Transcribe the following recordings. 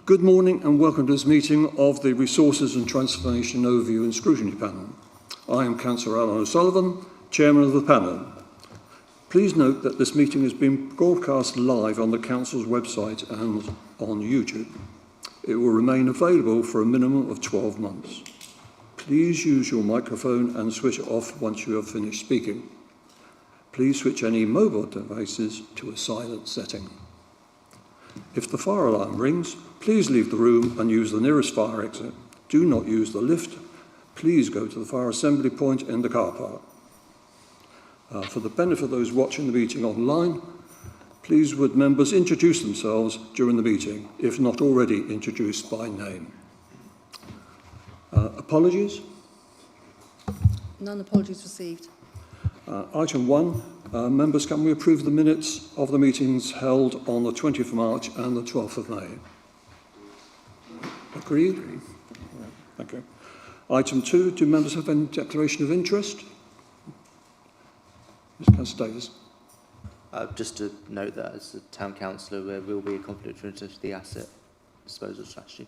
Good morning and welcome to this meeting of the Resources and Transformation Overview and Scrutiny Panel. I am Councillor Alan O'Sullivan, Chairman of the panel. Please note that this meeting is being broadcast live on the Council's website and on YouTube. It will remain available for a minimum of 12 months. Please use your microphone and switch it off once you have finished speaking. Please switch any mobile devices to a silent setting. If the fire alarm rings, please leave the room and use the nearest fire exit. Do not use the lift. Please go to the fire assembly point in the car park. For the benefit of those watching the meeting online, please would members introduce themselves during the meeting, if not already introduced by name. Apologies? None apologies received. Item 1, members, can we approve the minutes of the meetings held on the 20th of March and the 12th of May? Agreed? Thank you. Item 2, do members have any declaration of interest? Mr. Councillor Davis. Just to note that as a Town Councillor, there will be a conflict of interest with the asset disposal strategy.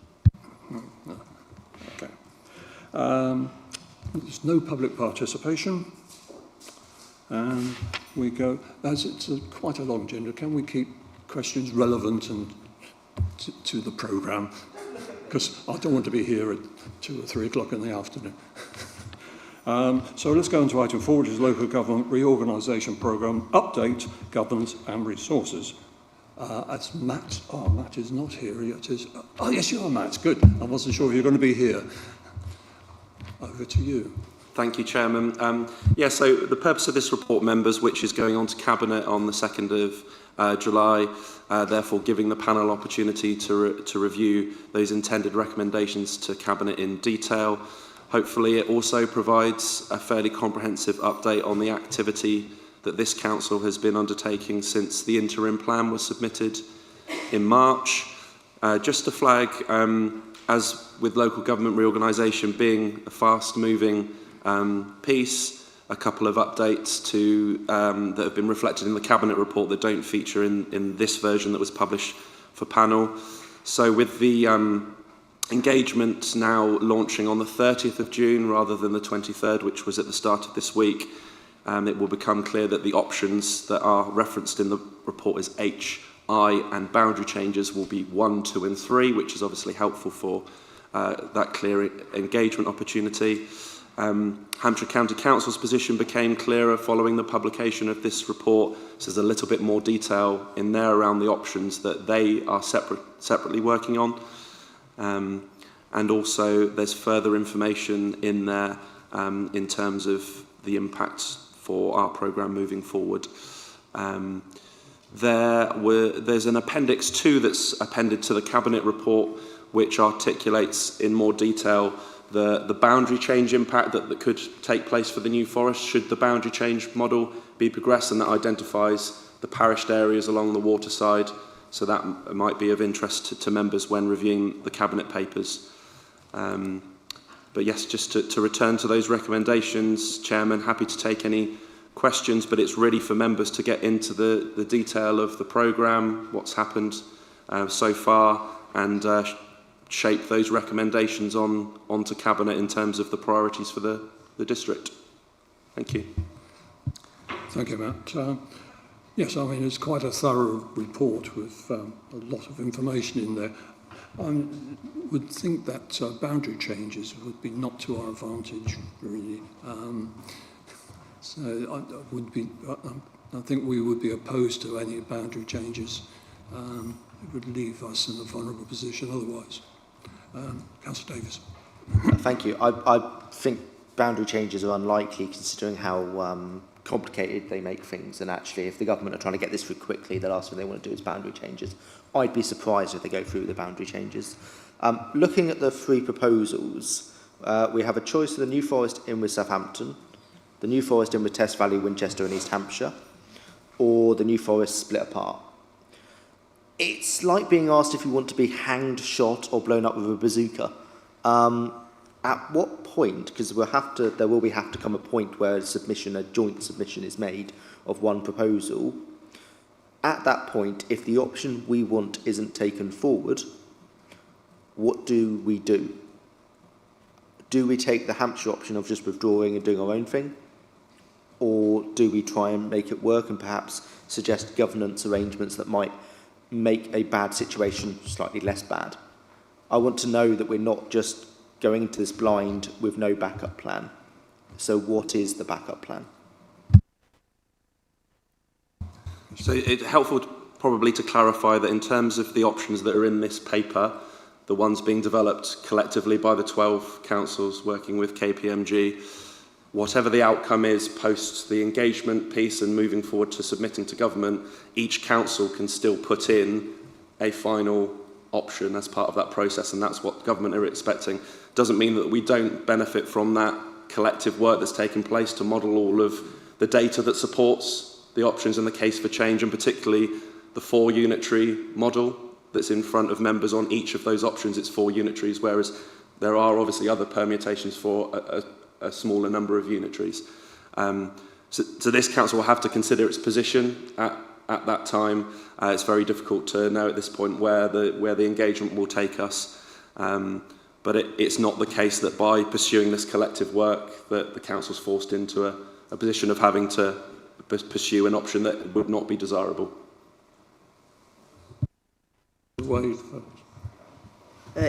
No. Okay. There's no public participation. And we go, as it's quite a long agenda, can we keep questions relevant and to the programme? Because I don't want to be here at 2 or 3 o'clock in the afternoon. So let's go on to item 4, which is Local Government Reorganisation Programme Update, Governance and Resources. That's Matt. Oh, Matt is not here yet. Oh, yes, you are, Matt. Good. I wasn't sure if you were going to be here. Over to you. Thank you, Chairman. So the purpose of this report, members, which is going on to Cabinet on the 2nd of July, therefore giving the panel opportunity to review those intended recommendations to Cabinet in detail. Hopefully it also provides a fairly comprehensive update on the activity that this Council has been undertaking since the interim plan was submitted in March. Just to flag, as with local government reorganisation being a fast-moving piece, a couple of updates that have been reflected in the Cabinet report that don't feature in this version that was published for panel. So with the engagement now launching on the 30th of June rather than the 23rd, which was at the start of this week, it will become clear that the options that are referenced in the report as H, I and boundary changes will be 1, 2 and 3, which is obviously helpful for that clear engagement opportunity. Hampshire County Council's position became clearer following the publication of this report, so there's a little bit more detail in there around the options that they are separately working on. And also there's further information in there in terms of the impacts for our programme moving forward. There's an Appendix 2 that's appended to the Cabinet report, which articulates in more detail the boundary change impact that could take place for the New Forest should the boundary change model be progressed, and that identifies the parished areas along the waterside. So that might be of interest to members when reviewing the Cabinet papers. But yes, just to return to those recommendations, Chairman, happy to take any questions, but it's really for members to get into the detail of the programme, what's happened so far, and shape those recommendations onto Cabinet in terms of the priorities for the district. Thank you. Thank you, Matt. Yes, I mean, it's quite a thorough report with a lot of information in there. I would think that boundary changes would be not to our advantage, really. I think we would be opposed to any boundary changes. It would leave us in a vulnerable position otherwise. Councillor Davis. Thank you. I think boundary changes are unlikely considering how complicated they make things, and actually if the government are trying to get this through quickly, the last thing they want to do is boundary changes. I'd be surprised if they go through the boundary changes. Looking at the 3 proposals, we have a choice of the New Forest in with Southampton, the New Forest in with Test Valley, Winchester and East Hampshire, or the New Forest split apart. It's like being asked if you want to be hanged, shot or blown up with a bazooka. At what point, because there will have to come a point where a joint submission is made of one proposal. At that point, if the option we want isn't taken forward, what do we do? Do we take the Hampshire option of just withdrawing and doing our own thing? Or do we try and make it work and perhaps suggest governance arrangements that might make a bad situation slightly less bad? I want to know that we're not just going into this blind with no backup plan. So what is the backup plan? So it's helpful probably to clarify that in terms of the options that are in this paper, the ones being developed collectively by the 12 councils working with KPMG, whatever the outcome is post the engagement piece and moving forward to submitting to government, each council can still put in a final option as part of that process, and that's what government are expecting. Doesn't mean that we don't benefit from that collective work that's taken place to model all of the data that supports the options and the case for change, and particularly the 4 unitary model that's in front of members on each of those options. It's 4 unitaries, whereas there are obviously other permutations for a smaller number of unitaries. So this council will have to consider its position at that time. It's very difficult to know at this point where the engagement will take us. But it's not the case that by pursuing this collective work that the council's forced into a position of having to pursue an option that would not be desirable. Wade.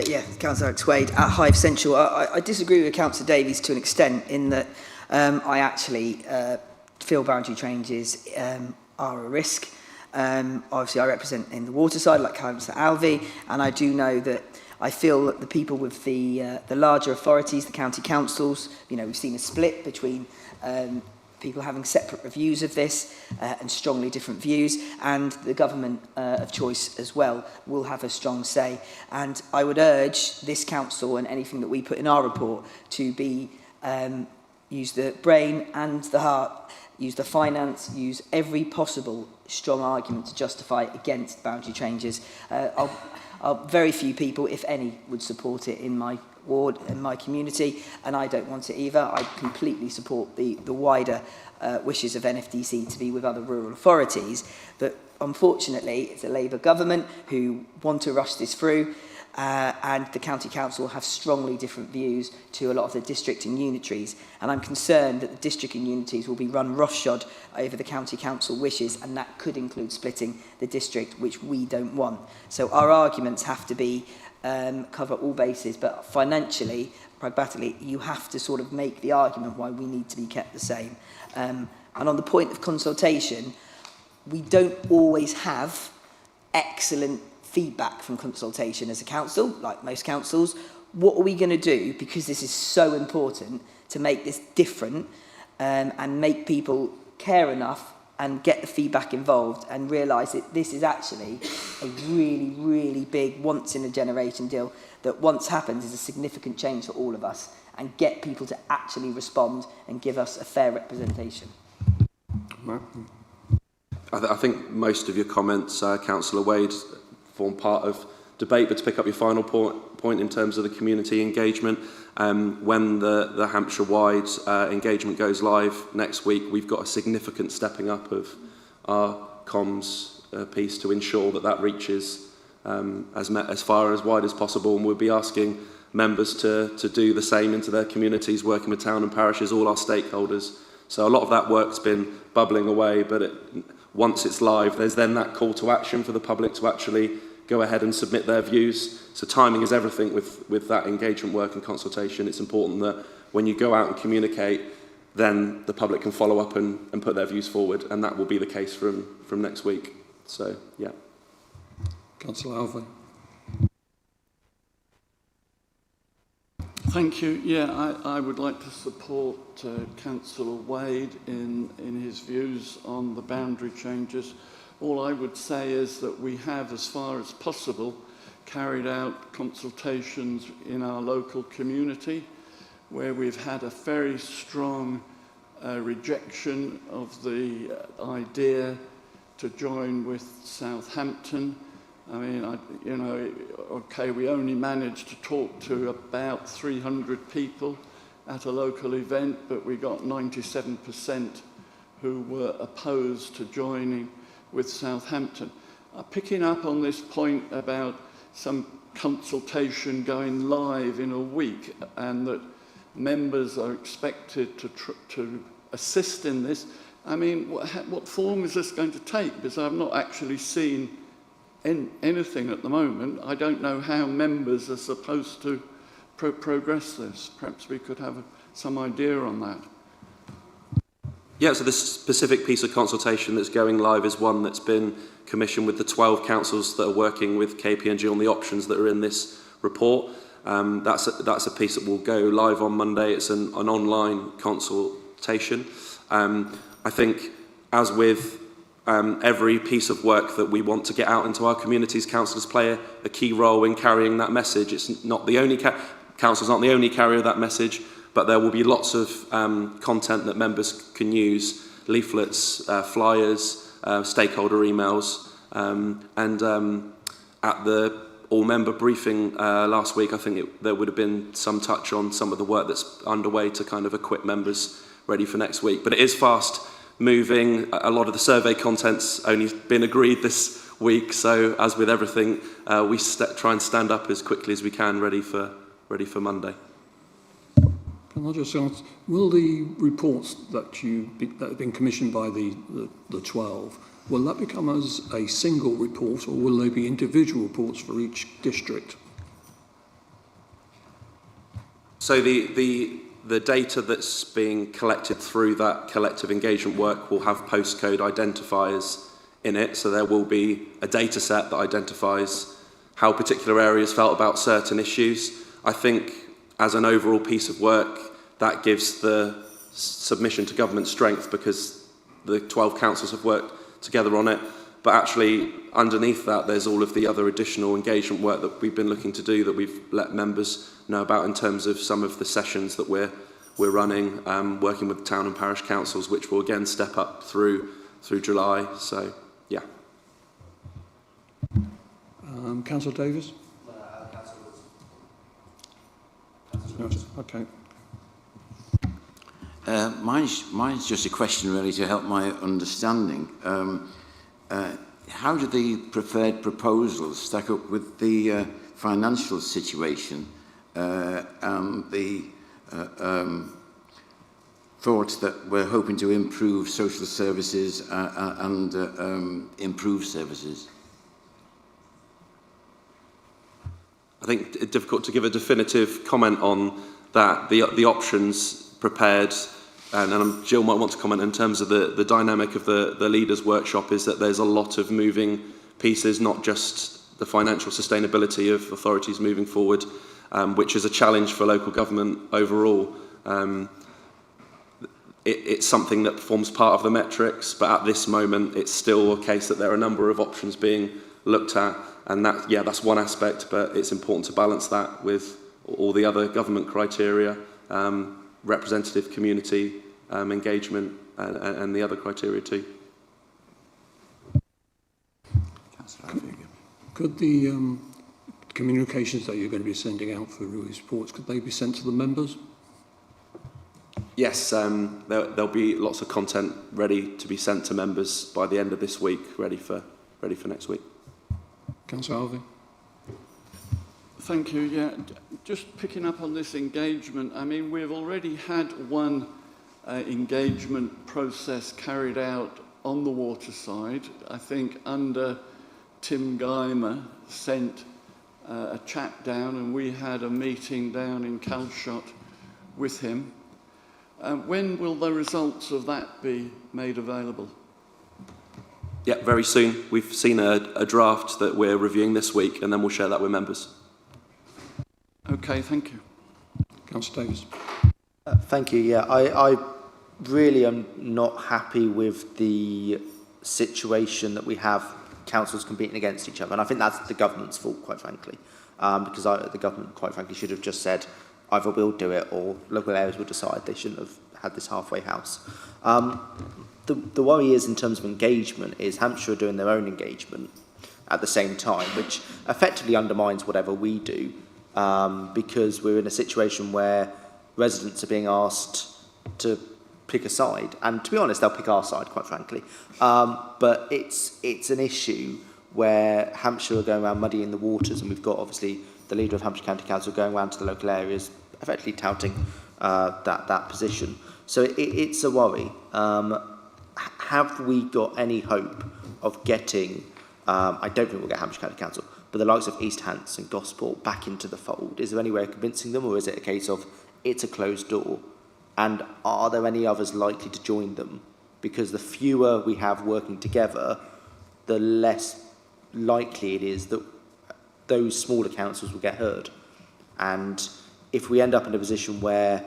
Yeah, Councillor Alex Wade at Hive Central. I disagree with Councillor Davies to an extent in that I actually feel boundary changes are a risk. Obviously, I represent in the water side, like Councillor Alvey, and I do know that I feel that the people with the larger authorities, the county councils, we've seen a split between people having separate reviews of this and strongly different views, and the government of choice as well will have a strong say. And I would urge this council and anything that we put in our report to be use the brain and the heart, use the finance, use every possible strong argument to justify against boundary changes. Very few people, if any, would support it in my ward and my community, and I don't want it either. I completely support the wider wishes of NFDC to be with other rural authorities, but unfortunately it's a Labour government who want to rush this through, and the county council have strongly different views to a lot of the district and unitaries, and I'm concerned that the district and unitaries will be run roughshod over the county council wishes, and that could include splitting the district, which we don't want. So our arguments have to be cover all bases, but financially, pragmatically, you have to sort of make the argument why we need to be kept the same. And on the point of consultation, we don't always have excellent feedback from consultation as a council, like most councils. What are we going to do, because this is so important, to make this different and make people care enough and get the feedback involved and realise that this is actually a really, really big once-in-a-generation deal that once happens is a significant change for all of us, and get people to actually respond and give us a fair representation. I think most of your comments, Councillor Wade, form part of debate, but to pick up your final point in terms of the community engagement, when the Hampshire-wide engagement goes live next week, we've got a significant stepping up of our comms piece to ensure that reaches as far as wide as possible, and we'll be asking members to do the same into their communities, working with town and parishes, all our stakeholders. So a lot of that work's been bubbling away, but once it's live, there's then that call to action for the public to actually go ahead and submit their views. So timing is everything with that engagement work and consultation. It's important that when you go out and communicate, then the public can follow up and put their views forward, and that will be the case from next week. So, yeah. Councillor Alvey. Thank you. Yeah, I would like to support Councillor Wade in his views on the boundary changes. All I would say is that we have, as far as possible, carried out consultations in our local community where we've had a very strong rejection of the idea to join with Southampton. I mean, okay, we only managed to talk to about 300 people at a local event, but we got 97% who were opposed to joining with Southampton. Picking up on this point about some consultation going live in a week, and that members are expected to assist in this. I mean, what form is this going to take? Because I've not actually seen anything at the moment. I don't know how members are supposed to progress this. Perhaps we could have some idea on that. Yeah, so this specific piece of consultation that's going live is one that's been commissioned with the 12 councils that are working with KPMG on the options that are in this report. That's a piece that will go live on Monday. It's an online consultation. I think, as with every piece of work that we want to get out into our communities, councillors play a key role in carrying that message. It's not the only councils aren't the only carrier of that message, but there will be lots of content that members can use: leaflets, flyers, stakeholder emails, and at the all-member briefing last week, I think there would have been some touch on some of the work that's underway to kind of equip members ready for next week. But it is fast moving. A lot of the survey content's only been agreed this week, so as with everything, we try and stand up as quickly as we can, ready for Monday. Can I just ask, will the reports that have been commissioned by the 12, will that become as a single report, or will they be individual reports for each district? So the data that's being collected through that collective engagement work will have postcode identifiers in it. So there will be a data set that identifies how particular areas felt about certain issues. I think as an overall piece of work, that gives the submission to government strength, because the 12 councils have worked together on it. But actually, underneath that, there's all of the other additional engagement work that we've been looking to do, that we've let members know about, in terms of some of the sessions that we're running, working with town and parish councils, which will again step up through July. So, yeah. Councillor Davies? No, okay. Mine's just a question really to help my understanding. How do the preferred proposals stack up with the financial situation and the thoughts that we're hoping to improve social services and improve services? I think it's difficult to give a definitive comment on that. The options prepared, and Jill might want to comment in terms of the dynamic of the leaders' workshop, is that there's a lot of moving pieces, not just the financial sustainability of authorities moving forward, which is a challenge for local government overall. It's something that forms part of the metrics, but at this moment it's still a case that there are a number of options being looked at, and that's one aspect, but it's important to balance that with all the other government criteria, representative community engagement, and the other criteria too. Could the communications that you're going to be sending out for these reports, could they be sent to the members? Yes, there'll be lots of content ready to be sent to members by the end of this week, ready for next week. Councillor Harvey? Thank you. Yeah, just picking up on this engagement, I mean, we've already had one engagement process carried out on the water side. I think under Tim Geimer sent a chap down, and we had a meeting down in Calshot with him. When will the results of that be made available? Yeah, very soon. We've seen a draft that we're reviewing this week, and then we'll share that with members. Okay, thank you. Councillor Davies? Thank you. Yeah, I really am not happy with the situation that we have councils competing against each other, and I think that's the government's fault, quite frankly, because the government, quite frankly, should have just said either we'll do it or local areas will decide. They shouldn't have had this halfway house. The worry is, in terms of engagement, is Hampshire are doing their own engagement at the same time, which effectively undermines whatever we do, because we're in a situation where residents are being asked to pick a side, and to be honest, they'll pick our side, quite frankly. But it's an issue where Hampshire are going around muddying the waters, and we've got obviously the leader of Hampshire County Council going around to the local areas, effectively touting that position. So it's a worry. Have we got any hope of getting, I don't think we'll get Hampshire County Council, but the likes of East Hants and Gosport back into the fold? Is there any way of convincing them, or is it a case of it's a closed door? And are there any others likely to join them? Because the fewer we have working together, the less likely it is that those smaller councils will get heard. And if we end up in a position where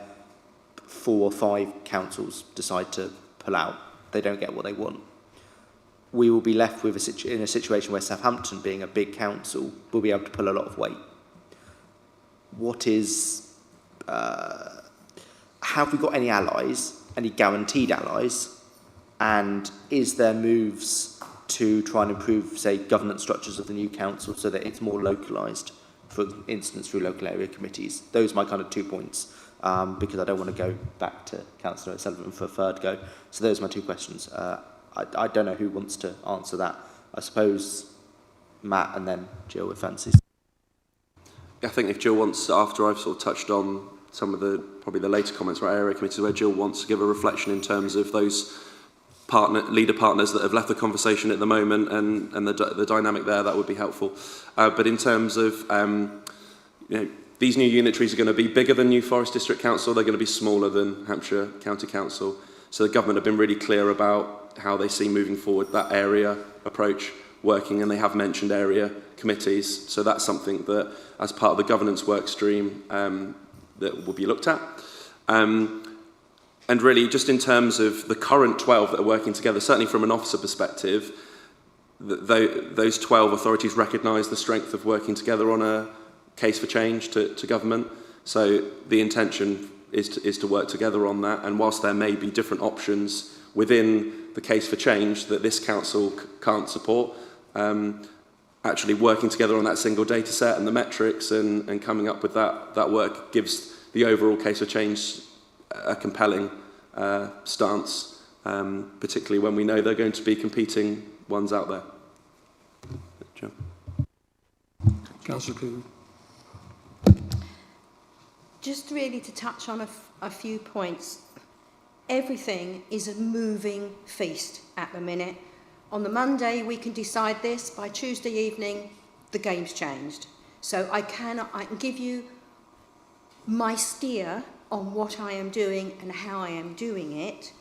4 or 5 councils decide to pull out, they don't get what they want, we will be left with in a situation where Southampton, being a big council, will be able to pull a lot of weight. What is... have we got any allies, any guaranteed allies? And is there moves to try and improve, say, governance structures of the new council so that it's more localised, for instance, through local area committees? Those are my kind of 2 points, because I don't want to go back to Councillor O'Sullivan for a third go. So those are my 2 questions. I don't know who wants to answer that. I suppose Matt and then Jill with fancies. I think if Jill wants, after I've sort of touched on some of the, probably the later comments about area committees, where Jill wants to give a reflection in terms of those leader partners that have left the conversation at the moment and the dynamic there, that would be helpful. But in terms of, these new unitaries are going to be bigger than New Forest District Council, they're going to be smaller than Hampshire County Council. So the government have been really clear about how they see moving forward that area approach working, and they have mentioned area committees. So that's something that, as part of the governance work stream, that will be looked at. And really, just in terms of the current 12 that are working together, certainly from an officer perspective, those 12 authorities recognise the strength of working together on a case for change to government. So the intention is to work together on that. And whilst there may be different options within the case for change that this council can't support, actually working together on that single data set and the metrics and coming up with that work gives the overall case for change a compelling stance, particularly when we know there are going to be competing ones out there. Joe. Councillor Cleveland. Just really to touch on a few points. Everything is a moving feast at the minute. On the Monday we can decide this, by Tuesday evening the game's changed. So I can give you my steer on what I am doing and how I am doing it,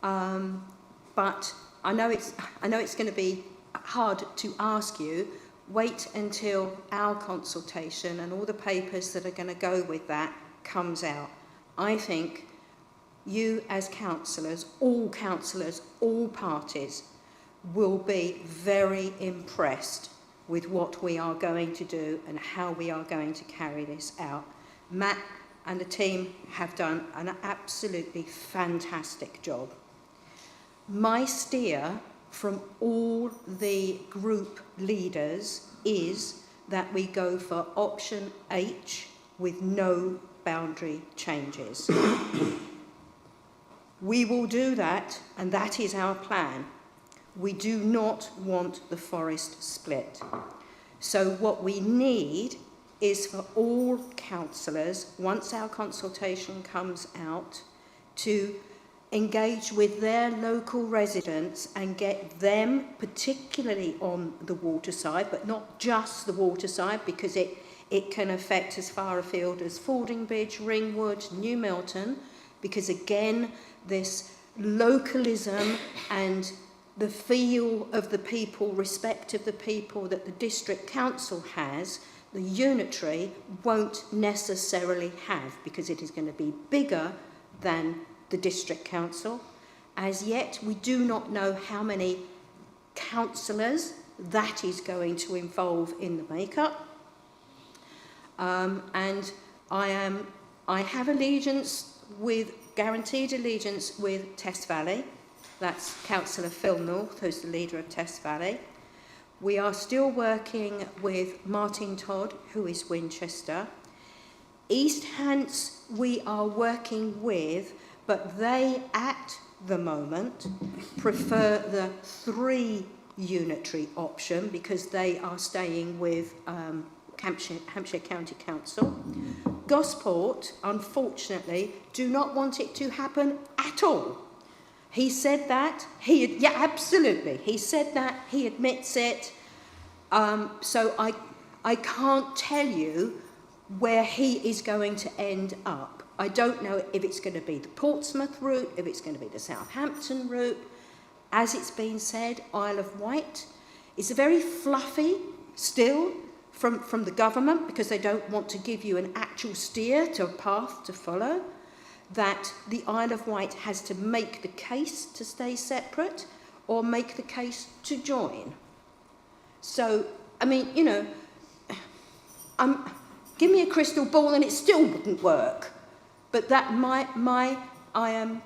but I know it's going to be hard to ask you. Wait until our consultation and all the papers that are going to go with that comes out. I think you as councillors, all parties, will be very impressed with what we are going to do and how we are going to carry this out. Matt and the team have done an absolutely fantastic job. My steer from all the group leaders is that we go for option H with no boundary changes. We will do that, and that is our plan. We do not want the forest split. So what we need is for all councillors, once our consultation comes out, to engage with their local residents and get them, particularly on the water side, but not just the water side, because it can affect as far afield as Fordingbridge, Ringwood, New Milton, because again, this localism and the feel of the people, respect of the people that the district council has, the unitary won't necessarily have, because it is going to be bigger than the district council. As yet, we do not know how many councillors that is going to involve in the makeup. And I have guaranteed allegiance with Test Valley. That's Councillor Phil North, who's the leader of Test Valley. We are still working with Martin Todd, who is Winchester. East Hants we are working with, but they at the moment prefer the 3 unitary option because they are staying with Hampshire County Council. Gosport, unfortunately, do not want it to happen at all. He said that. Yeah, absolutely. He said that. He admits it. So I can't tell you where he is going to end up. I don't know if it's going to be the Portsmouth route, if it's going to be the Southampton route. As it's been said, Isle of Wight is very fluffy still from the government because they don't want to give you an actual steer to a path to follow, that the Isle of Wight has to make the case to stay separate or make the case to join. So, I mean, you know, give me a crystal ball and it still wouldn't work. But that I am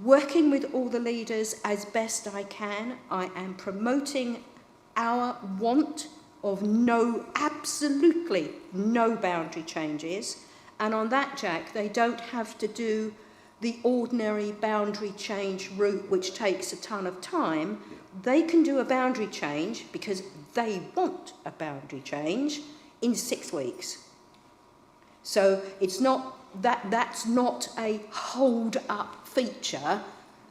working with all the leaders as best I can. I am promoting our want of absolutely no boundary changes. And on that, Jack, they don't have to do the ordinary boundary change route, which takes a ton of time. They can do a boundary change because they want a boundary change in 6 weeks. So it's not that's not a hold-up feature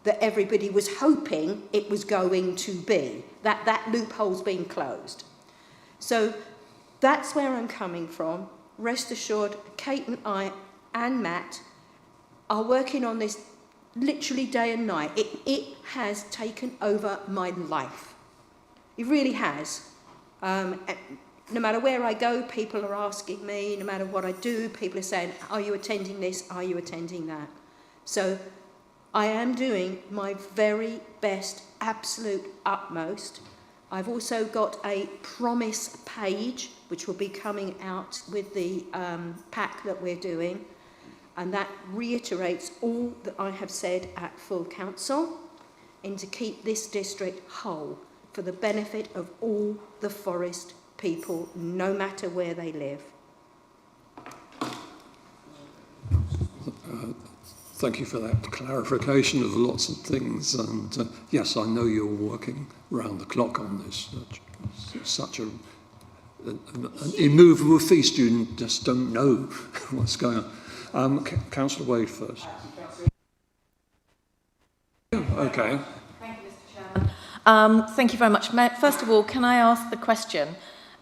that everybody was hoping it was going to be. That loophole's been closed. So that's where I'm coming from. Rest assured, Kate and I and Matt are working on this literally day and night. It has taken over my life. It really has. No matter where I go, people are asking me, no matter what I do, people are saying, are you attending this? Are you attending that? So I am doing my very best, absolute utmost. I've also got a promise page, which will be coming out with the pack that we're doing. And that reiterates all that I have said at full council, and to keep this district whole for the benefit of all the forest people, no matter where they live. Thank you for that clarification of lots of things. And yes, I know you're working round the clock on this. It's such an immovable feast, you just don't know what's going on. Councillor Wade first. Okay. Thank you, Mr. Chairman. Thank you very much. First of all, can I ask the question,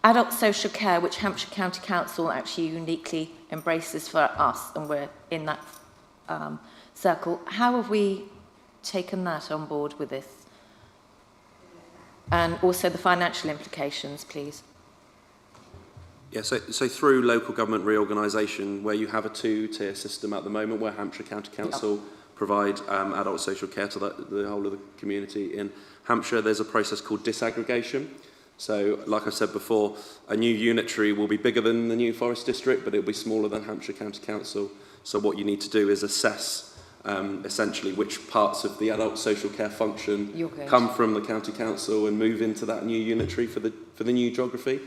adult social care, which Hampshire County Council actually uniquely embraces for us, and we're in that circle, how have we taken that on board with this? And also the financial implications, please. Yeah, so through local government reorganisation, where you have a two-tier system at the moment, where Hampshire County Council provide adult social care to the whole of the community. In Hampshire, there's a process called disaggregation. So, like I said before, a new unitary will be bigger than the new forest district, but it'll be smaller than Hampshire County Council. So what you need to do is assess essentially which parts of the adult social care function come from the county council and move into that new unitary for the new geography.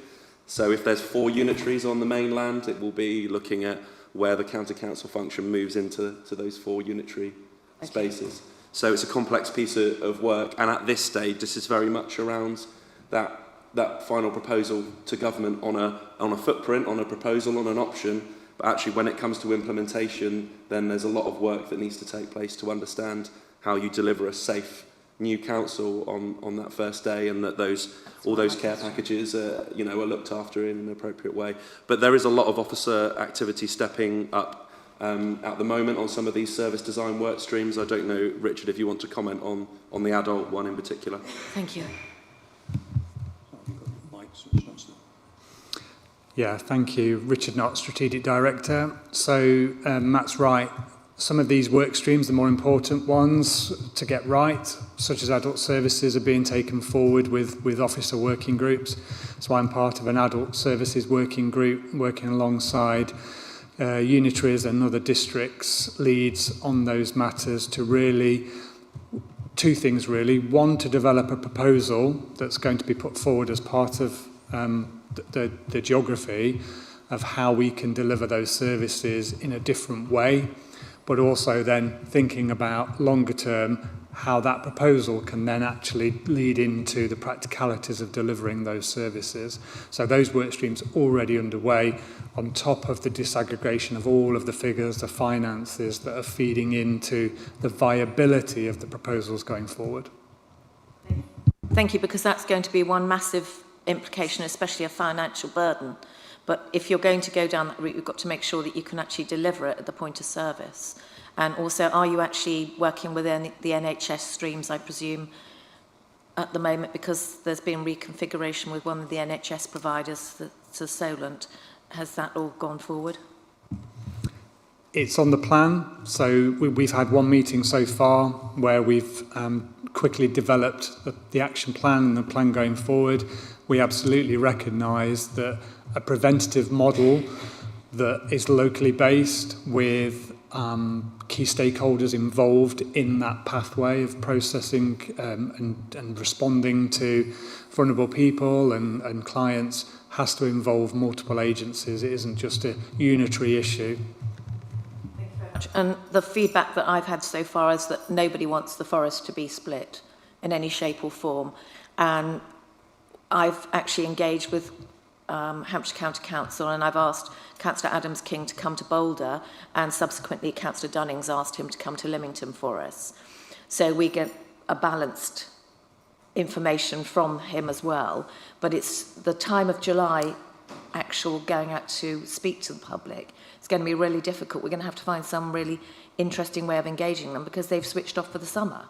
So if there's 4 unitaries on the mainland, it will be looking at where the county council function moves into those 4 unitary spaces. So it's a complex piece of work, and at this stage, this is very much around that final proposal to government on a footprint, on a proposal, on an option. But actually, when it comes to implementation, then there's a lot of work that needs to take place to understand how you deliver a safe new council on that first day, and that all those care packages are looked after in an appropriate way. But there is a lot of officer activity stepping up at the moment on some of these service design work streams. I don't know, Richard, if you want to comment on the adult one in particular. Thank you. Yeah, thank you. Richard Knott, Strategic Director. So Matt's right. Some of these work streams, the more important ones to get right, such as adult services, are being taken forward with officer working groups. So I'm part of an adult services working group working alongside unitaries and other districts leads on those matters to really, 2 things really. One, to develop a proposal that's going to be put forward as part of the geography of how we can deliver those services in a different way, but also then thinking about longer term, how that proposal can then actually lead into the practicalities of delivering those services. So those work streams are already underway on top of the disaggregation of all of the figures, the finances that are feeding into the viability of the proposals going forward. Thank you, because that's going to be one massive implication, especially a financial burden. But if you're going to go down that route, you've got to make sure that you can actually deliver it at the point of service. And also, are you actually working within the NHS streams, I presume, at the moment, because there's been reconfiguration with one of the NHS providers to Solent. Has that all gone forward? It's on the plan. So we've had one meeting so far where we've quickly developed the action plan and the plan going forward. We absolutely recognise that a preventative model that is locally based with key stakeholders involved in that pathway of processing and responding to vulnerable people and clients has to involve multiple agencies. It isn't just a unitary issue. Thank you very much. And the feedback that I've had so far is that nobody wants the forest to be split in any shape or form. And I've actually engaged with Hampshire County Council, and I've asked Councillor Adams-King to come to Boulder, and subsequently Councillor Dunning's asked him to come to Lymington for us. So we get a balanced information from him as well. But it's the time of July actual going out to speak to the public. It's going to be really difficult. We're going to have to find some really interesting way of engaging them because they've switched off for the summer.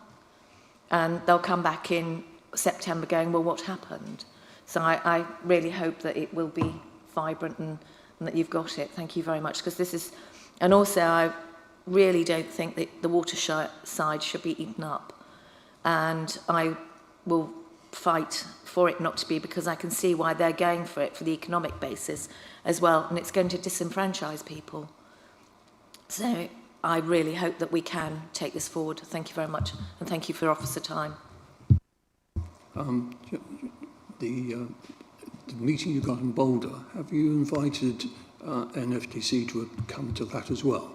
And they'll come back in September going, well, what happened? So I really hope that it will be vibrant and that you've got it. Thank you very much. Because this is, and also I really don't think that the waterside should be eaten up. And I will fight for it not to be, because I can see why they're going for it, for the economic basis as well. And it's going to disenfranchise people. So I really hope that we can take this forward. Thank you very much. And thank you for your officer time. The meeting you got in Boulder, have you invited NFTC to come to that as well?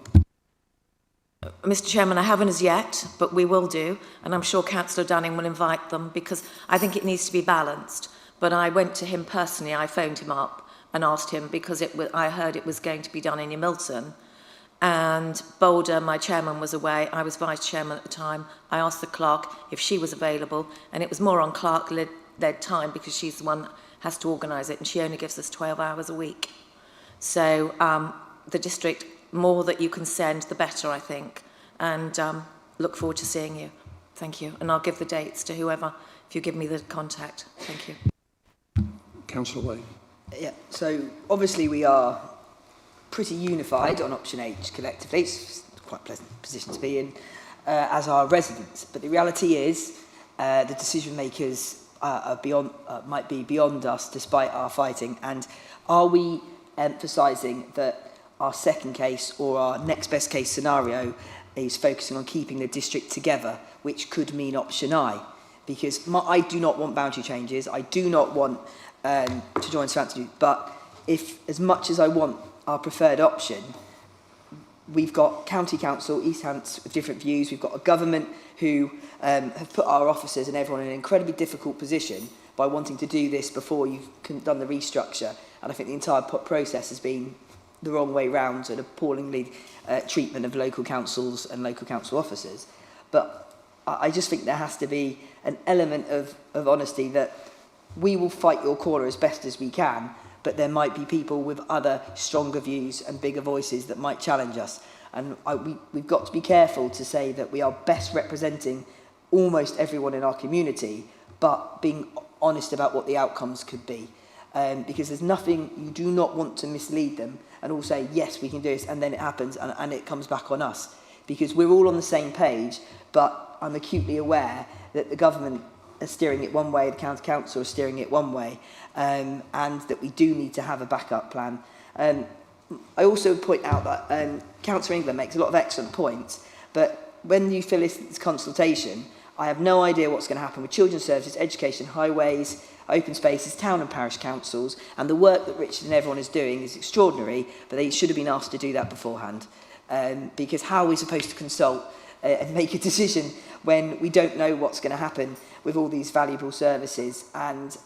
Mr Chairman, I haven't as yet, but we will do, and I'm sure Councillor Dunning will invite them because I think it needs to be balanced. But I went to him personally, I phoned him up and asked him because I heard it was going to be done in Milton. And Boulder, my chairman was away, I was vice chairman at the time. I asked the clerk if she was available, and it was more on clerk-led time because she's the one that has to organise it, and she only gives us 12 hours a week. So the district, more that you can send, the better, I think. And look forward to seeing you. Thank you. And I'll give the dates to whoever, if you give me the contact. Thank you. Councillor Wade. Yeah, so obviously we are pretty unified on Option H collectively. It's quite a pleasant position to be in as our residents. But the reality is the decision makers might be beyond us despite our fighting. And are we emphasising that our second case or our next best case scenario is focusing on keeping the district together, which could mean option I? Because I do not want boundary changes. I do not want to join Southampton. But if, as much as I want our preferred option, we've got County Council, East Hants with different views. We've got a government who have put our officers and everyone in an incredibly difficult position by wanting to do this before you've done the restructure. And I think the entire process has been the wrong way round and appallingly treatment of local councils and local council officers. But I just think there has to be an element of honesty that we will fight your corner as best as we can, but there might be people with other stronger views and bigger voices that might challenge us. And we've got to be careful to say that we are best representing almost everyone in our community, but being honest about what the outcomes could be. Because there's nothing, you do not want to mislead them and all say, yes, we can do this, and then it happens and it comes back on us. Because we're all on the same page, but I'm acutely aware that the government are steering it one way, the county council are steering it one way, and that we do need to have a backup plan. I also point out that Councillor England makes a lot of excellent points, but when you fill this consultation, I have no idea what's going to happen with children's services, education, highways, open spaces, town and parish councils, and the work that Richard and everyone is doing is extraordinary, but they should have been asked to do that beforehand. Because how are we supposed to consult and make a decision when we don't know what's going to happen with all these valuable services. And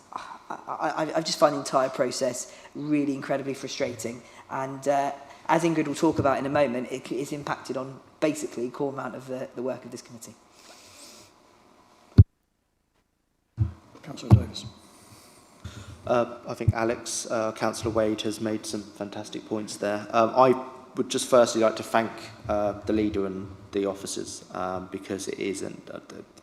I just find the entire process really incredibly frustrating. And as Ingrid will talk about in a moment, it is impacted on basically a core amount of the work of this committee. Councillor Davis. I think Alex, Councillor Wade, has made some fantastic points there. I would just firstly like to thank the leader and the officers because it isn't,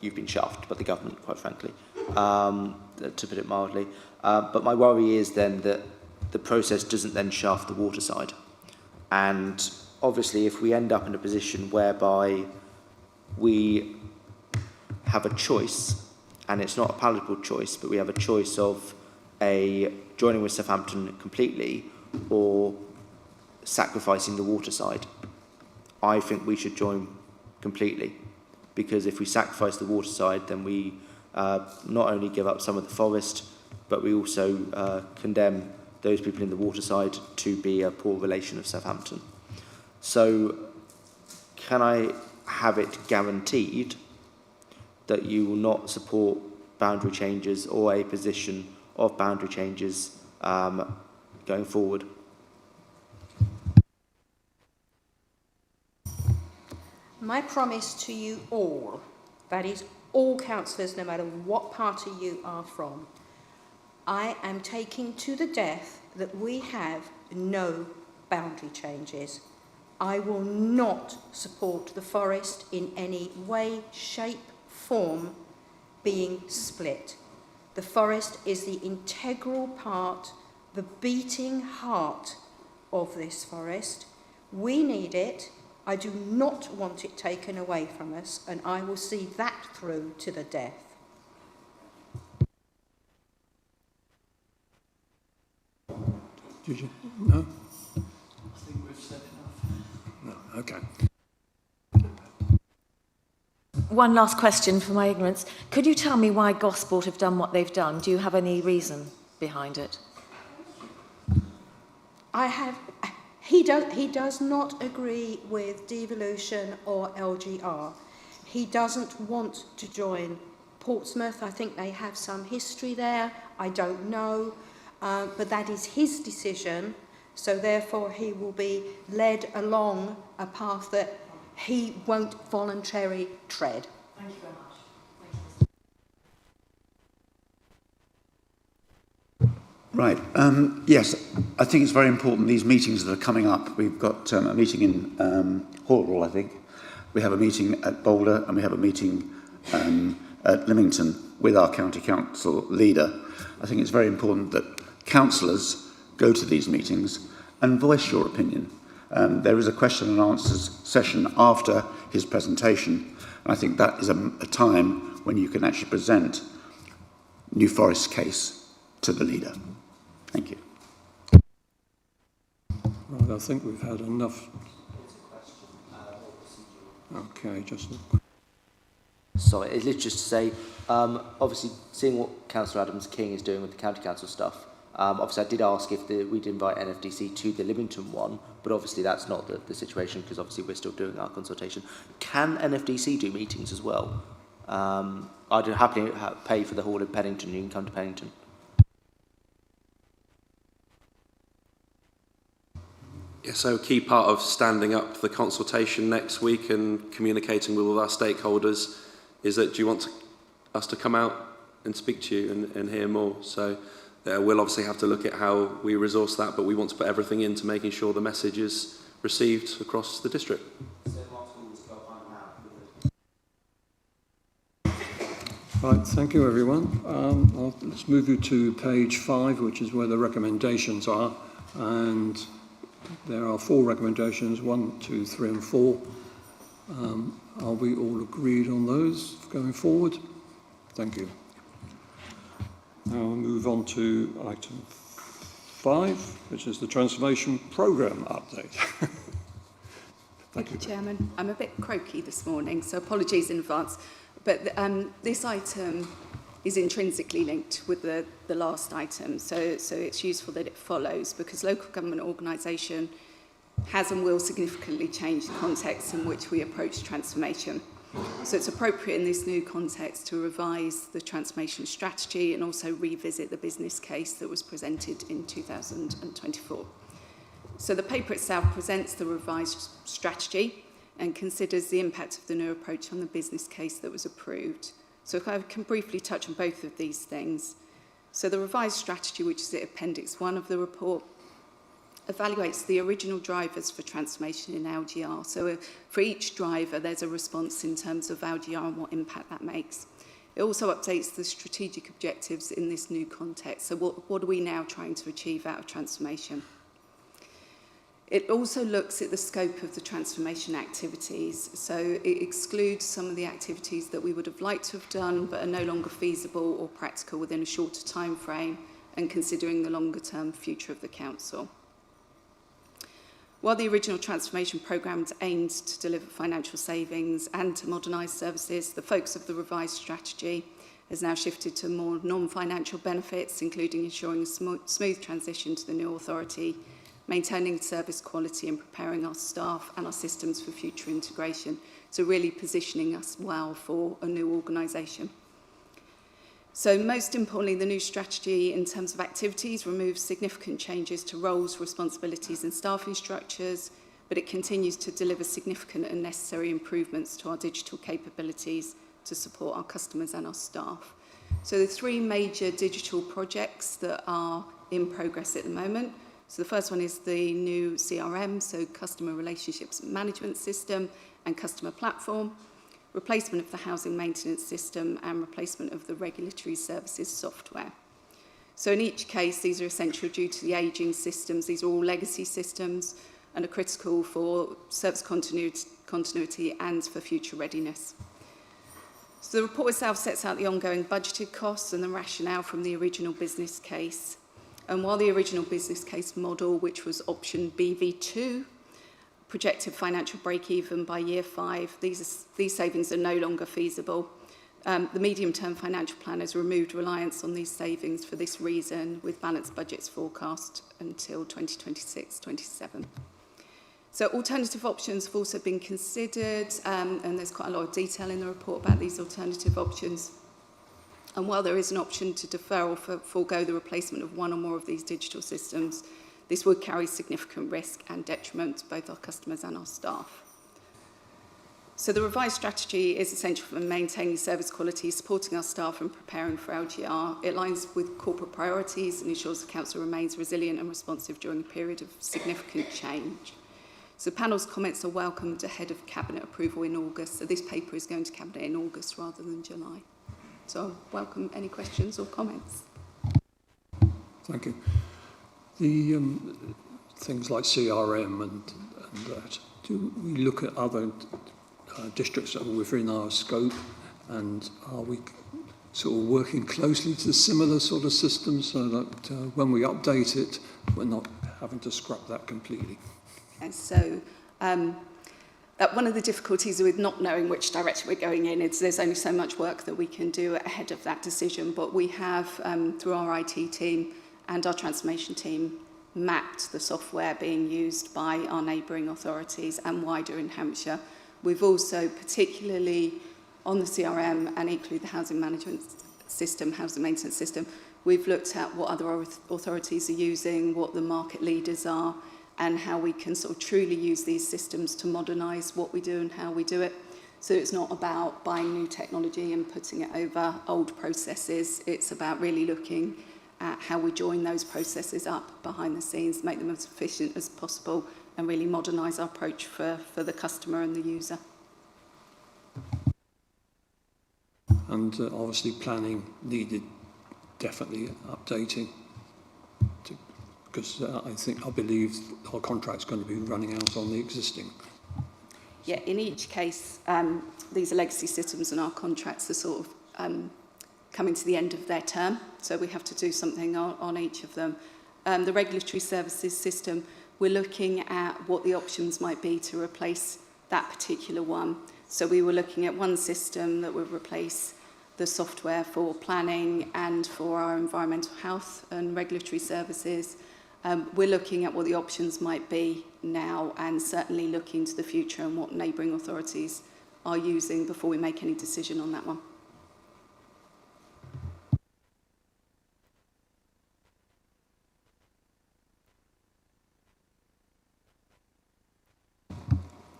you've been shafted by the government, quite frankly, to put it mildly. But my worry is then that the process doesn't then shaft the waterside. And obviously, if we end up in a position whereby we have a choice, and it's not a palatable choice, but we have a choice of joining with Southampton completely or sacrificing the waterside, I think we should join completely, because if we sacrifice the waterside, then we not only give up some of the forest, but we also condemn those people in the waterside to be a poor relation of Southampton. So can I have it guaranteed that you will not support boundary changes or a position of boundary changes going forward? My promise to you all, that is all councillors, no matter what party you are from, I am taking to the death that we have no boundary changes. I will not support the forest in any way, shape, form being split. The forest is the integral part, the beating heart of this forest. We need it. I do not want it taken away from us, and I will see that through to the death. Did you? No? I think we've said enough. No, okay. One last question for my ignorance. Could you tell me why Gosport have done what they've done? Do you have any reason behind it? He does not agree with devolution or LGR. He doesn't want to join Portsmouth. I think they have some history there. I don't know. But that is his decision. So therefore he will be led along a path that he won't voluntarily tread. Thank you very much. Right. Yes, I think it's very important, these meetings that are coming up. We've got a meeting in Horwell, I think. We have a meeting at Boulder, and we have a meeting at Lymington with our county council leader. I think it's very important that councillors go to these meetings and voice your opinion. There is a question and answers session after his presentation, and I think that is a time when you can actually present New Forest's case to the leader. Thank you. Right, I think we've had enough. Okay, just... Sorry, it's just to say, obviously, seeing what Councillor Adams-King is doing with the county council stuff, obviously I did ask if we'd invite NFDC to the Lymington one, but obviously that's not the situation, because obviously we're still doing our consultation. Can NFDC do meetings as well? I'd happily pay for the hall in Pennington. You can come to Pennington. Yeah, so a key part of standing up the consultation next week and communicating with all our stakeholders is that do you want us to come out and speak to you and hear more? So we'll obviously have to look at how we resource that, but we want to put everything into making sure the message is received across the district. Right, thank you everyone. Let's move you to page 5, which is where the recommendations are. And there are 4 recommendations, 1, 2, 3 and 4. Are we all agreed on those going forward? Thank you. Now we'll move on to item 5, which is the transformation programme update. Thank you, Chairman. I'm a bit croaky this morning, so apologies in advance. But this item is intrinsically linked with the last item, so it's useful that it follows, because local government organisation has and will significantly change the context in which we approach transformation. So it's appropriate in this new context to revise the transformation strategy and also revisit the business case that was presented in 2024. So the paper itself presents the revised strategy and considers the impact of the new approach on the business case that was approved. So if I can briefly touch on both of these things. So the revised strategy, which is at Appendix 1 of the report, evaluates the original drivers for transformation in LGR. So for each driver, there's a response in terms of LGR and what impact that makes. It also updates the strategic objectives in this new context. So what are we now trying to achieve out of transformation? It also looks at the scope of the transformation activities. So it excludes some of the activities that we would have liked to have done but are no longer feasible or practical within a shorter time frame, and considering the longer term future of the council. While the original transformation programme aimed to deliver financial savings and to modernise services, the focus of the revised strategy has now shifted to more non-financial benefits, including ensuring a smooth transition to the new authority, maintaining service quality and preparing our staff and our systems for future integration. So really positioning us well for a new organisation. So most importantly, the new strategy in terms of activities removes significant changes to roles, responsibilities and staffing structures, but it continues to deliver significant and necessary improvements to our digital capabilities to support our customers and our staff. So the three major digital projects that are in progress at the moment. So the first one is the new CRM, so Customer Relationships Management System and Customer Platform, replacement of the housing maintenance system and replacement of the regulatory services software. So in each case, these are essential due to the ageing systems. These are all legacy systems and are critical for service continuity and for future readiness. So the report itself sets out the ongoing budgeted costs and the rationale from the original business case. And while the original business case model, which was option BV2, projected financial break-even by year 5, these savings are no longer feasible. The medium-term financial plan has removed reliance on these savings for this reason, with balanced budgets forecast until 2026-27. So alternative options have also been considered, and there's quite a lot of detail in the report about these alternative options. And while there is an option to defer or forego the replacement of one or more of these digital systems, this would carry significant risk and detriment to both our customers and our staff. So the revised strategy is essential for maintaining service quality, supporting our staff and preparing for LGR. It aligns with corporate priorities and ensures the council remains resilient and responsive during a period of significant change. So the panel's comments are welcomed ahead of Cabinet approval in August. So this paper is going to Cabinet in August rather than July. So I welcome any questions or comments. Thank you. The things like CRM and that, do we look at other districts that are within our scope, and are we sort of working closely to similar sort of systems so that when we update it, we're not having to scrap that completely? And so one of the difficulties with not knowing which direction we're going in is there's only so much work that we can do ahead of that decision, but we have, through our IT team and our transformation team, mapped the software being used by our neighbouring authorities and wider in Hampshire. We've also, particularly on the CRM and equally the housing management system, housing maintenance system, we've looked at what other authorities are using, what the market leaders are, and how we can sort of truly use these systems to modernise what we do and how we do it. So it's not about buying new technology and putting it over old processes. It's about really looking at how we join those processes up behind the scenes, make them as efficient as possible, and really modernise our approach for the customer and the user. And obviously planning needed definitely updating, because I believe our contract's going to be running out on the existing. Yeah, in each case, these are legacy systems and our contracts are sort of coming to the end of their term, so we have to do something on each of them. The regulatory services system, we're looking at what the options might be to replace that particular one. So we were looking at one system that would replace the software for planning and for our environmental health and regulatory services. We're looking at what the options might be now and certainly look into the future and what neighbouring authorities are using before we make any decision on that one.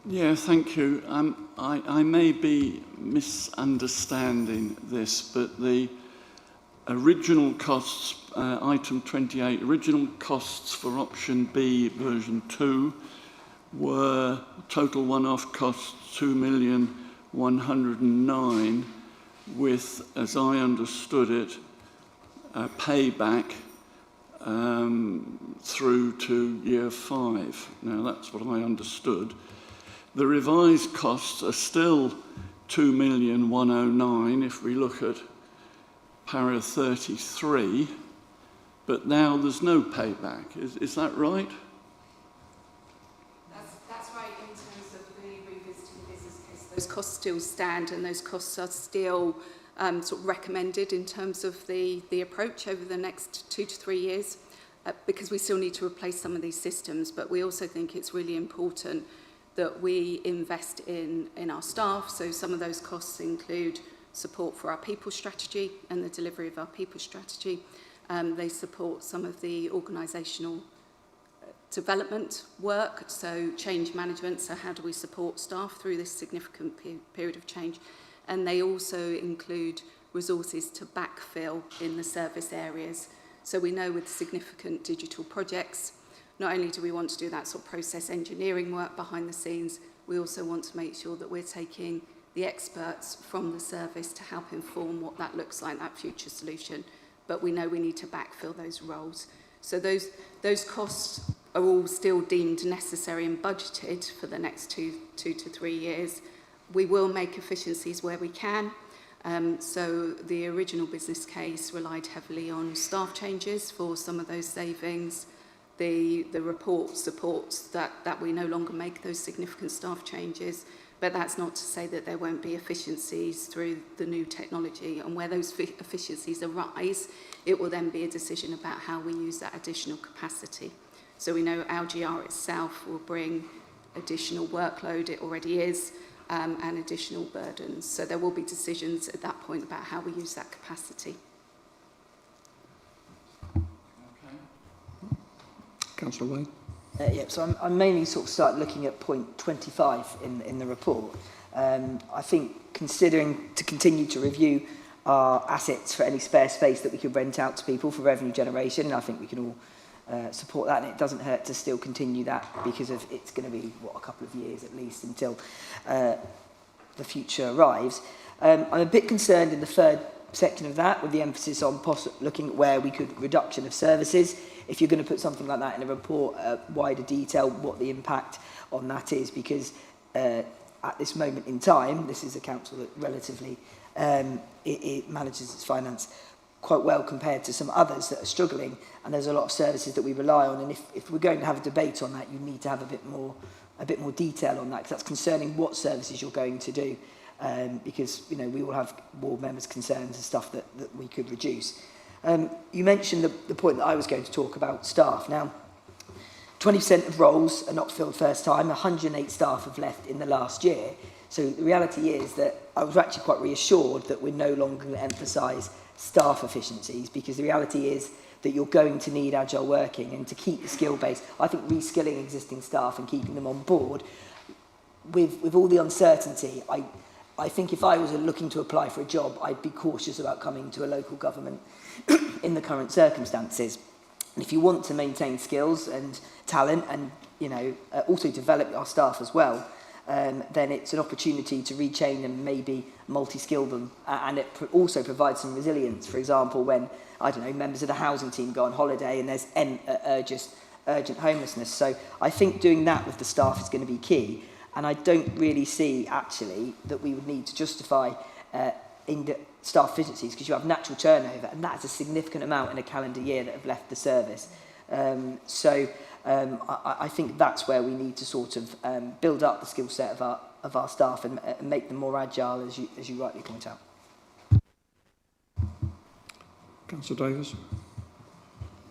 Yeah, thank you. I may be misunderstanding this, but the original costs, item 28, original costs for option B version 2 were total one-off costs 2,109,000 with, as I understood it, a payback through to year 5. Now that's what I understood. The revised costs are still 2,109,000 if we look at para 33, but now there's no payback. Is that right? That's right in terms of the revisiting business case. Those costs still stand and those costs are still sort of recommended in terms of the approach over the next 2 to 3 years because we still need to replace some of these systems, but we also think it's really important that we invest in our staff. So some of those costs include support for our people strategy and the delivery of our people strategy. They support some of the organisational development work, so change management, so how do we support staff through this significant period of change. And they also include resources to backfill in the service areas. So we know with significant digital projects, not only do we want to do that sort of process engineering work behind the scenes, we also want to make sure that we're taking the experts from the service to help inform what that looks like, that future solution. But we know we need to backfill those roles. So those costs are all still deemed necessary and budgeted for the next 2 to 3 years. We will make efficiencies where we can. So the original business case relied heavily on staff changes for some of those savings. The report supports that we no longer make those significant staff changes, but that's not to say that there won't be efficiencies through the new technology. And where those efficiencies arise, it will then be a decision about how we use that additional capacity. So we know LGR itself will bring additional workload, it already is, and additional burdens. So there will be decisions at that point about how we use that capacity. Councillor Wade. So I'm mainly sort of start looking at point 25 in the report. I think considering to continue to review our assets for any spare space that we could rent out to people for revenue generation, and I think we can all support that, and it doesn't hurt to still continue that because of it's going to be, a couple of years at least until the future arrives. I'm a bit concerned in the third section of that with the emphasis on looking at where we could reduction of services. If you're going to put something like that in a report, wider detail, what the impact on that is, because at this moment in time, this is a council that relatively it manages its finance quite well compared to some others that are struggling, and there's a lot of services that we rely on, and if we're going to have a debate on that, you need to have a bit more detail on that, because that's concerning what services you're going to do, because we will have board members' concerns and stuff that we could reduce. You mentioned the point that I was going to talk about, staff. Now, 20% of roles are not filled first time. 108 staff have left in the last year. So the reality is that I was actually quite reassured that we're no longer going to emphasise staff efficiencies, because the reality is that you're going to need agile working, and to keep the skill base, I think reskilling existing staff and keeping them on board, with all the uncertainty, I think if I was looking to apply for a job, I'd be cautious about coming to a local government in the current circumstances. And if you want to maintain skills and talent and also develop our staff as well, then it's an opportunity to retrain them, maybe multi-skill them, and it also provides some resilience. For example, when, members of the housing team go on holiday and there's urgent homelessness. So I think doing that with the staff is going to be key, and I don't really see actually that we would need to justify staff efficiencies, because you have natural turnover, and that's a significant amount in a calendar year that have left the service. I think that's where we need to sort of build up the skill set of our staff and make them more agile, as you rightly point out. Councillor Davis.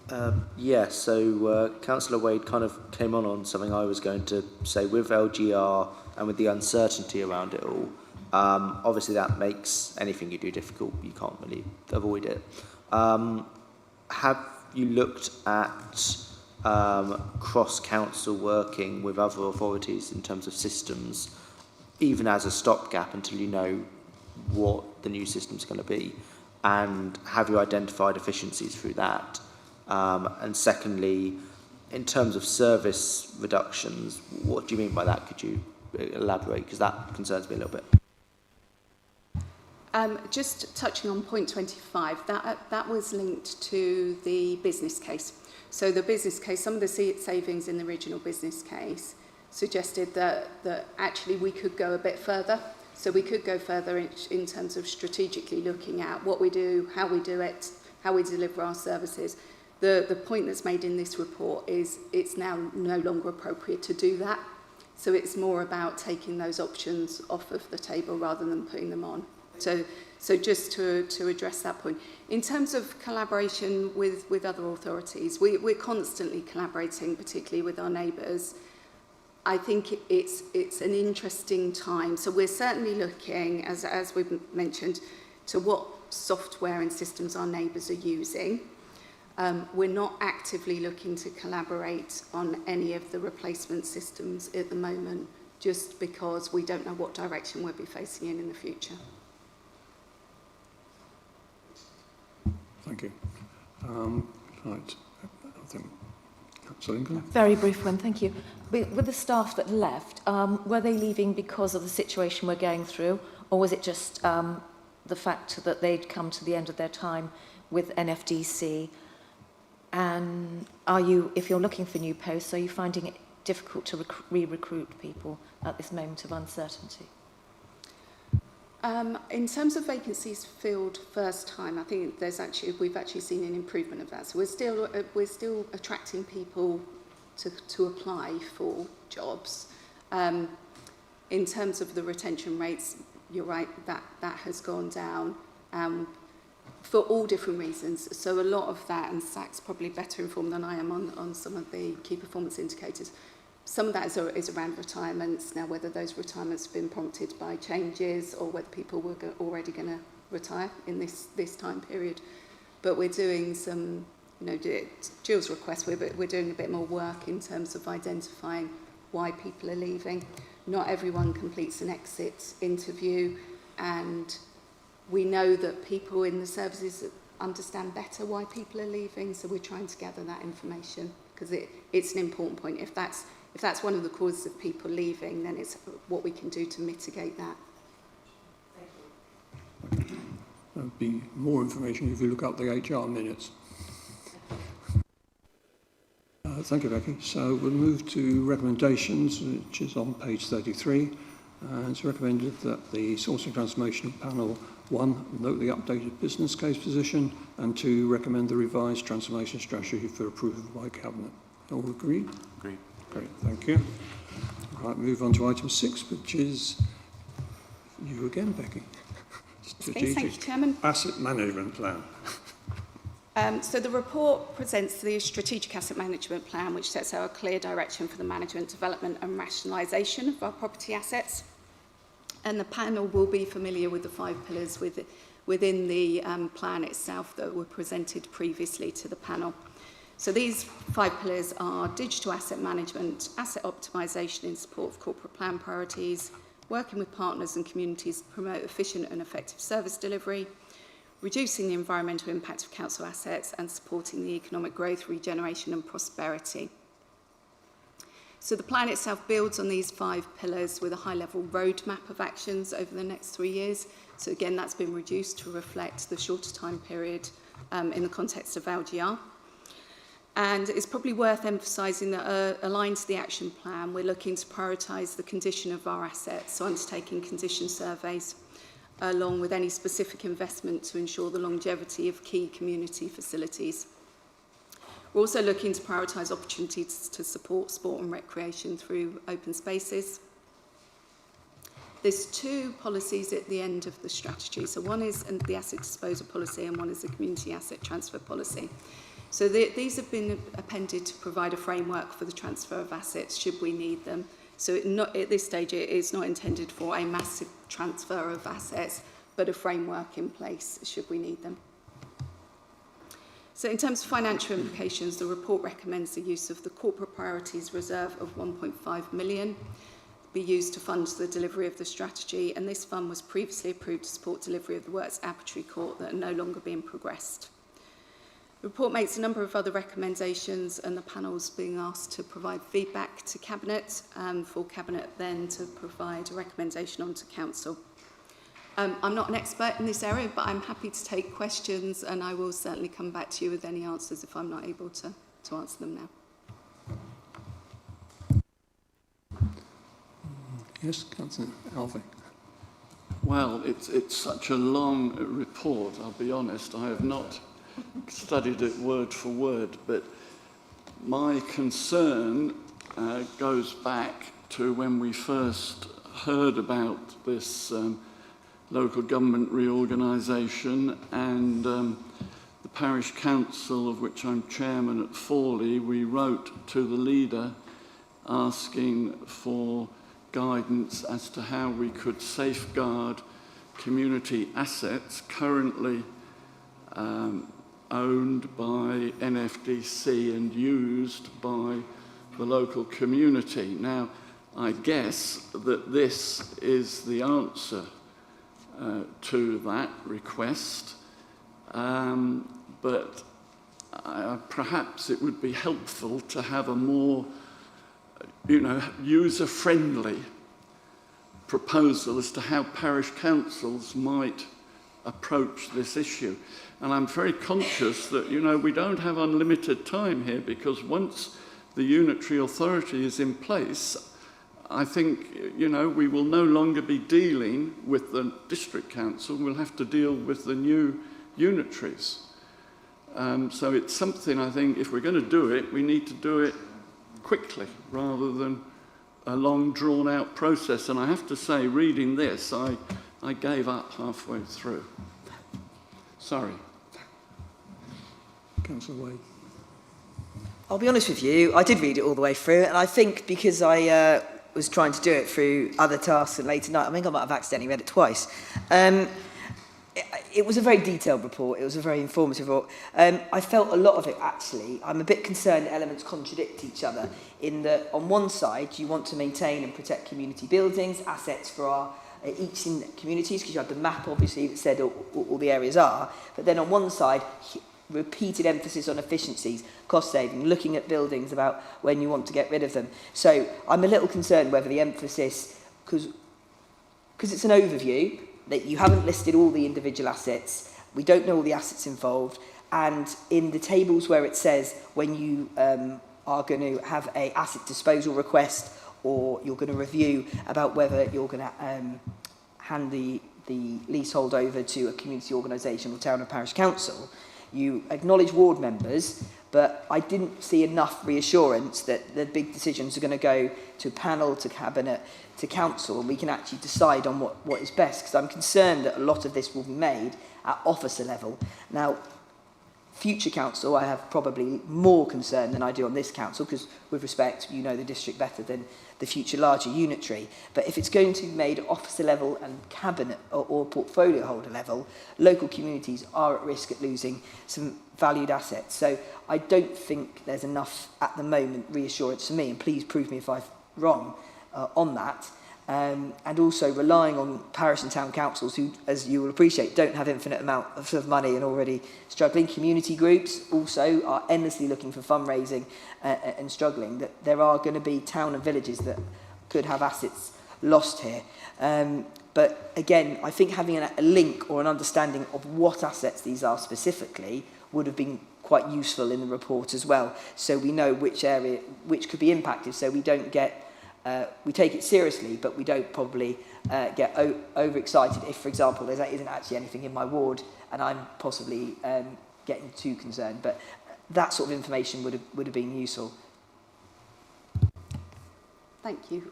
Councillor Wade kind of came on something I was going to say. With LGR and with the uncertainty around it all, obviously that makes anything you do difficult. You can't really avoid it. Have you looked at cross-council working with other authorities in terms of systems, even as a stopgap until you know what the new system's going to be? And have you identified efficiencies through that? And secondly, in terms of service reductions, what do you mean by that? Could you elaborate? Because that concerns me a little bit. Just touching on point 25, that was linked to the business case. So the business case, some of the savings in the original business case suggested that actually we could go a bit further. So we could go further in terms of strategically looking at what we do, how we do it, how we deliver our services. The point that's made in this report is it's now no longer appropriate to do that. So it's more about taking those options off of the table rather than putting them on. So just to address that point. In terms of collaboration with other authorities, we're constantly collaborating, particularly with our neighbours. I think it's an interesting time. So we're certainly looking, as we've mentioned, to what software and systems our neighbours are using. We're not actively looking to collaborate on any of the replacement systems at the moment, just because we don't know what direction we'll be facing in the future. Thank you. Right, I think Councillor Lincoln. Very brief one, thank you. With the staff that left, were they leaving because of the situation we're going through, or was it just the fact that they'd come to the end of their time with NFDC? And if you're looking for new posts, are you finding it difficult to re-recruit people at this moment of uncertainty? In terms of vacancies filled first time, I think we've actually seen an improvement of that. So we're still attracting people to apply for jobs. In terms of the retention rates, you're right, that has gone down for all different reasons. So a lot of that, and SAC's probably better informed than I am on some of the key performance indicators. Some of that is around retirements. Now, whether those retirements have been prompted by changes or whether people were already going to retire in this time period. But we're doing some, Jill's request, we're doing a bit more work in terms of identifying why people are leaving. Not everyone completes an exit interview, and we know that people in the services understand better why people are leaving, so we're trying to gather that information because it's an important point. If that's one of the causes of people leaving, then it's what we can do to mitigate that. Thank you. There'll be more information if you look up the HR minutes. Thank you, Becky. So we'll move to recommendations, which is on page 33. It's recommended that the Sourcing Transformation Panel 1, note the updated business case position, and 2, recommend the revised transformation strategy for approval by Cabinet. All agree? Agreed. Great, thank you. Right, move on to item 6, which is you again, Becky. Thank you, Chairman. Asset Management Plan. So the report presents the Strategic Asset Management Plan, which sets out a clear direction for the management, development and rationalisation of our property assets. And the panel will be familiar with the 5 pillars within the plan itself that were presented previously to the panel. So these 5 pillars are digital asset management, asset optimisation in support of corporate plan priorities, working with partners and communities to promote efficient and effective service delivery, reducing the environmental impact of council assets, and supporting the economic growth, regeneration and prosperity. So the plan itself builds on these 5 pillars with a high-level roadmap of actions over the next 3 years. So again, that's been reduced to reflect the shorter time period in the context of LGR. And it's probably worth emphasising that aligned to the action plan, we're looking to prioritise the condition of our assets, so undertaking condition surveys, along with any specific investment to ensure the longevity of key community facilities. We're also looking to prioritise opportunities to support sport and recreation through open spaces. There's 2 policies at the end of the strategy. So one is the asset disposal policy and one is the community asset transfer policy. So these have been appended to provide a framework for the transfer of assets should we need them. So at this stage it is not intended for a massive transfer of assets, but a framework in place should we need them. So in terms of financial implications, the report recommends the use of the Corporate Priorities Reserve of 1.5 million be used to fund the delivery of the strategy, and this fund was previously approved to support delivery of the works at Appletree Court that are no longer being progressed. The report makes a number of other recommendations, and the panel's being asked to provide feedback to Cabinet, for Cabinet then to provide a recommendation on to Council. I'm not an expert in this area, but I'm happy to take questions, and I will certainly come back to you with any answers if I'm not able to answer them now. Yes, Councillor Alvey. Well, it's such a long report, I'll be honest. I have not studied it word for word, but my concern goes back to when we first heard about this local government reorganisation, and the parish council, of which I'm chairman at Fawley, we wrote to the leader asking for guidance as to how we could safeguard community assets currently owned by NFDC and used by the local community. Now, I guess that this is the answer to that request, but perhaps it would be helpful to have a more user-friendly proposal as to how parish councils might approach this issue. And I'm very conscious that, we don't have unlimited time here, because once the unitary authority is in place, I think, we will no longer be dealing with the district council, we'll have to deal with the new unitaries. So it's something, I think, if we're going to do it, we need to do it quickly rather than a long drawn-out process. And I have to say, reading this, I gave up halfway through. Sorry. Councillor Wade. I'll be honest with you, I did read it all the way through, and I think because I was trying to do it through other tasks and late at night, I think I might have accidentally read it twice. It was a very detailed report. It was a very informative report. I felt a lot of it, actually, I'm a bit concerned that elements contradict each other, in that on one side you want to maintain and protect community buildings, assets for our each in communities, because you have the map, obviously, that said all the areas are, but then on one side, repeated emphasis on efficiencies, cost saving, looking at buildings about when you want to get rid of them. So I'm a little concerned whether the emphasis, because it's an overview, that you haven't listed all the individual assets, we don't know all the assets involved, and in the tables where it says when you are going to have a asset disposal request, or you're going to review about whether you're going to hand the leasehold over to a community organisation or town or parish council, you acknowledge ward members, but I didn't see enough reassurance that the big decisions are going to go to panel, to cabinet, to council, and we can actually decide on what is best, because I'm concerned that a lot of this will be made at officer level. Now, future council, I have probably more concern than I do on this council, because with respect, you know the district better than the future larger unitary. But if it's going to be made at officer level and cabinet or portfolio holder level, local communities are at risk at losing some valued assets. So I don't think there's enough at the moment reassurance for me, and please prove me if I'm wrong on that. And also relying on parish and town councils who, as you will appreciate, don't have infinite amounts of money and already struggling. Community groups also are endlessly looking for fundraising and struggling. That there are going to be town and villages that could have assets lost here. But again, I think having a link or an understanding of what assets these are specifically would have been quite useful in the report as well. So we know which area, which could be impacted, so we don't get we take it seriously, but we don't probably get overexcited if, for example, there isn't actually anything in my ward and I'm possibly getting too concerned. But that sort of information would have been useful. Thank you.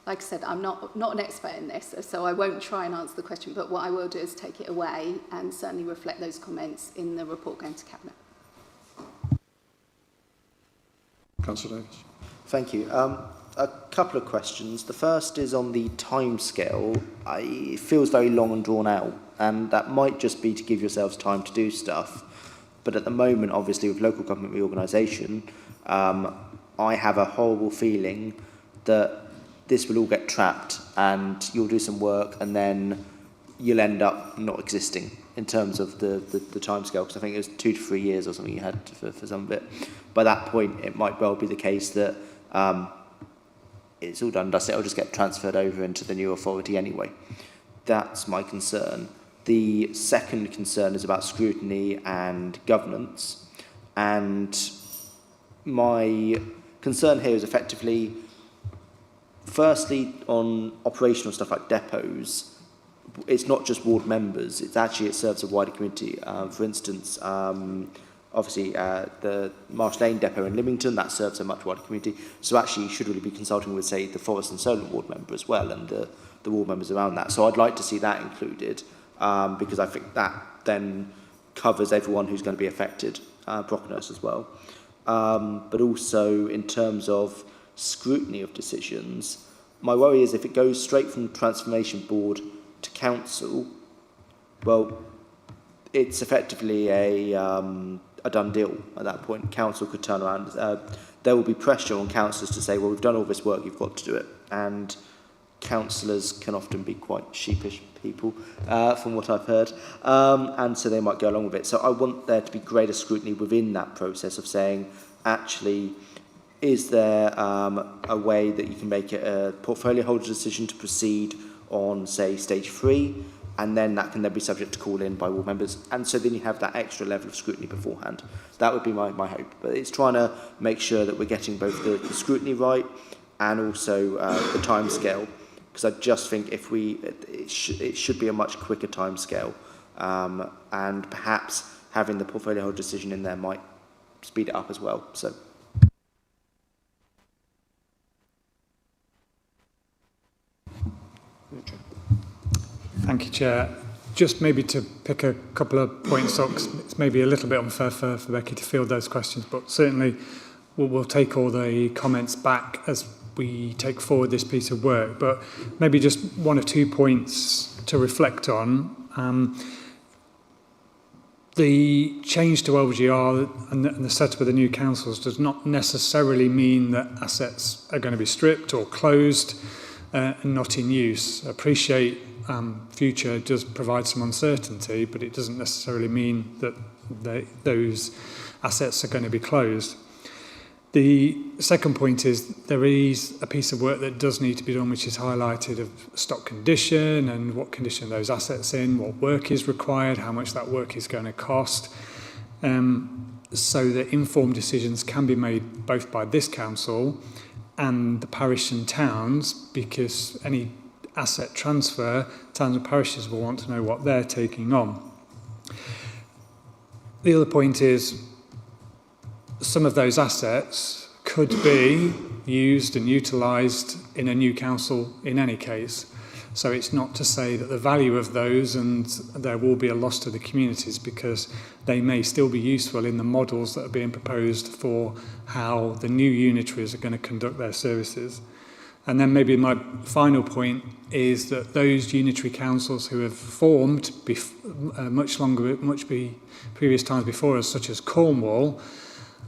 Like I said, I'm not an expert in this, so I won't try and answer the question, but what I will do is take it away and certainly reflect those comments in the report going to Cabinet. Councillor Davis. Thank you. A couple of questions. The first is on the timescale. It feels very long and drawn out, and that might just be to give yourselves time to do stuff. But at the moment, obviously, with local government reorganisation, I have a horrible feeling that this will all get trapped and you'll do some work and then you'll end up not existing in terms of the timescale, because I think it was 2 to 3 years or something you had for some of it. By that point, it might well be the case that it's all done, dusted, it'll just get transferred over into the new authority anyway. That's my concern. The second concern is about scrutiny and governance. And my concern here is effectively, firstly, on operational stuff like depots, it's not just ward members, it serves a wider community. For instance, obviously the Marsh Lane depot in Lymington, that serves a much wider community. So actually you should really be consulting with, say, the Forest and Solent ward member as well, and the ward members around that. So I'd like to see that included, because I think that then covers everyone who's going to be affected, Brocknurse as well. But also in terms of scrutiny of decisions, my worry is if it goes straight from the Transformation Board to Council, well, it's effectively a done deal at that point. Council could turn around. There will be pressure on councillors to say, well, we've done all this work, you've got to do it. And councillors can often be quite sheepish people, from what I've heard. And so they might go along with it. So I want there to be greater scrutiny within that process of saying, actually, is there a way that you can make it a portfolio holder decision to proceed on, say, stage 3, and then that can then be subject to call in by ward members, and so then you have that extra level of scrutiny beforehand. That would be my hope. But it's trying to make sure that we're getting both the scrutiny right and also the timescale, because I just think if it should be a much quicker timescale, and perhaps having the portfolio holder decision in there might speed it up as well. So. Thank you, Chair. Just maybe to pick a couple of points up, 'cause it's maybe a little bit unfair for Becky to field those questions, but certainly we'll take all the comments back as we take forward this piece of work. But maybe just 1 or 2 points to reflect on. The change to LGR and the setup of the new councils does not necessarily mean that assets are going to be stripped or closed and not in use. I appreciate future does provide some uncertainty, but it doesn't necessarily mean that those assets are going to be closed. The second point is there is a piece of work that does need to be done, which is highlighted, of stock condition and what condition those assets in, what work is required, how much that work is going to cost, so that informed decisions can be made both by this council and the parish and towns, because any asset transfer, towns and parishes will want to know what they're taking on. The other point is some of those assets could be used and utilised in a new council in any case. So it's not to say that the value of those and there will be a loss to the communities, because they may still be useful in the models that are being proposed for how the new unitaries are going to conduct their services. And then maybe my final point is that those unitary councils who have formed much previous times before us, such as Cornwall,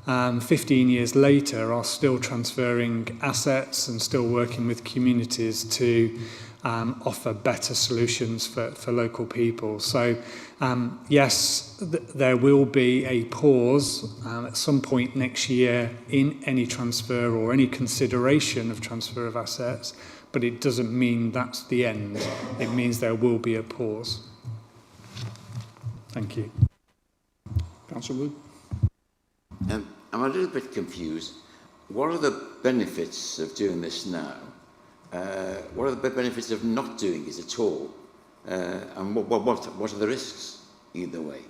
15 years later are still transferring assets and still working with communities to offer better solutions for local people. So yes, there will be a pause at some point next year in any transfer or any consideration of transfer of assets, but it doesn't mean that's the end. It means there will be a pause. Thank you. Councillor Wood. I'm a little bit confused. What are the benefits of doing this now? What are the benefits of not doing it at all? And what are the risks either way?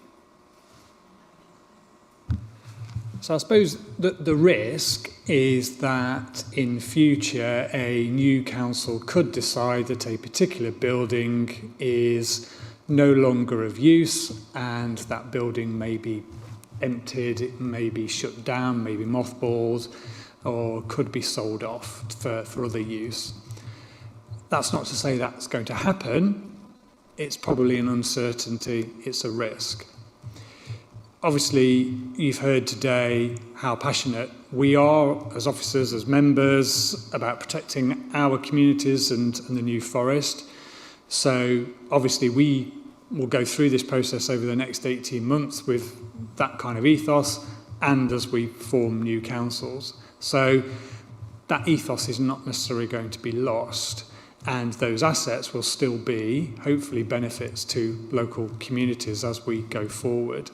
So I suppose that the risk is that in future a new council could decide that a particular building is no longer of use, and that building may be emptied, it may be shut down, maybe mothballed, or could be sold off for other use. That's not to say that's going to happen. It's probably an uncertainty, it's a risk. Obviously, you've heard today how passionate we are as officers, as members, about protecting our communities and the New Forest. So obviously we will go through this process over the next 18 months with that kind of ethos, and as we form new councils. So that ethos is not necessarily going to be lost, and those assets will still be, hopefully, benefits to local communities as we go forward.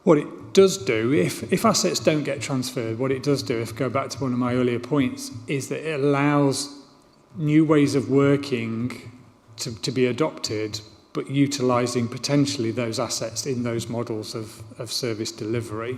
What it does do, if assets don't get transferred, what it does do, if I go back to one of my earlier points, is that it allows new ways of working to be adopted, but utilising potentially those assets in those models of service delivery.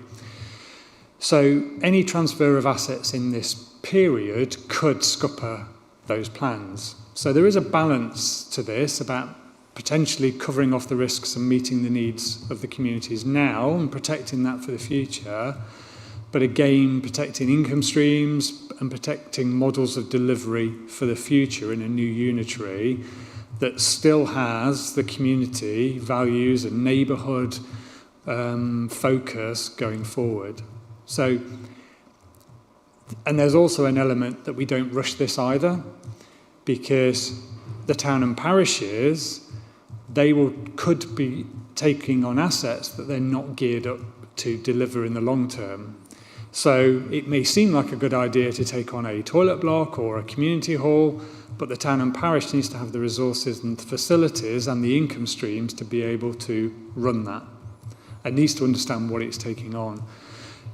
So any transfer of assets in this period could scupper those plans. So there is a balance to this about potentially covering off the risks and meeting the needs of the communities now and protecting that for the future, but again protecting income streams and protecting models of delivery for the future in a new unitary that still has the community values and neighbourhood focus going forward. So, and there's also an element that we don't rush this either, because the town and parishes, could be taking on assets that they're not geared up to deliver in the long term. So it may seem like a good idea to take on a toilet block or a community hall, but the town and parish needs to have the resources and the facilities and the income streams to be able to run that. It needs to understand what it's taking on.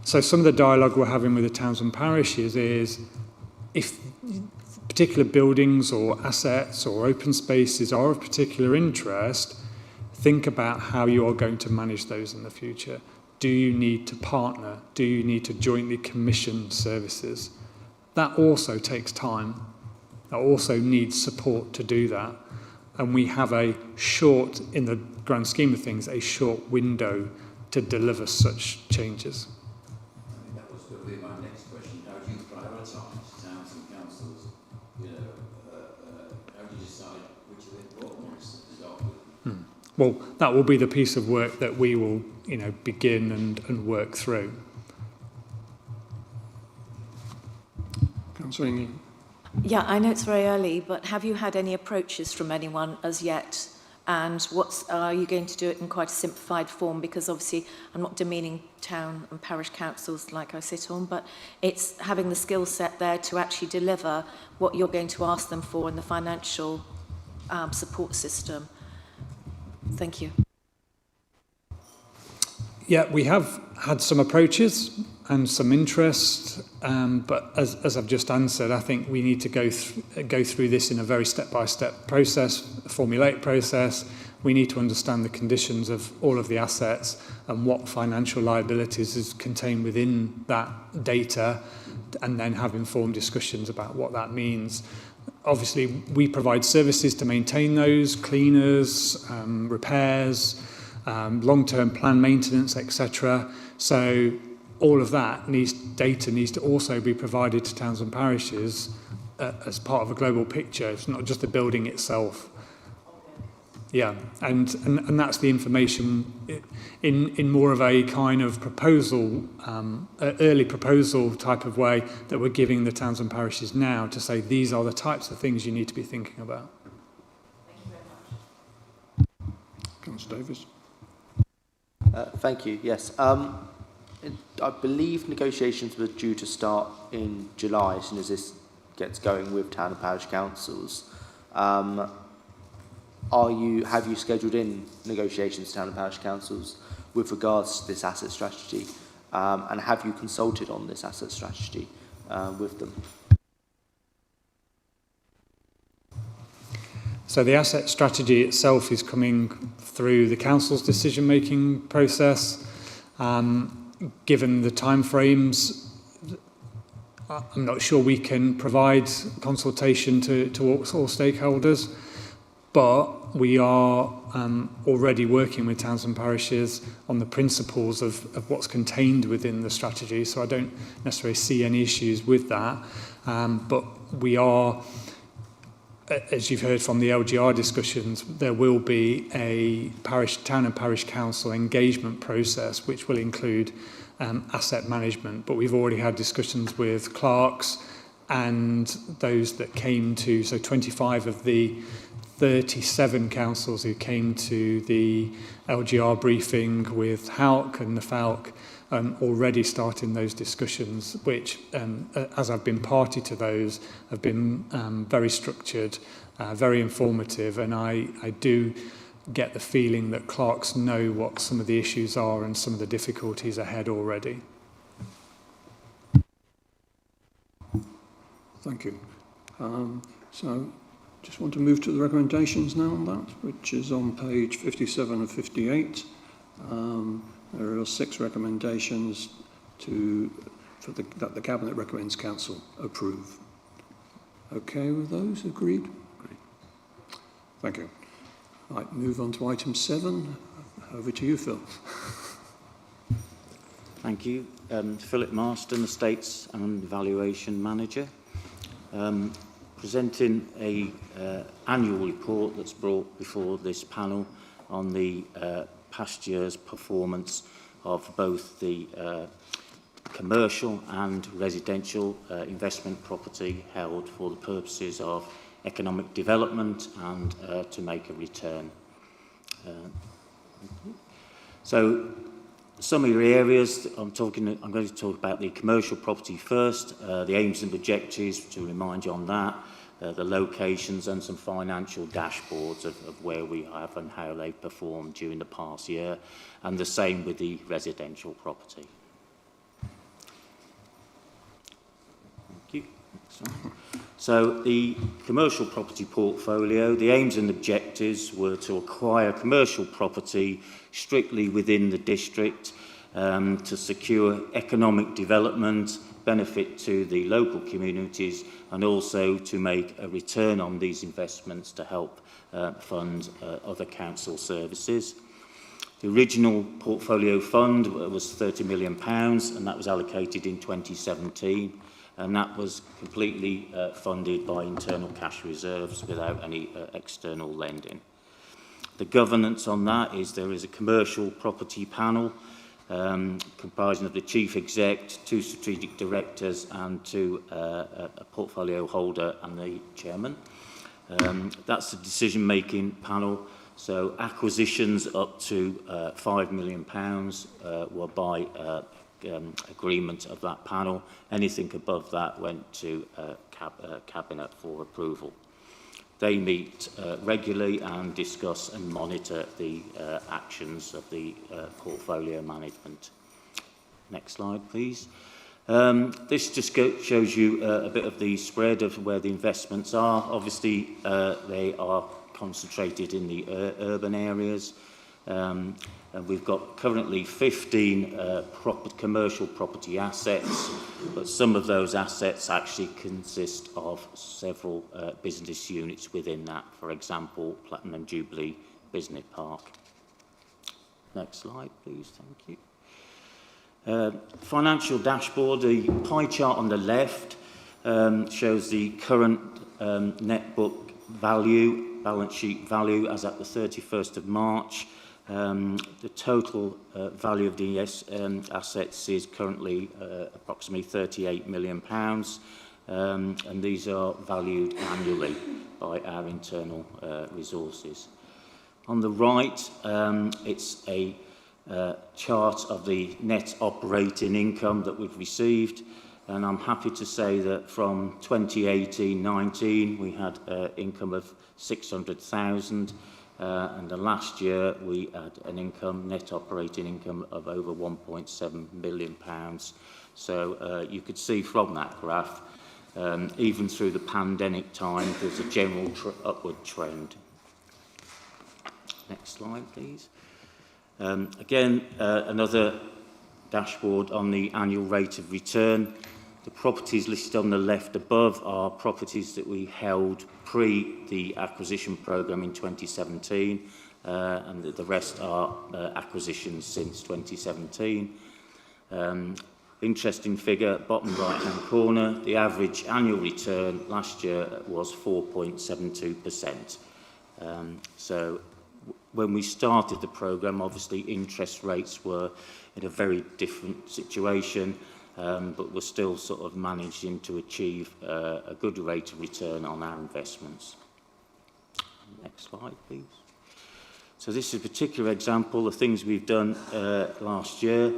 So some of the dialogue we're having with the towns and parishes is, if particular buildings or assets or open spaces are of particular interest, think about how you are going to manage those in the future. Do you need to partner? Do you need to jointly commission services? That also takes time. That also needs support to do that. And we have a short, in the grand scheme of things, a short window to deliver such changes. I think that was going to be my next question. How do you prioritise towns and councils? How do you decide which of the important ones to start with? Well, that will be the piece of work that we will, begin and work through. Councillor Ingham. Yeah, I know it's very early, but have you had any approaches from anyone as yet? And are you going to do it in quite a simplified form? Because obviously I'm not demeaning town and parish councils like I sit on, but it's having the skill set there to actually deliver what you're going to ask them for in the financial support system. Thank you. Yeah, we have had some approaches and some interest, but as I've just answered, I think we need to go through this in a very step-by-step process, a formulaic process. We need to understand the conditions of all of the assets and what financial liabilities is contained within that data, and then have informed discussions about what that means. Obviously, we provide services to maintain those, cleaners, repairs, long-term plan maintenance, etc. So all of that data needs to also be provided to towns and parishes as part of a global picture. It's not just the building itself. Yeah, and that's the information in more of a kind of proposal, early proposal type of way that we're giving the towns and parishes now to say these are the types of things you need to be thinking about. Thank you very much. Councillor Davis. Thank you. Yes. I believe negotiations were due to start in July as soon as this gets going with town and parish councils. Have you scheduled in negotiations with town and parish councils with regards to this asset strategy? And have you consulted on this asset strategy with them? So the asset strategy itself is coming through the council's decision-making process. Given the timeframes, I'm not sure we can provide consultation to all stakeholders, But we are already working with towns and parishes on the principles of what's contained within the strategy, so I don't necessarily see any issues with that. But we are, as you've heard from the LGR discussions, there will be a town and parish council engagement process which will include asset management. But we've already had discussions with clerks and those that came to, so 25 of the 37 councils who came to the LGR briefing with HALC and the FALC already starting those discussions, which, as I've been party to those, have been very structured, very informative, and I do get the feeling that clerks know what some of the issues are and some of the difficulties ahead already. Thank you. So, just want to move to the recommendations now on that, which is on page 57 and 58. There are 6 recommendations that the Cabinet recommends Council approve. Okay with those? Agreed? Agreed. Thank you. Right, move on to item 7. Over to you, Phil. Thank you. Philip Marston, Estates and Valuation Manager. Presenting a annual report that's brought before this panel on the past year's performance of both the commercial and residential investment property held for the purposes of economic development and to make a return. So some of your areas, I'm going to talk about the commercial property first, the aims and objectives, to remind you on that, the locations and some financial dashboards of where we have and how they've performed during the past year, and the same with the residential property. Thank you. So the commercial property portfolio, the aims and objectives were to acquire commercial property strictly within the district to secure economic development, benefit to the local communities, and also to make a return on these investments to help fund other council services. The original portfolio fund was £30 million, and that was allocated in 2017, and that was completely funded by internal cash reserves without any external lending. The governance on that is there is a commercial property panel comprising of the chief exec, 2 strategic directors and 2 a portfolio holder and the chairman. That's the decision-making panel. So acquisitions up to £5 million were by agreement of that panel. Anything above that went to Cabinet for approval. They meet regularly and discuss and monitor the actions of the portfolio management. Next slide, please. This just shows you a bit of the spread of where the investments are. Obviously, they are concentrated in the urban areas. And we've got currently 15 commercial property assets, but some of those assets actually consist of several business units within that. For example, Platinum Jubilee Business Park. Next slide, please. Thank you. Financial dashboard. The pie chart on the left shows the current net book value, balance sheet value as at the 31st of March. The total value of the assets is currently approximately £38 million, and these are valued annually by our internal resources. On the right, it's a chart of the net operating income that we've received, and I'm happy to say that from 2018-19 we had income of 600,000. And the last year we had an net operating income of over £1.7 million. So you could see from that graph, even through the pandemic time, there's a general upward trend. Next slide, please. Again, another dashboard on the annual rate of return. The properties listed on the left above are properties that we held pre the acquisition programme in 2017, and the rest are acquisitions since 2017. Interesting figure, bottom right-hand corner, the average annual return last year was 4.72%. So when we started the programme, obviously interest rates were in a very different situation, but we're still sort of managing to achieve a good rate of return on our investments. Next slide, please. So this is a particular example of things we've done last year.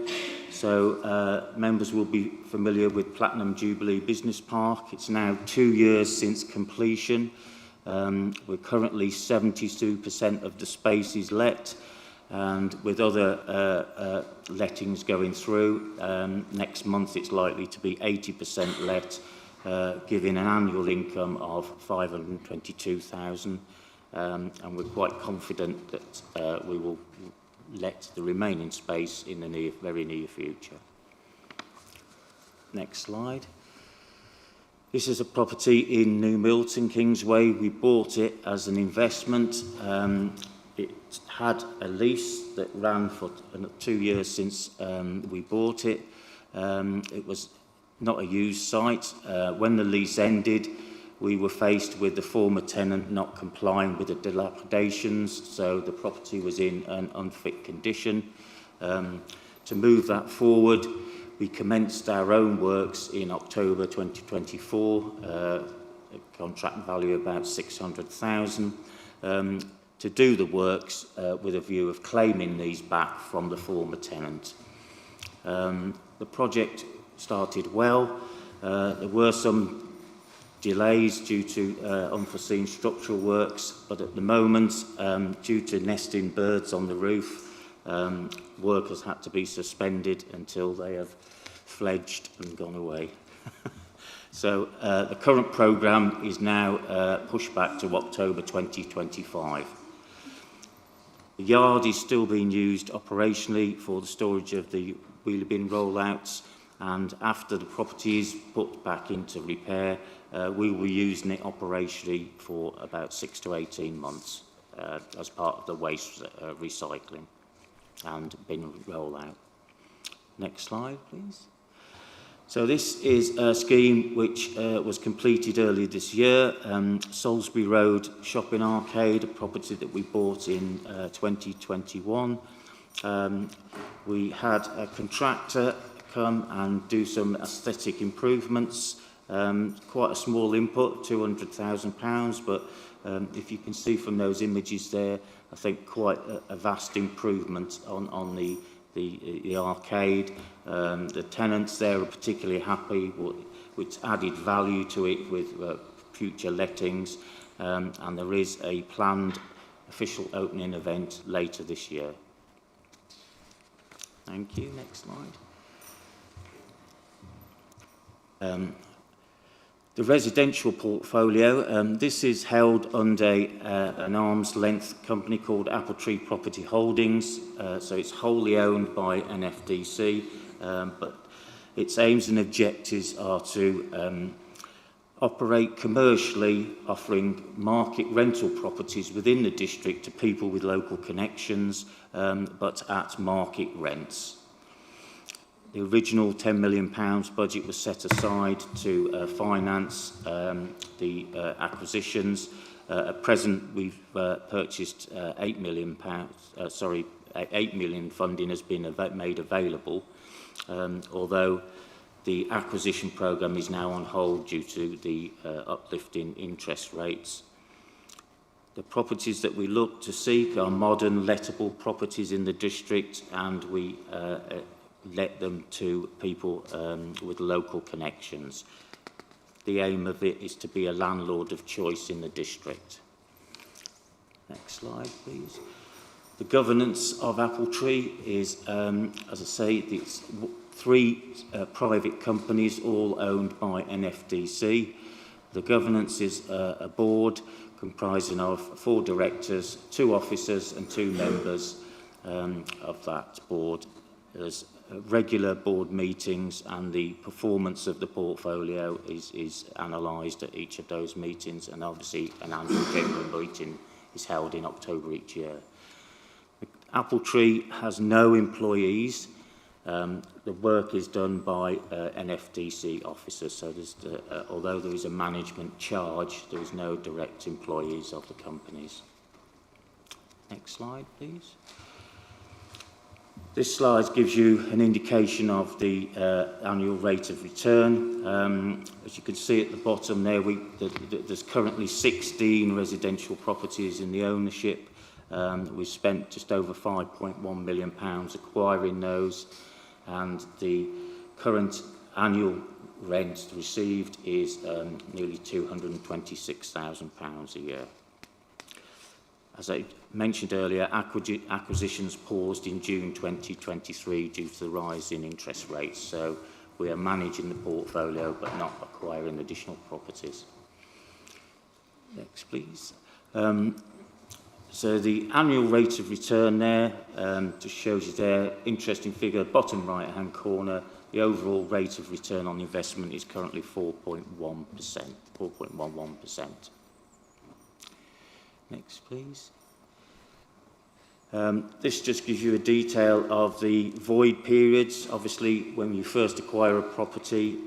So members will be familiar with Platinum Jubilee Business Park. It's now 2 years since completion. We're currently 72% of the space is let, and with other lettings going through, next month it's likely to be 80% let, giving an annual income of 522,000, and we're quite confident that we will let the remaining space in the very near future. Next slide. This is a property in New Milton, Kingsway. We bought it as an investment. It had a lease that ran for 2 years since we bought it. It was not a used site. When the lease ended, we were faced with the former tenant not complying with the dilapidations, so the property was in an unfit condition. To move that forward, we commenced our own works in October 2024, a contract value about 600,000, to do the works with a view of claiming these back from the former tenant. The project started well. There were some delays due to unforeseen structural works, but at the moment, due to nesting birds on the roof, work has had to be suspended until they have fledged and gone away. So the current programme is now pushed back to October 2025. The yard is still being used operationally for the storage of the wheelie bin rollouts, and after the property is put back into repair, we will be using it operationally for about 6 to 18 months as part of the waste recycling and bin rollout. Next slide, please. So this is a scheme which was completed earlier this year, Salisbury Road Shopping Arcade, a property that we bought in 2021. We had a contractor come and do some aesthetic improvements, quite a small input, £200,000, but if you can see from those images there, I think quite a vast improvement on the arcade. The tenants there are particularly happy, which added value to it with future lettings, and there is a planned official opening event later this year. Thank you. Next slide. The residential portfolio, this is held under an arm's length company called Apple Tree Property Holdings, so it's wholly owned by an FDC, but its aims and objectives are to operate commercially, offering market rental properties within the district to people with local connections, but at market rents. The original £10 million budget was set aside to finance the acquisitions. At present, we've purchased £8 million. 8 million funding has been made available, although the acquisition programme is now on hold due to the uplift in interest rates. The properties that we look to seek are modern, lettable properties in the district, and we let them to people with local connections. The aim of it is to be a landlord of choice in the district. Next slide, please. The governance of Apple Tree is, as I say, it's 3 private companies, all owned by an FDC. The governance is a board comprising of 4 directors, 2 officers and 2 members of that board. There's regular board meetings, and the performance of the portfolio is analysed at each of those meetings, and obviously an annual general meeting is held in October each year. Apple Tree has no employees. The work is done by NFDC officers, so although there is a management charge, there is no direct employees of the companies. Next slide, please. This slide gives you an indication of the annual rate of return. As you can see at the bottom there, there's currently 16 residential properties in the ownership. We've spent just over £5.1 million acquiring those, and the current annual rent received is nearly £226,000 a year. As I mentioned earlier, acquisitions paused in June 2023 due to the rise in interest rates, so we are managing the portfolio but not acquiring additional properties. Next, please. So the annual rate of return there just shows you there, interesting figure, bottom right-hand corner, the overall rate of return on investment is currently 4.1%, 4.11%. Next, please. This just gives you a detail of the void periods. Obviously, when you first acquire a property,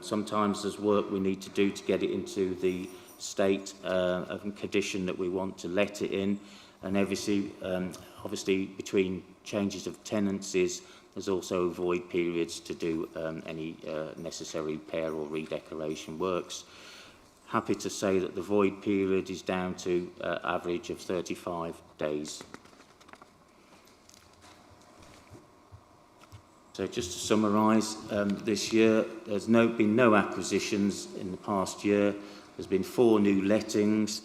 sometimes there's work we need to do to get it into the state of condition that we want to let it in, and obviously between changes of tenancies there's also void periods to do any necessary repair or redecoration works. Happy to say that the void period is down to average of 35 days. So just to summarise, this year there's been no acquisitions in the past year. There's been 4 new lettings,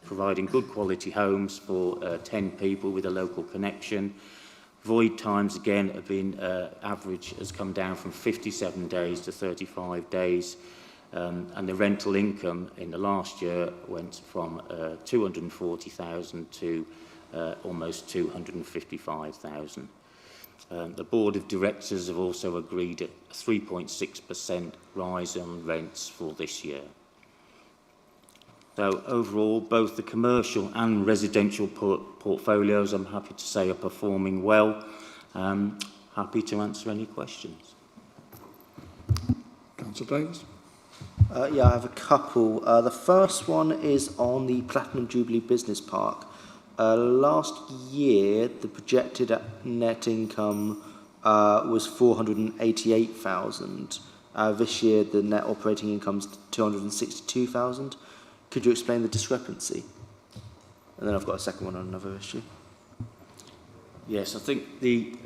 providing good quality homes for 10 people with a local connection. Void times, again, have been, average has come down from 57 days to 35 days. And the rental income in the last year went from 240,000 to almost 255,000. The Board of Directors have also agreed a 3.6% rise on rents for this year. So overall, both the commercial and residential portfolios, I'm happy to say, are performing well. Happy to answer any questions. Councillor Davis. Yeah, I have a couple. The first one is on the Platinum Jubilee Business Park. Last year, the projected net income was 488,000. This year, the net operating income is 262,000. Could you explain the discrepancy? And then I've got a second one on another issue. Yes, I think the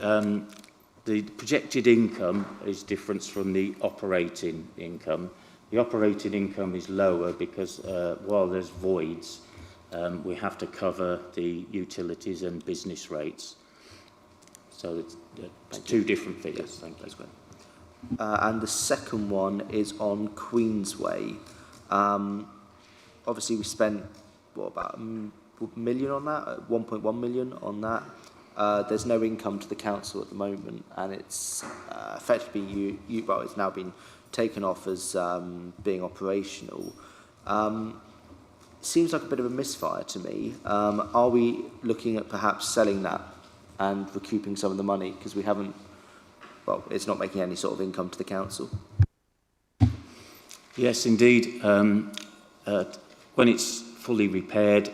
projected income is different from the operating income. The operating income is lower because while there's voids, we have to cover the utilities and business rates. So it's two different figures. Yes, thank you. That's great. And the second one is on Queensway. Obviously, we spent, what, about £1 million on that, 1.1 million on that. There's no income to the council at the moment, and it's effectively, well, it's now been taken off as being operational. Seems like a bit of a misfire to me. Are we looking at perhaps selling that and recouping some of the money? Because we haven't, well, it's not making any sort of income to the council. Yes, indeed. When it's fully repaired,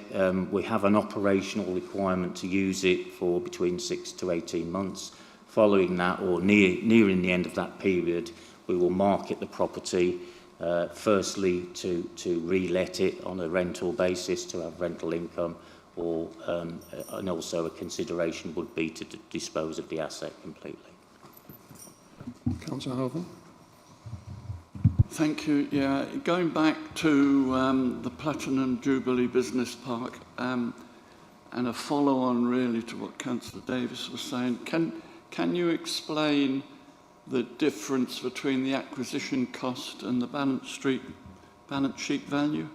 we have an operational requirement to use it for between 6 to 18 months. Following that, or nearing the end of that period, we will market the property, firstly to re-let it on a rental basis to have rental income, or and also a consideration would be to dispose of the asset completely. Councillor Halvin. Thank you. Yeah, going back to the Platinum Jubilee Business Park, and a follow-on really to what Councillor Davis was saying, can you explain the difference between the acquisition cost and the balance sheet value?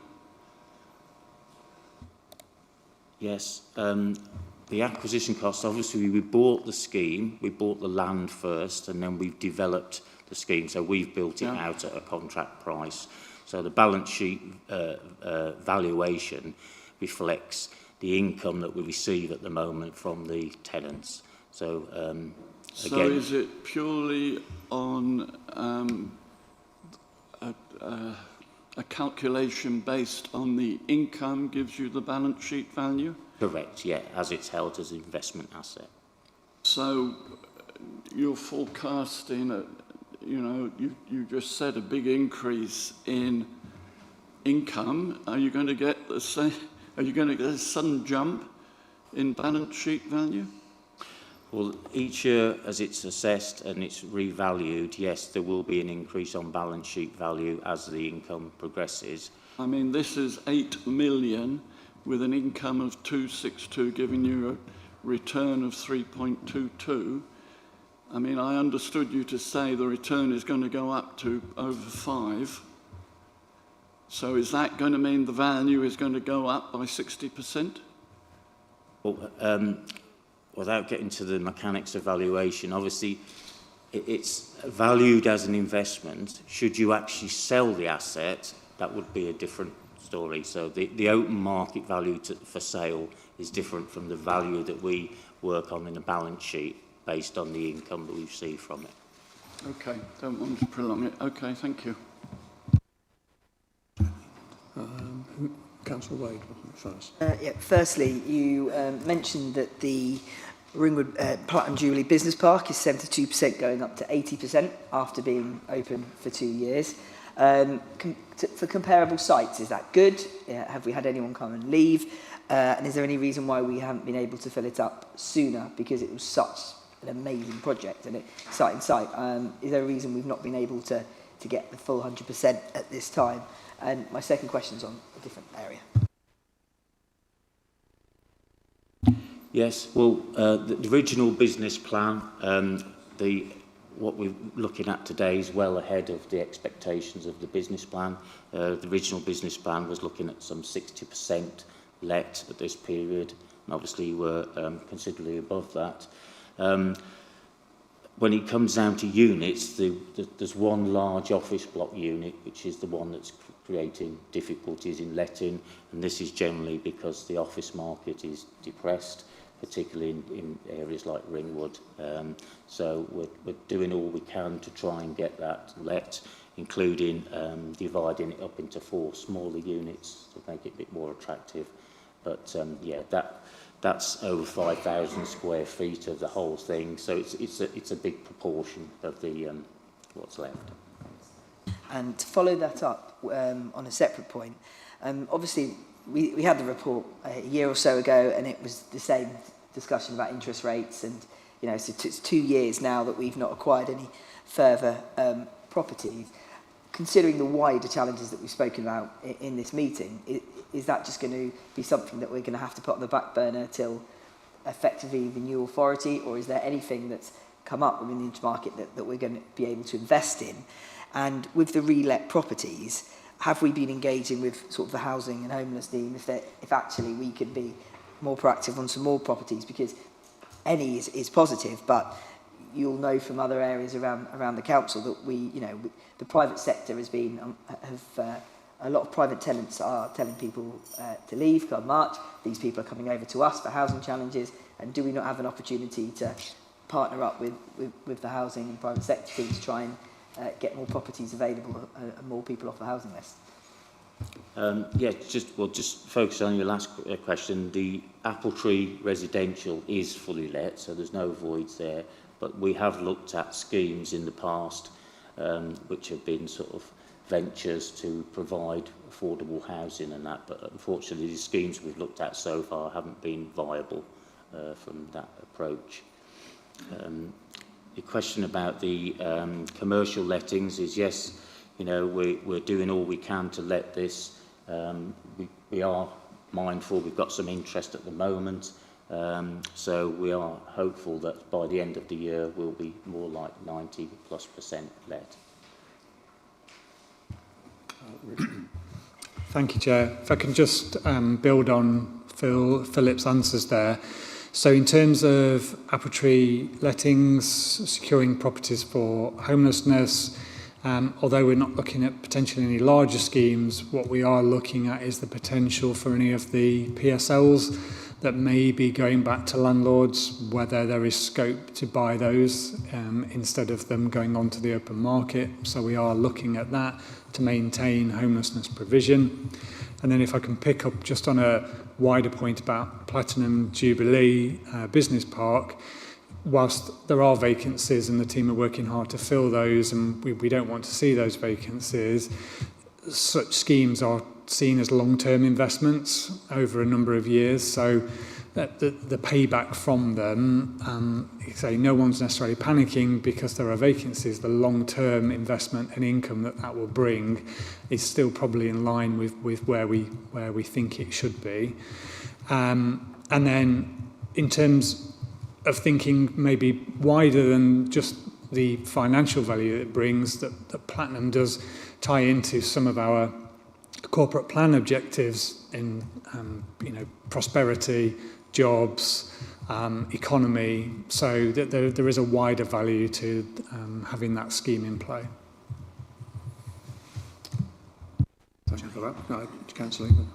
Yes. the acquisition cost, obviously we bought the scheme, we bought the land first, and then we've developed the scheme. So we've built it out at a contract price. So the balance sheet valuation reflects the income that we receive at the moment from the tenants. So again, so is it purely on a calculation based on the income gives you the balance sheet value? correct, yeah, as it's held as an investment asset. So you're forecasting, you just said a big increase in income. Are you going to get the same? Are you going to get a sudden jump in balance sheet value? Well, each year as it's assessed and it's revalued, yes, there will be an increase on balance sheet value as the income progresses. I mean, this is 8 million with an income of 262, giving you a return of 3.22. I mean, I understood you to say the return is going to go up to over 5. So is that going to mean the value is going to go up by 60%? Well, without getting to the mechanics of valuation, obviously it's valued as an investment. Should you actually sell the asset, that would be a different story. So the open market value for sale is different from the value that we work on in a balance sheet based on the income that we receive from it. Okay, don't want to prolong it. Okay, thank you. Councillor Wade first. Firstly, you mentioned that the Ringwood Platinum Jubilee Business Park is 72% going up to 80% after being open for 2 years. For comparable sites, is that good? Have we had anyone come and leave? And is there any reason why we haven't been able to fill it up sooner? Because it was such an amazing project and exciting site. Is there a reason we've not been able to get the full 100% at this time? And my second question is on a different area. Yes, well, the original business plan, what we're looking at today is well ahead of the expectations of the business plan. The original business plan was looking at some 60% let at this period, and obviously we're considerably above that. When it comes down to units, there's one large office block unit, which is the one that's creating difficulties in letting, and this is generally because the office market is depressed, particularly in areas like Ringwood. So we're doing all we can to try and get that let, including dividing it up into 4 smaller units to make it a bit more attractive. But yeah, that's over 5,000 square feet of the whole thing, so it's a big proportion of the what's left. And to follow that up on a separate point, obviously we had the report a year or so ago, and it was the same discussion about interest rates, and so it's 2 years now that we've not acquired any further properties. Considering the wider challenges that we've spoken about in this meeting, is that just going to be something that we're going to have to put on the back burner till effectively the new authority, or is there anything that's come up within the intermarket that we're going to be able to invest in? And with the relet properties, have we been engaging with sort of the housing and homeless team if actually we could be more proactive on some more properties? Because any is positive, but you'll know from other areas around the council that the private sector has been a lot of private tenants are telling people to leave come March. These people are coming over to us for housing challenges, and do we not have an opportunity to partner up with the housing and private sector team to try and get more properties available and more people off the housing list? Yeah, just focus on your last question. The Apple Tree residential is fully let, so there's no voids there. But we have looked at schemes in the past which have been sort of ventures to provide affordable housing and that. But unfortunately, the schemes we've looked at so far haven't been viable from that approach. The question about the commercial lettings is yes, we're doing all we can to let this. We are mindful we've got some interest at the moment, so we are hopeful that by the end of the year we'll be more like 90+% let. Thank you, Chair. If I can just build on Philip's answers there. So in terms of apple tree lettings, securing properties for homelessness, although we're not looking at potentially any larger schemes, what we are looking at is the potential for any of the PSLs that may be going back to landlords, whether there is scope to buy those instead of them going onto the open market. So we are looking at that to maintain homelessness provision. And then if I can pick up just on a wider point about Platinum Jubilee Business Park, whilst there are vacancies and the team are working hard to fill those, and we don't want to see those vacancies, such schemes are seen as long-term investments over a number of years. So the payback from them, say no one's necessarily panicking because there are vacancies. The long-term investment and income that will bring is still probably in line with where we think it should be. And then in terms of thinking maybe wider than just the financial value it brings, that Platinum does tie into some of our corporate plan objectives in prosperity, jobs, economy, so that there is a wider value to having that scheme in play. Thank you for that. Councillor Egan.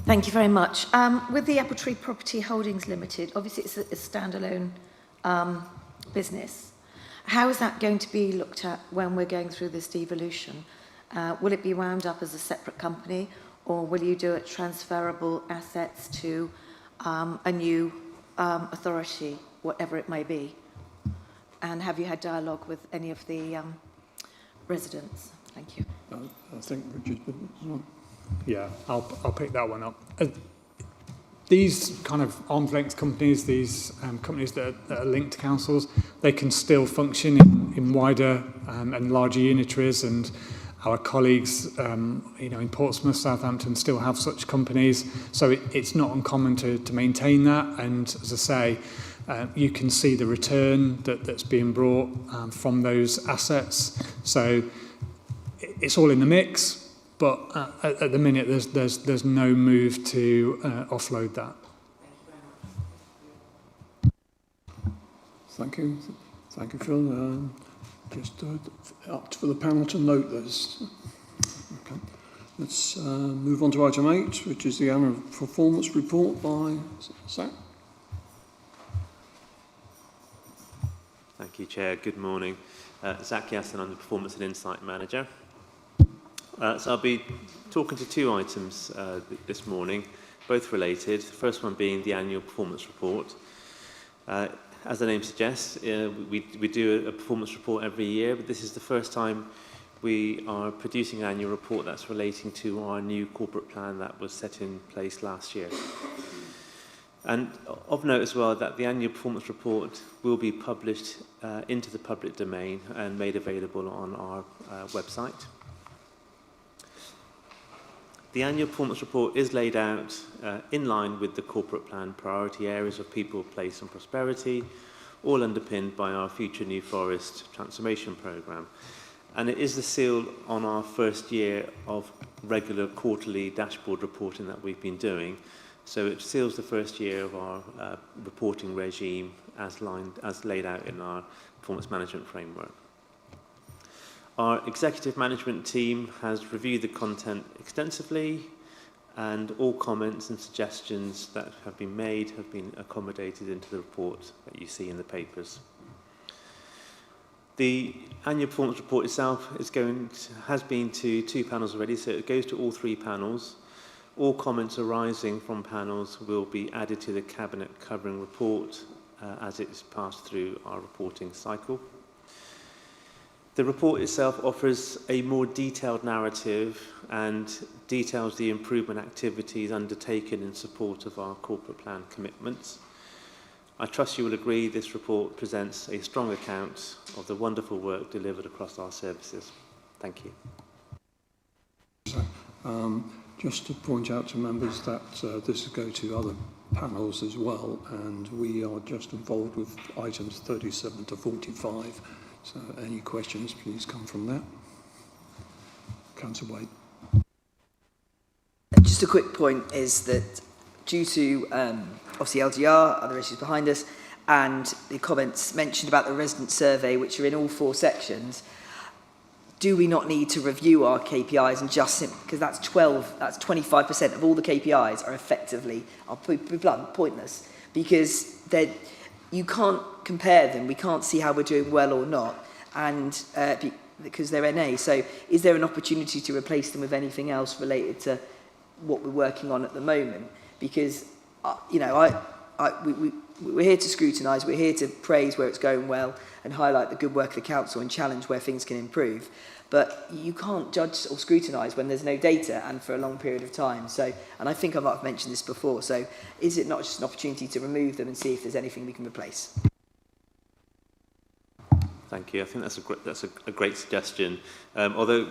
Thank you very much. With the Apple Tree Property Holdings Limited, obviously it's a standalone business. How is that going to be looked at when we're going through this devolution? Will it be wound up as a separate company, or will you do it transferable assets to a new authority, whatever it may be? And have you had dialogue with any of the residents? Thank you. I think Richard. Yeah, I'll pick that one up. These kind of arm's length companies, these companies that are linked to councils, they can still function in wider and larger unitaries, and our colleagues in Portsmouth, Southampton still have such companies. So it's not uncommon to maintain that, and as I say, you can see the return that's being brought from those assets. So it's all in the mix. But at the minute, there's no move to offload that. Thank you, Phil. Just up for the panel to note this. Okay. Let's move on to item 8, which is the annual performance report by Zach. Thank you, Chair. Good morning. Zach Yassin, I'm the Performance and Insight Manager. So I'll be talking to two items this morning, both related. The first one being the annual performance report. As the name suggests, we do a performance report every year, but this is the first time we are producing an annual report that's relating to our new corporate plan that was set in place last year. And of note as well that the annual performance report will be published into the public domain and made available on our website. The annual performance report is laid out in line with the corporate plan priority areas of people, place and prosperity, all underpinned by our Future New Forest transformation programme. And it is the seal on our first year of regular quarterly dashboard reporting that we've been doing. So it seals the first year of our reporting regime as laid out in our performance management framework. Our executive management team has reviewed the content extensively, and all comments and suggestions that have been made have been accommodated into the report that you see in the papers. The annual performance report itself has been to 2 panels already, so it goes to all 3 panels. All comments arising from panels will be added to the Cabinet covering report as it's passed through our reporting cycle. The report itself offers a more detailed narrative and details the improvement activities undertaken in support of our corporate plan commitments. I trust you will agree this report presents a strong account of the wonderful work delivered across our services. Thank you. Just to point out to members that this will go to other panels as well, and we are just involved with items 37 to 45. So any questions, please come from that. Councillor Wade. Just a quick point is that due to obviously LGR, other issues behind us, and the comments mentioned about the resident survey, which are in all 4 sections, do we not need to review our KPIs and just because that's 25% of all the KPIs are effectively, I'll be blunt, pointless, because you can't compare them. We can't see how we're doing well or not, and because they're NA. So is there an opportunity to replace them with anything else related to what we're working on at the moment? Because, you know, we're here to scrutinise, we're here to praise where it's going well and highlight the good work of the council and challenge where things can improve. But you can't judge or scrutinise when there's no data and for a long period of time. So, and I think I might have mentioned this before, so is it not just an opportunity to remove them and see if there's anything we can replace? Thank you. I think that's a great suggestion. Although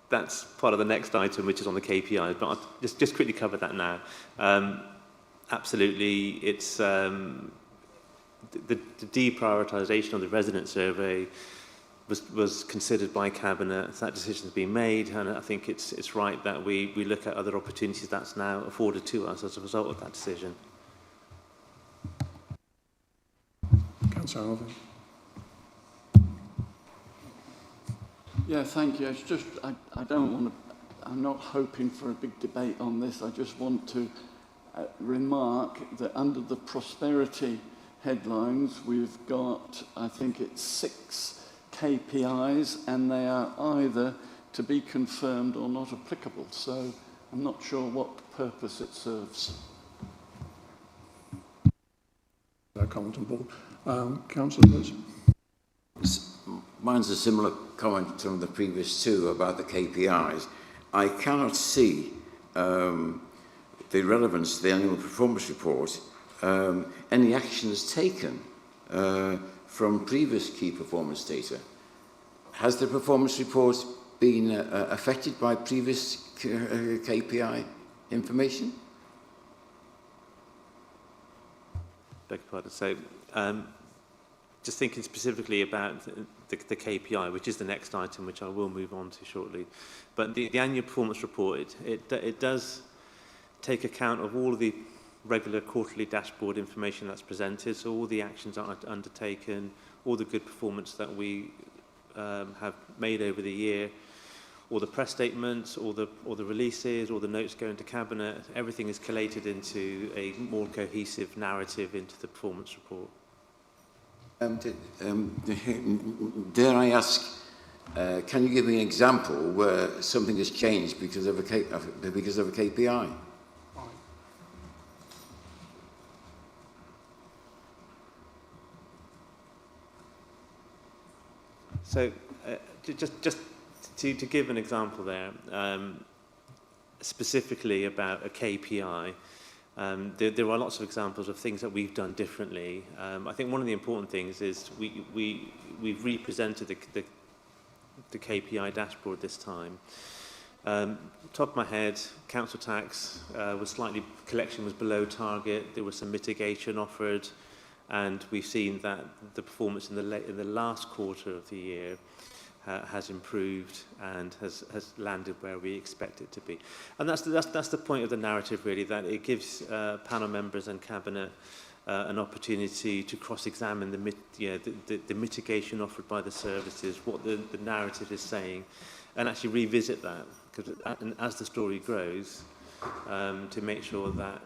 that's part of the next item, which is on the KPIs, but I'll just quickly cover that now. Absolutely, it's the deprioritisation of the resident survey was considered by Cabinet. That decision has been made, and I think it's right that we look at other opportunities that's now afforded to us as a result of that decision. Councillor Alvin. Yeah, thank you. It's just, I don't want to, I'm not hoping for a big debate on this. I just want to remark that under the prosperity headlines, we've got, I think it's 6 KPIs, and they are either to be confirmed or not applicable. So I'm not sure what purpose it serves. Comment on board. Councillor Lewis. Mine's a similar comment from the previous 2 about the KPIs. I cannot see the relevance to the annual performance report, any actions taken from previous key performance data. Has the performance report been affected by previous KPI information? Beg your pardon. So, just thinking specifically about the KPI, which is the next item, which I will move on to shortly. But the annual performance report, it does take account of all of the regular quarterly dashboard information that's presented, so all the actions that are undertaken, all the good performance that we have made over the year, all the press statements, all the releases, all the notes going to Cabinet, everything is collated into a more cohesive narrative into the performance report. Dare I ask, can you give me an example where something has changed because of a KPI? So, just to give an example there, specifically about a KPI, there are lots of examples of things that we've done differently. I think one of the important things is we've represented the KPI dashboard this time. Top of my head, council tax collection was below target. There was some mitigation offered, and we've seen that the performance in the last quarter of the year has improved and has landed where we expect it to be. And that's the point of the narrative, really, that it gives panel members and Cabinet an opportunity to cross-examine the mitigation offered by the services, what the narrative is saying, and actually revisit that, because as the story grows, to make sure that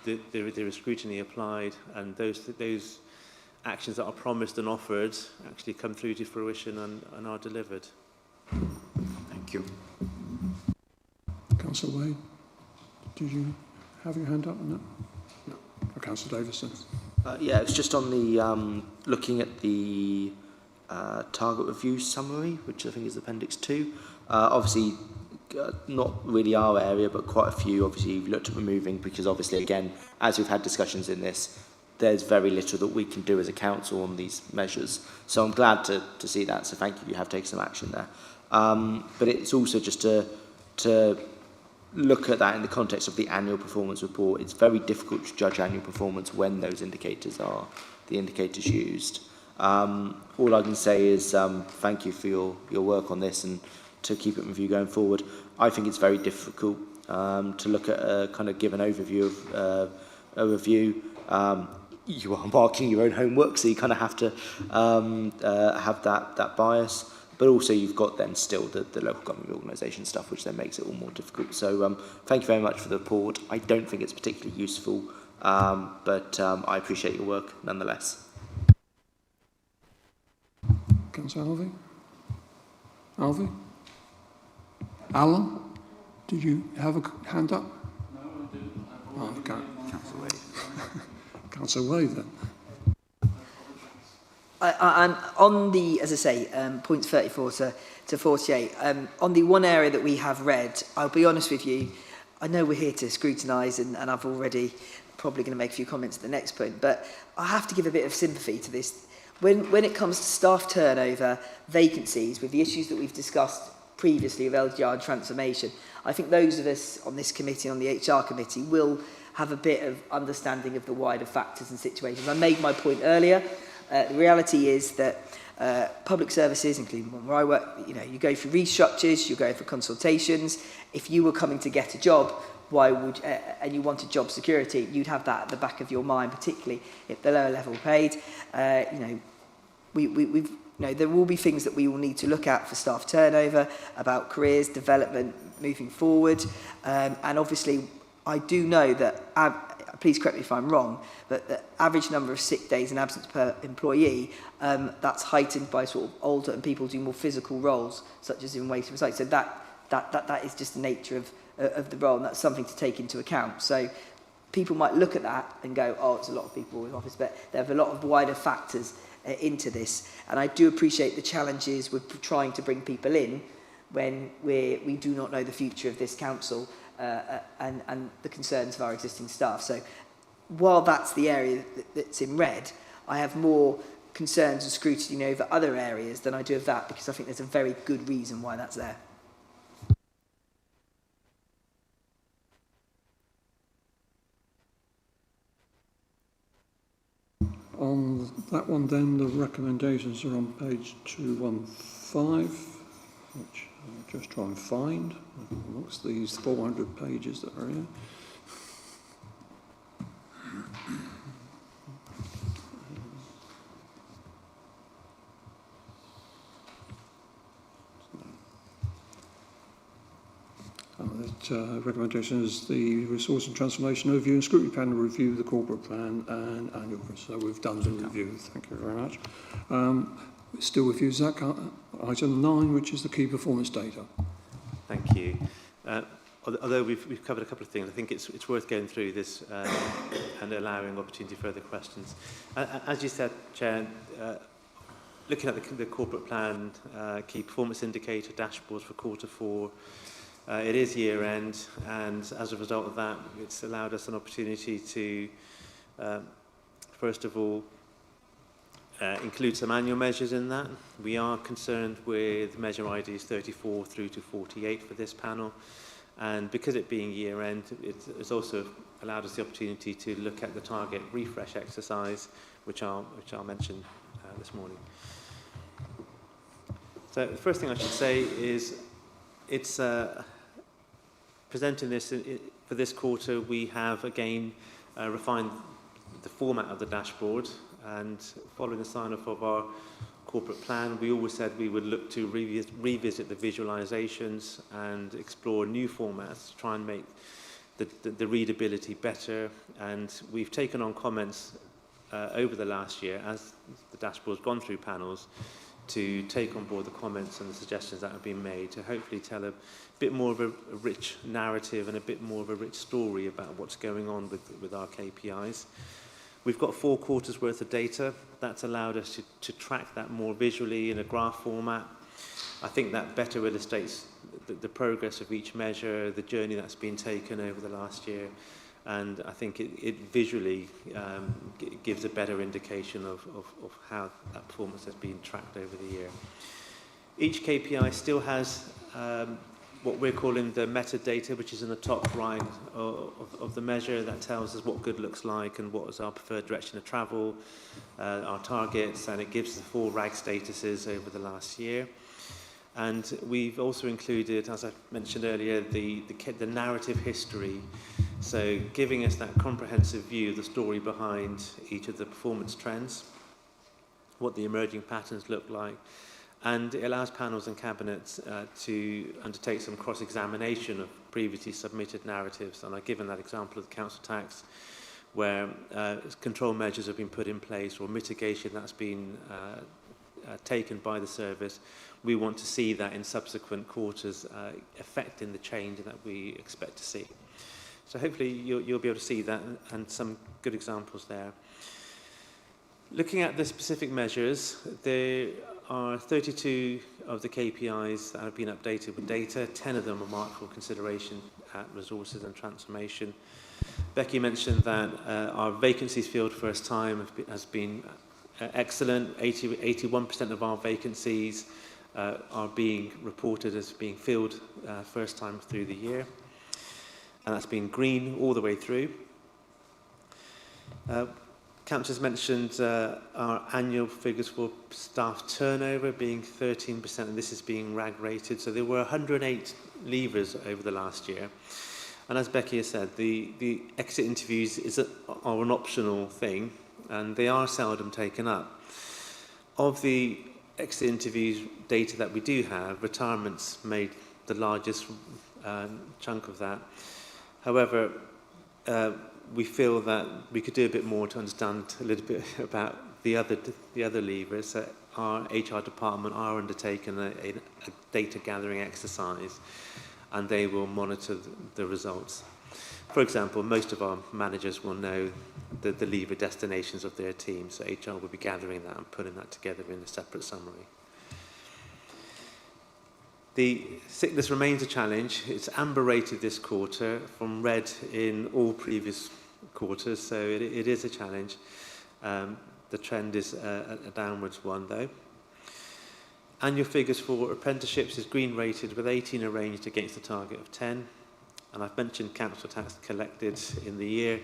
there is scrutiny applied, and those actions that are promised and offered actually come through to fruition and are delivered. Thank you. Councillor Wade, did you have your hand up on that? No. Or Councillor Davison? Yeah, it's just on the looking at the target review summary, which I think is Appendix 2. Obviously, not really our area, but quite a few obviously you've looked at removing, because obviously, again, as we've had discussions in this, there's very little that we can do as a council on these measures. So I'm glad to see that, so thank you, you have taken some action there. But it's also just to look at that in the context of the annual performance report. It's very difficult to judge annual performance when those indicators are the indicators used. All I can say is thank you for your work on this and to keep it in review going forward. I think it's very difficult to look at kind of give an overview of you are marking your own homework, so you kind of have to have that bias. But also you've got then still the local government organisation stuff, which then makes it all more difficult. So thank you very much for the report. I don't think it's particularly useful, but I appreciate your work nonetheless. Councillor Alvey? Alvey? Alan? Did you have a hand up? No, I didn't. Oh, okay. Councillor Wade. Councillor Wade then. I'm on the, as I say, points 34 to 48. On the one area that we have read, I'll be honest with you, I know we're here to scrutinise and I've already probably going to make a few comments at the next point, but I have to give a bit of sympathy to this. When it comes to staff turnover, vacancies, with the issues that we've discussed previously of LGR and transformation, I think those of us on this committee, on the HR committee, will have a bit of understanding of the wider factors and situations. I made my point earlier. The reality is that public services, including one where I work, you go through restructures, you go for consultations. If you were coming to get a job, why would and you wanted job security, you'd have that at the back of your mind, particularly if the lower level paid. There will be things that we will need to look at for staff turnover, about careers, development, moving forward, and obviously I do know that. Please correct me if I'm wrong, but the average number of sick days and absence per employee, that's heightened by sort of older and people do more physical roles, such as in waste and recycling. So that is just the nature of the role, and that's something to take into account. So people might look at that and go, oh, it's a lot of people in office, but there are a lot of wider factors into this. And I do appreciate the challenges with trying to bring people in when we do not know the future of this council. And the concerns of our existing staff. So while that's the area that's in red, I have more concerns and scrutiny over other areas than I do of that, because I think there's a very good reason why that's there. On that one then, the recommendations are on page 215, which I'll just try and find amongst these 400 pages that are here. Recommendation is the Resource and Transformation Overview and Scrutiny Panel review the corporate plan and annual. So we've done the review. Thank you very much. Still with you, Zach. Item 9, which is the key performance data. Thank you. Although we've covered a couple of things, I think it's worth going through this and allowing opportunity for further questions. As you said, Chair, looking at the corporate plan, key performance indicator dashboards for Q4, it is year end, and as a result of that, it's allowed us an opportunity to, first of all, include some annual measures in that. We are concerned with measure IDs 34 through to 48 for this panel, and because it being year end, it's also allowed us the opportunity to look at the target refresh exercise, which I'll mention this morning. So the first thing I should say is it's presenting this for this quarter. We have again refined the format of the dashboard, and following the sign-off of our corporate plan, we always said we would look to revisit the visualizations and explore new formats to try and make the readability better. And we've taken on comments over the last year as the dashboard's gone through panels to take on board the comments and the suggestions that have been made to hopefully tell a bit more of a rich narrative and a bit more of a rich story about what's going on with our KPIs. We've got 4 quarters worth of data. That's allowed us to track that more visually in a graph format. I think that better illustrates the progress of each measure, the journey that's been taken over the last year, and I think it visually gives a better indication of how that performance has been tracked over the year. Each KPI still has what we're calling the metadata, which is in the top right of the measure, that tells us what good looks like and what is our preferred direction of travel, our targets, and it gives the 4 RAG statuses over the last year. And we've also included, as I mentioned earlier, the narrative history. So giving us that comprehensive view of the story behind each of the performance trends, what the emerging patterns look like, and it allows panels and cabinets to undertake some cross-examination of previously submitted narratives. And I've given that example of the council tax, where control measures have been put in place or mitigation that's been taken by the service. We want to see that in subsequent quarters affecting the change that we expect to see. So hopefully you'll be able to see that and some good examples there. Looking at the specific measures, there are 32 of the KPIs that have been updated with data. 10 of them are marked for consideration at resources and transformation. Becky mentioned that our vacancies filled first time has been excellent. 81% of our vacancies are being reported as being filled first time through the year. And that's been green all the way through. Councillors mentioned our annual figures for staff turnover being 13%, and this is being RAG rated. So there were 108 leavers over the last year. And as Becky has said, the exit interviews are an optional thing, and they are seldom taken up. Of the exit interviews data that we do have, retirements made the largest chunk of that. However, we feel that we could do a bit more to understand a little bit about the other levers. So our HR department are undertaking a data gathering exercise, and they will monitor the results. For example, most of our managers will know the lever destinations of their team, so HR will be gathering that and putting that together in a separate summary. The sickness remains a challenge. It's amber rated this quarter from red in all previous quarters, so it is a challenge. The trend is a downwards one, though. Annual figures for apprenticeships is green rated with 18 arranged against a target of 10. And I've mentioned council tax collected in the year.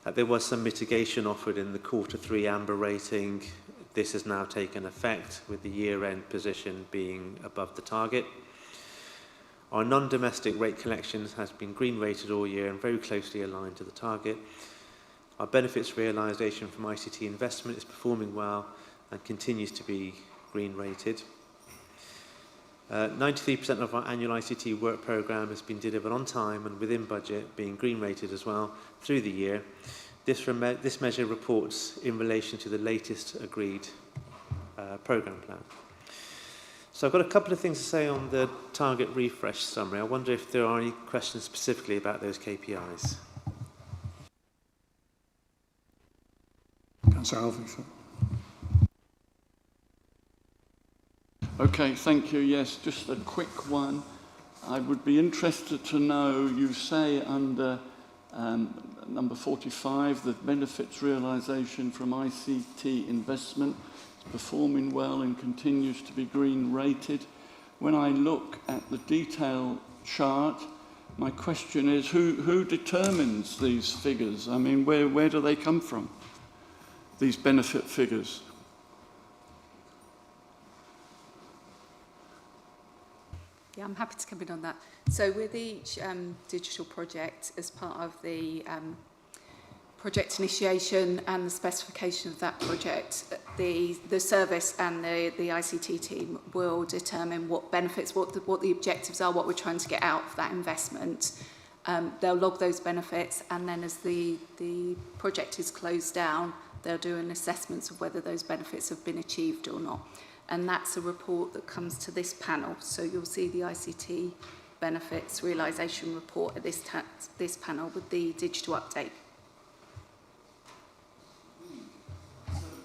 There was some mitigation offered in the Q3 amber rating. This has now taken effect with the year-end position being above the target. Our non-domestic rate collections has been green rated all year and very closely aligned to the target. Our benefits realisation from ICT investment is performing well and continues to be green rated. 93% of our annual ICT work programme has been delivered on time and within budget, being green rated as well through the year. This measure reports in relation to the latest agreed programme plan. So I've got a couple of things to say on the target refresh summary. I wonder if there are any questions specifically about those KPIs. Councillor Alvey. Okay, thank you. Yes, just a quick one. I would be interested to know, you say under number 45, the benefits realisation from ICT investment is performing well and continues to be green rated. When I look at the detail chart, my question is, who determines these figures? I mean, where do they come from, these benefit figures? Yeah, I'm happy to come in on that. So with each digital project, as part of the project initiation and the specification of that project, the service and the ICT team will determine what benefits, what the objectives are, what we're trying to get out of that investment. They'll log those benefits, and then as the project is closed down, they'll do an assessment of whether those benefits have been achieved or not. And that's a report that comes to this panel. So you'll see the ICT benefits realisation report at this panel with the digital update.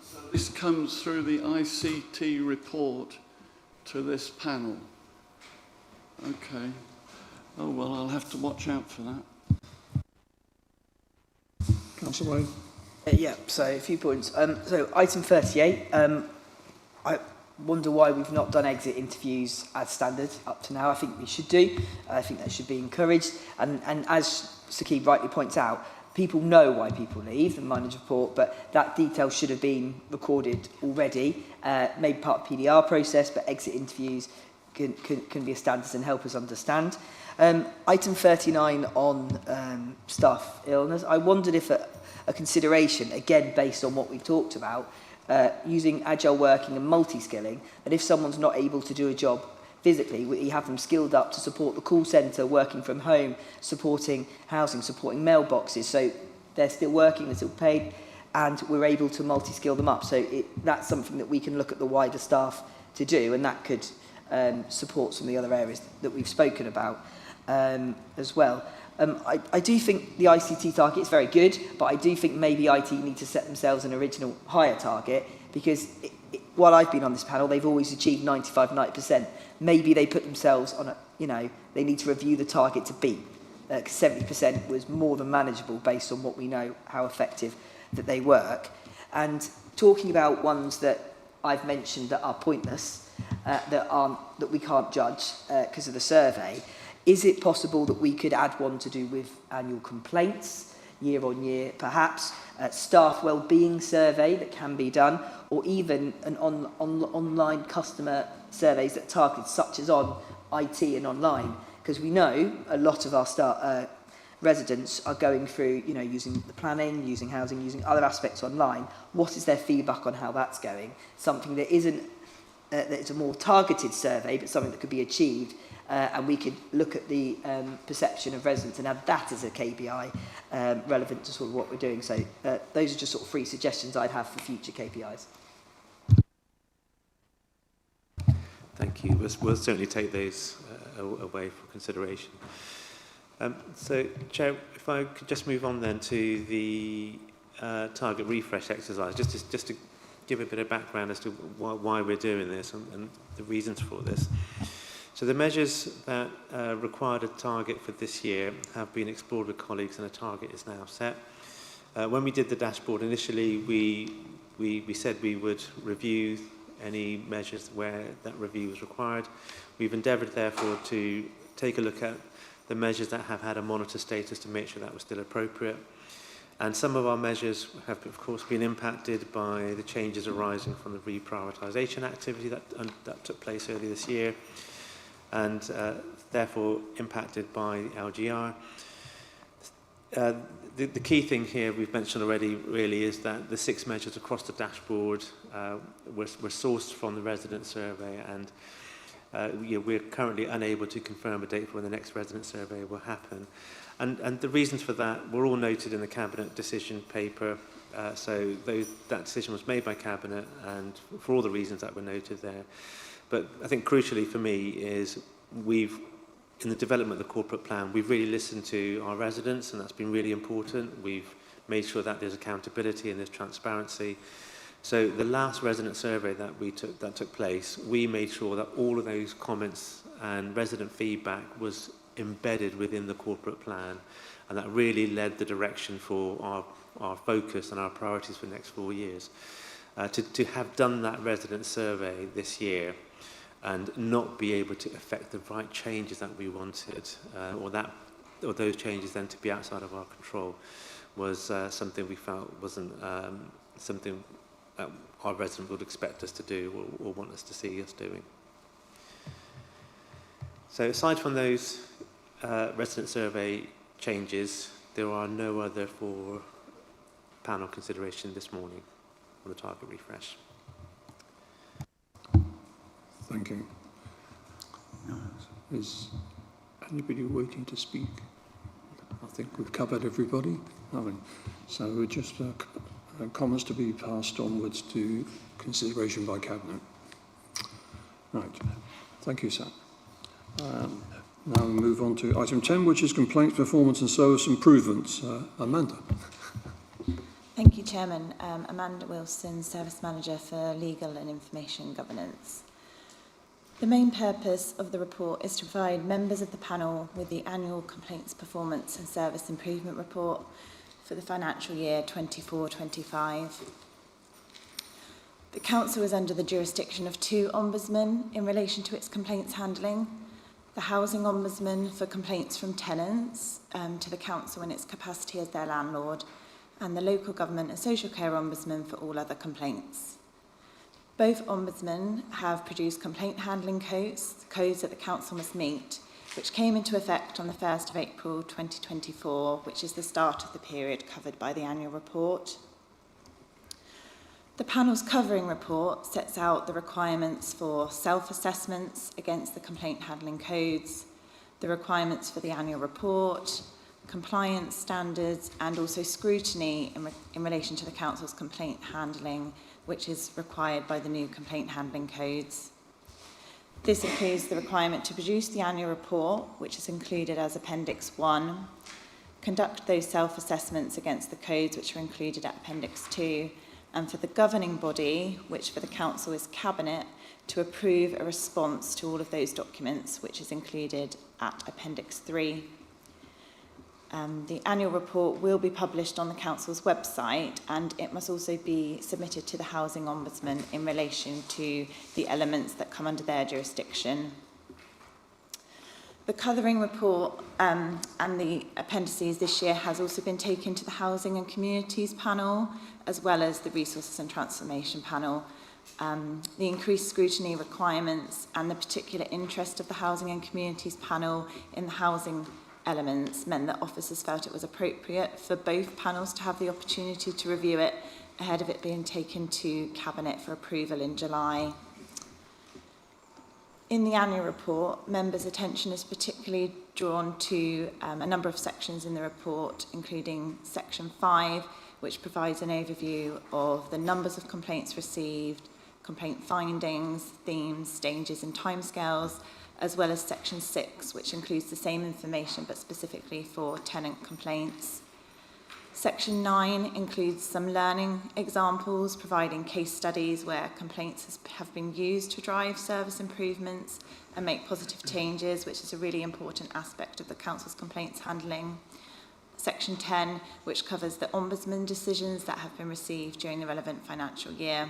So this comes through the ICT report to this panel. Okay. Oh, well, I'll have to watch out for that. Councillor Wade. Yeah, so a few points. So item 38, I wonder why we've not done exit interviews as standard up to now. I think we should do. I think that should be encouraged. And as Saqib rightly points out, people know why people leave, the mileage report, but that detail should have been recorded already, made part of the PDR process, but exit interviews can be a standard and help us understand. Item 39 on staff illness, I wondered if a consideration, again based on what we've talked about, using agile working and multi-skilling, that if someone's not able to do a job physically, we have them skilled up to support the call centre, working from home, supporting housing, supporting mailboxes, so they're still working, they're still paid, and we're able to multi-skill them up. So that's something that we can look at the wider staff to do, and that could support some of the other areas that we've spoken about as well. I do think the ICT target is very good, but I do think maybe IT need to set themselves an original higher target, because while I've been on this panel, they've always achieved 95-90%. Maybe they put themselves on a, they need to review the target to beat. 70% was more than manageable based on what we know, how effective that they work. And talking about ones that I've mentioned that are pointless, that we can't judge because of the survey, is it possible that we could add one to do with annual complaints, year on year perhaps, staff wellbeing survey that can be done, or even an online customer surveys that target, such as on IT and online, because we know a lot of our residents are going through, using the planning, using housing, using other aspects online. What is their feedback on how that's going? Something that isn't, that it's a more targeted survey, but something that could be achieved, and we could look at the perception of residents and have that as a KPI relevant to sort of what we're doing. So those are just sort of 3 suggestions I'd have for future KPIs. Thank you. We'll certainly take those away for consideration. So, Chair, if I could just move on then to the target refresh exercise, just to give a bit of background as to why we're doing this and the reasons for this. So the measures that required a target for this year have been explored with colleagues, and a target is now set. When we did the dashboard initially, we said we would review any measures where that review was required. We've endeavoured, therefore, to take a look at the measures that have had a monitor status to make sure that was still appropriate. And some of our measures have, of course, been impacted by the changes arising from the reprioritisation activity that took place earlier this year, and therefore impacted by LGR. The key thing here we've mentioned already really is that the 6 measures across the dashboard were sourced from the resident survey, and we're currently unable to confirm a date for when the next resident survey will happen. And the reasons for that were all noted in the Cabinet decision paper. So that decision was made by Cabinet, and for all the reasons that were noted there. But I think crucially for me is in the development of the corporate plan, we've really listened to our residents, and that's been really important. We've made sure that there's accountability and there's transparency. So the last resident survey that took place, we made sure that all of those comments and resident feedback was embedded within the corporate plan, and that really led the direction for our focus and our priorities for the next 4 years. To have done that resident survey this year and not be able to effect the right changes that we wanted, or those changes then to be outside of our control, was something we felt wasn't something that our residents would expect us to do or want us to see us doing. So aside from those resident survey changes, there are no other for panel consideration this morning on the target refresh. Thank you. Is anybody waiting to speak? I think we've covered everybody. So we're just comments to be passed onwards to consideration by Cabinet. Right. Thank you, Sam. Now we move on to item 10, which is complaints, performance and service improvements. Amanda. Thank you, Chairman. Amanda Wilson, Service Manager for Legal and Information Governance. The main purpose of the report is to provide members of the panel with the annual complaints, performance and service improvement report for the financial year 24-25. The Council is under the jurisdiction of 2 ombudsmen in relation to its complaints handling. The Housing Ombudsman for complaints from tenants to the Council in its capacity as their landlord, and the Local Government and Social Care Ombudsman for all other complaints. Both ombudsmen have produced complaint handling codes that the council must meet, which came into effect on the 1st of April 2024, which is the start of the period covered by the annual report. The panel's covering report sets out the requirements for self-assessments against the complaint handling codes, the requirements for the annual report, compliance standards, and also scrutiny in relation to the council's complaint handling, which is required by the new complaint handling codes. This includes the requirement to produce the annual report, which is included as Appendix 1, conduct those self-assessments against the codes which are included at Appendix 2, and for the governing body, which for the council is Cabinet, to approve a response to all of those documents, which is included at Appendix 3. The annual report will be published on the council's website, and it must also be submitted to the Housing Ombudsman in relation to the elements that come under their jurisdiction. The covering report and the appendices this year has also been taken to the Housing and Communities panel, as well as the Resources and Transformation panel. The increased scrutiny requirements and the particular interest of the Housing and Communities panel in the housing elements meant that officers felt it was appropriate for both panels to have the opportunity to review it ahead of it being taken to Cabinet for approval in July. In the annual report, members' attention is particularly drawn to a number of sections in the report, including Section 5, which provides an overview of the numbers of complaints received, complaint findings, themes, stages and timescales, as well as Section 6, which includes the same information but specifically for tenant complaints. Section 9 includes some learning examples, providing case studies where complaints have been used to drive service improvements and make positive changes, which is a really important aspect of the council's complaints handling. Section 10, which covers the ombudsman decisions that have been received during the relevant financial year.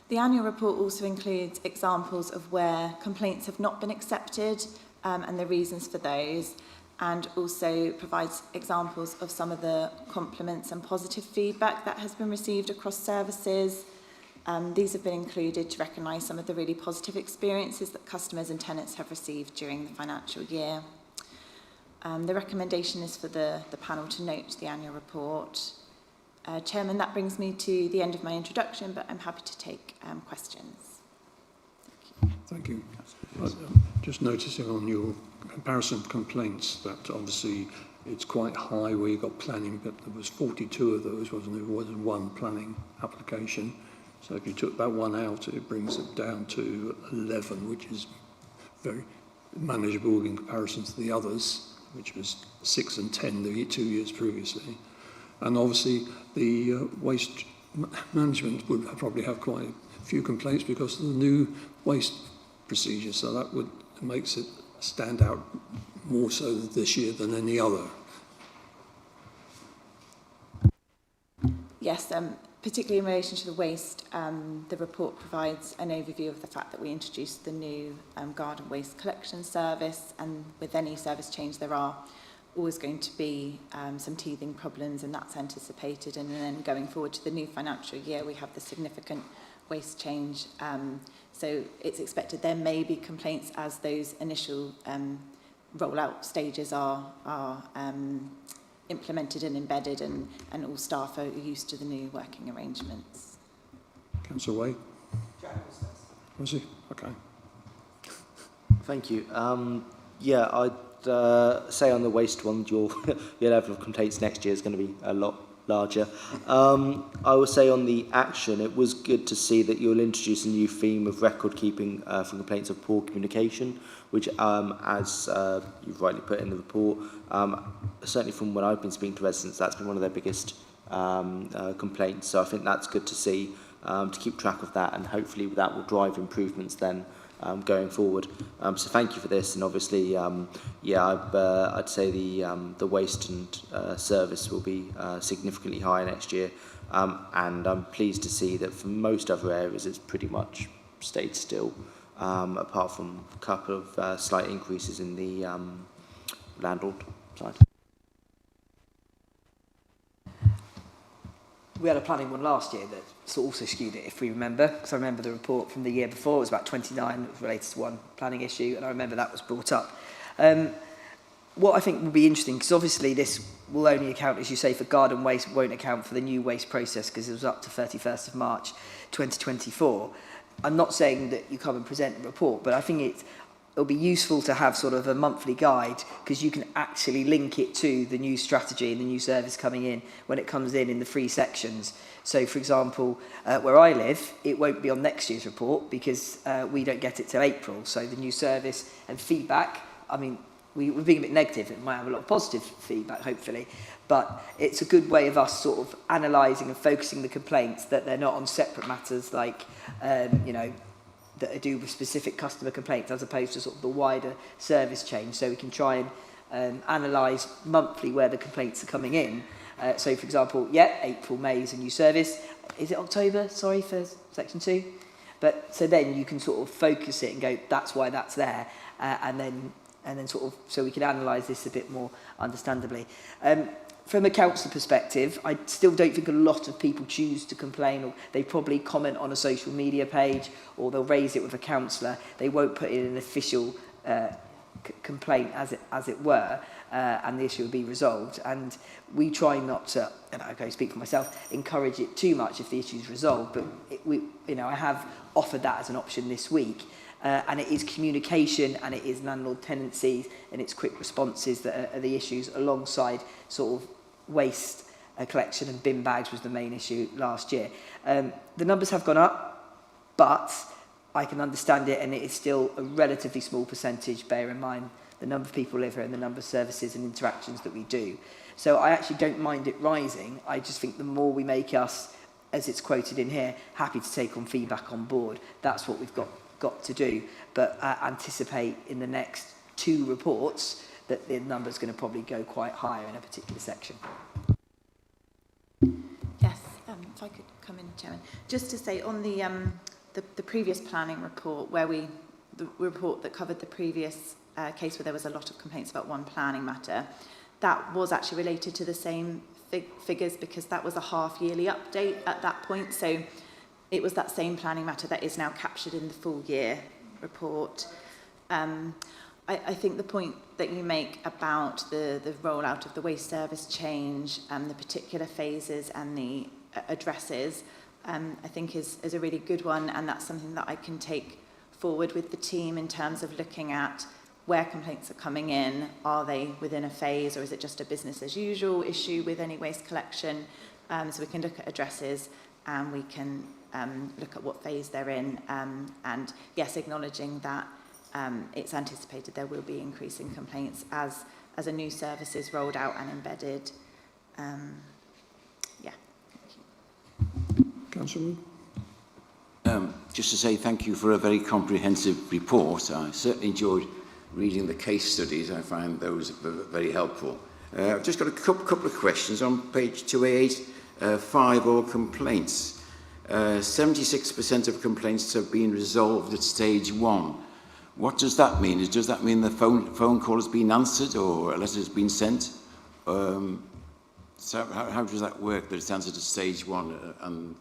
The annual report also includes examples of where complaints have not been accepted and the reasons for those, and also provides examples of some of the compliments and positive feedback that has been received across services. These have been included to recognise some of the really positive experiences that customers and tenants have received during the financial year. The recommendation is for the panel to note the annual report. Chairman, that brings me to the end of my introduction, but I'm happy to take questions. Thank you. Just noticing on your comparison of complaints that obviously it's quite high where you got planning, but there was 42 of those, wasn't there? There was one planning application. So if you took that one out, it brings it down to 11, which is very manageable in comparison to the others, which was 6 and 10 the 2 years previously. And obviously the waste management would probably have quite a few complaints because of the new waste procedure, so that makes it stand out more so this year than any other. Yes, particularly in relation to the waste, the report provides an overview of the fact that we introduced the new garden waste collection service, and with any service change there are always going to be some teething problems, and that's anticipated. And then going forward to the new financial year, we have the significant waste change. So it's expected there may be complaints as those initial rollout stages are implemented and embedded, and all staff are used to the new working arrangements. Councillor Wade? Was he? Okay. Thank you. Yeah, I'd say on the waste one, your level of complaints next year is going to be a lot larger. I would say on the action, it was good to see that you'll introduce a new theme of record keeping from complaints of poor communication, which, as you've rightly put in the report, certainly from when I've been speaking to residents, that's been one of their biggest complaints. So I think that's good to see, to keep track of that, and hopefully that will drive improvements then going forward. So thank you for this, and obviously, yeah, I'd say the waste and service will be significantly higher next year, and I'm pleased to see that for most other areas it's pretty much stayed still, apart from a couple of slight increases in the landlord side. we had a planning one last year that sort of also skewed it, if we remember, because I remember the report from the year before, it was about 29, it was related to one planning issue, and I remember that was brought up. What I think will be interesting, because obviously this will only account, as you say, for garden waste, won't account for the new waste process, because it was up to 31st of March 2024. I'm not saying that you come and present the report, but I think it'll be useful to have sort of a monthly guide, because you can actually link it to the new strategy and the new service coming in when it comes in the 3 sections. So, for example, where I live, it won't be on next year's report because we don't get it till April. So the new service and feedback, I mean, we're being a bit negative. It might have a lot of positive feedback, hopefully. But it's a good way of us sort of analysing and focusing the complaints, that they're not on separate matters like, you know, that are do with specific customer complaints, as opposed to sort of the wider service change. So we can try and analyse monthly where the complaints are coming in. So, for example, April, May is a new service. Is it October? Sorry, for section 2. But so then you can sort of focus it and go, that's why that's there, and then sort of, so we can analyse this a bit more understandably. From a council perspective, I still don't think a lot of people choose to complain, or they probably comment on a social media page, or they'll raise it with a councillor. They won't put in an official complaint, as it were, and the issue will be resolved. And we try not to, and I can speak for myself, encourage it too much if the issue is resolved. But I have offered that as an option this week. And it is communication, and it is landlord tenancies, and it's quick responses that are the issues, alongside sort of waste collection, and bin bags was the main issue last year. The numbers have gone up, but I can understand it, and it is still a relatively small percentage, bear in mind the number of people live here and the number of services and interactions that we do. So I actually don't mind it rising. I just think the more we make us, as it's quoted in here, happy to take on feedback on board, that's what we've got to do. But anticipate in the next 2 reports that the number's going to probably go quite higher in a particular section. Yes, if I could come in, Chairman. Just to say, on the previous planning report, the report that covered the previous case where there was a lot of complaints about one planning matter, that was actually related to the same figures, because that was a half-yearly update at that point. So it was that same planning matter that is now captured in the full year report. I think the point that you make about the rollout of the waste service change and the particular phases and the addresses, I think is a really good one, and that's something that I can take forward with the team in terms of looking at where complaints are coming in. Are they within a phase, or is it just a business as usual issue with any waste collection? So we can look at addresses, and we can look at what phase they're in, and yes, acknowledging that it's anticipated there will be increasing complaints as a new service is rolled out and embedded. Councillor? Just to say thank you for a very comprehensive report. I certainly enjoyed reading the case studies. I find those very helpful. I've just got a couple of questions on page 288, 5 all complaints. 76% of complaints have been resolved at stage 1. What does that mean? Does that mean the phone call has been answered or a letter has been sent? So how does that work, that it's answered at stage 1? And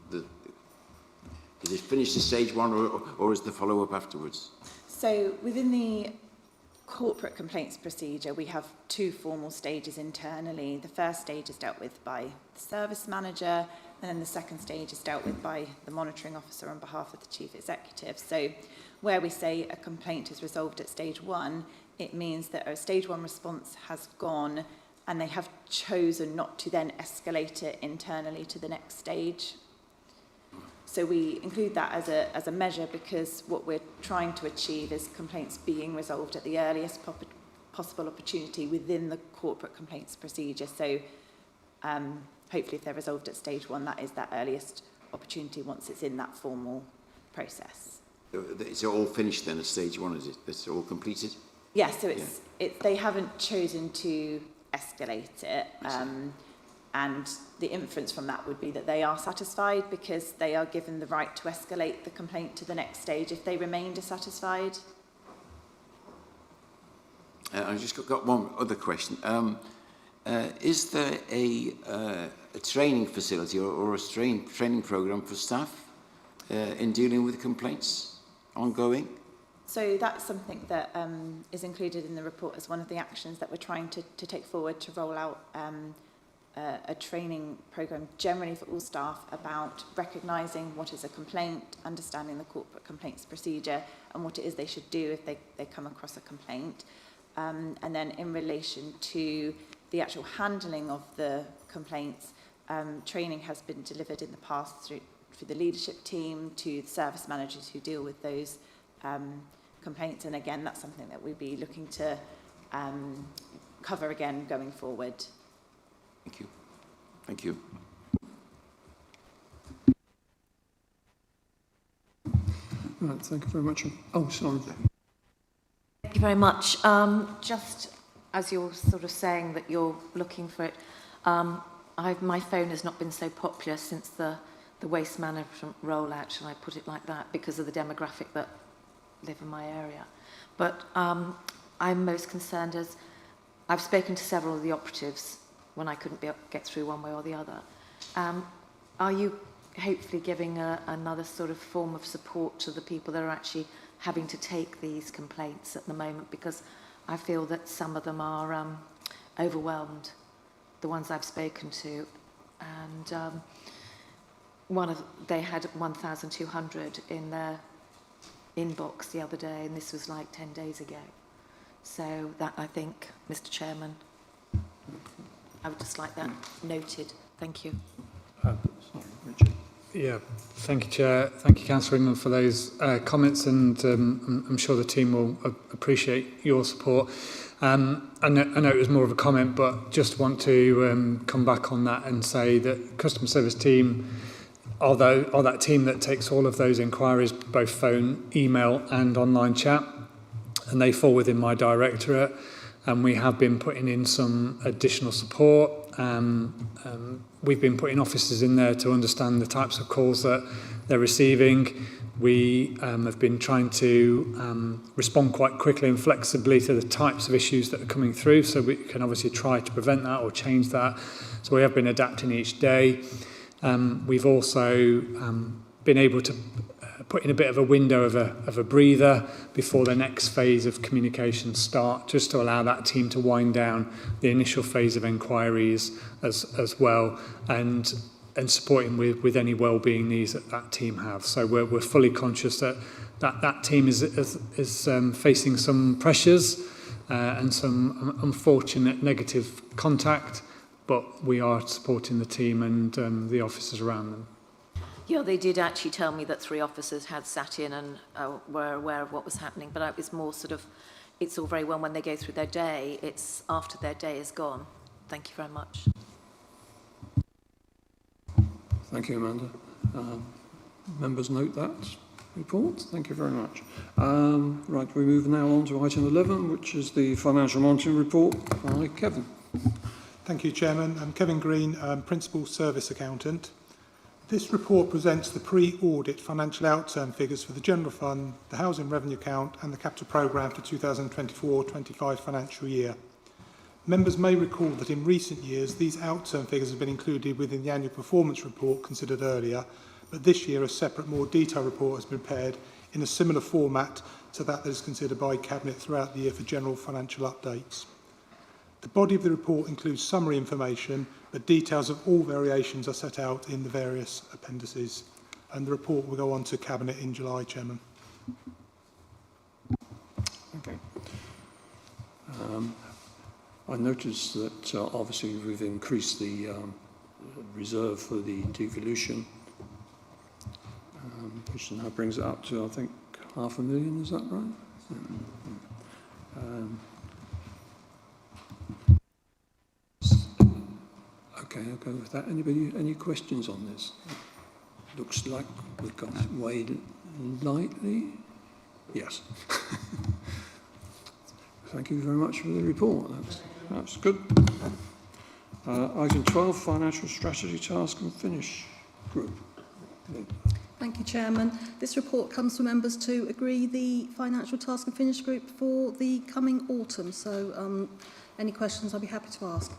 is it finished at stage 1 or is the follow-up afterwards? So within the corporate complaints procedure, we have 2 formal stages internally. The first stage is dealt with by the service manager, and then the second stage is dealt with by the monitoring officer on behalf of the chief executive. So where we say a complaint is resolved at stage 1, it means that a stage 1 response has gone and they have chosen not to then escalate it internally to the next stage. So we include that as a measure, because what we're trying to achieve is complaints being resolved at the earliest possible opportunity within the corporate complaints procedure. So hopefully if they're resolved at stage 1, that is that earliest opportunity once it's in that formal process. It's all finished then at stage 1, is it? It's all completed? Yeah, so they haven't chosen to escalate it. And the inference from that would be that they are satisfied, because they are given the right to escalate the complaint to the next stage if they remain dissatisfied. I've just got one other question. is there a training facility or a training program for staff in dealing with complaints ongoing? So that's something that is included in the report as one of the actions that we're trying to take forward to roll out a training programme generally for all staff about recognising what is a complaint, understanding the corporate complaints procedure and what it is they should do if they come across a complaint. And then in relation to the actual handling of the complaints, training has been delivered in the past through the leadership team to the service managers who deal with those complaints. And again, that's something that we'll be looking to cover again going forward. Thank you. Thank you. Right, thank you very much. Oh, sorry. Thank you very much. Just as you're sort of saying that you're looking for it, my phone has not been so popular since the waste management rollout, and I put it like that, because of the demographic that live in my area. But I'm most concerned as I've spoken to several of the operatives when I couldn't get through one way or the other. Are you hopefully giving another sort of form of support to the people that are actually having to take these complaints at the moment? Because I feel that some of them are overwhelmed, the ones I've spoken to. And they had 1,200 in their inbox the other day, and this was like 10 days ago. So that, I think, Mr. Chairman, I would just like that noted. Thank you. Sorry, Richard. Yeah, thank you, Chair. Thank you, Councillor Inman, for those comments, and I'm sure the team will appreciate your support. I know it was more of a comment, but just want to come back on that and say that customer service team are that team that takes all of those inquiries, both phone, email and online chat, and they fall within my directorate, and we have been putting in some additional support. We've been putting officers in there to understand the types of calls that they're receiving. We have been trying to respond quite quickly and flexibly to the types of issues that are coming through, so we can obviously try to prevent that or change that. So we have been adapting each day. We've also been able to put in a bit of a window of a breather before the next phase of communications start, just to allow that team to wind down the initial phase of enquiries as well, and supporting with any well-being needs that team have. So we're fully conscious that team is facing some pressures and some unfortunate negative contact, but we are supporting the team and the officers around them. Yeah, they did actually tell me that 3 officers had sat in and were aware of what was happening, but it was more sort of, it's all very well when they go through their day, it's after their day is gone. Thank you very much. Thank you, Amanda. Members note that report. Thank you very much. Right, we move now on to item 11, which is the financial monitoring report by Kevin. Thank you, Chairman. I'm Kevin Green, Principal Service Accountant. This report presents the pre-audit financial outturn figures for the General Fund, the Housing Revenue Account and the Capital Programme for 2024-25 financial year. Members may recall that in recent years these outturn figures have been included within the annual performance report considered earlier, but this year a separate, more detailed report has been prepared in a similar format to that is considered by Cabinet throughout the year for general financial updates. The body of the report includes summary information, but details of all variations are set out in the various appendices, and the report will go on to Cabinet in July, Chairman. Okay. I noticed that obviously we've increased the reserve for the devolution, which now brings it up to, I think, £500,000, is that right? Okay, I'll go with that. Anybody, any questions on this? Looks like we've got weighed lightly. Yes. Thank you very much for the report. That's good. Item 12, Financial Strategy Task and Finish Group. Thank you, Chairman. This report comes for members to agree the Financial Task and Finish Group for the coming autumn. So any questions I'll be happy to ask.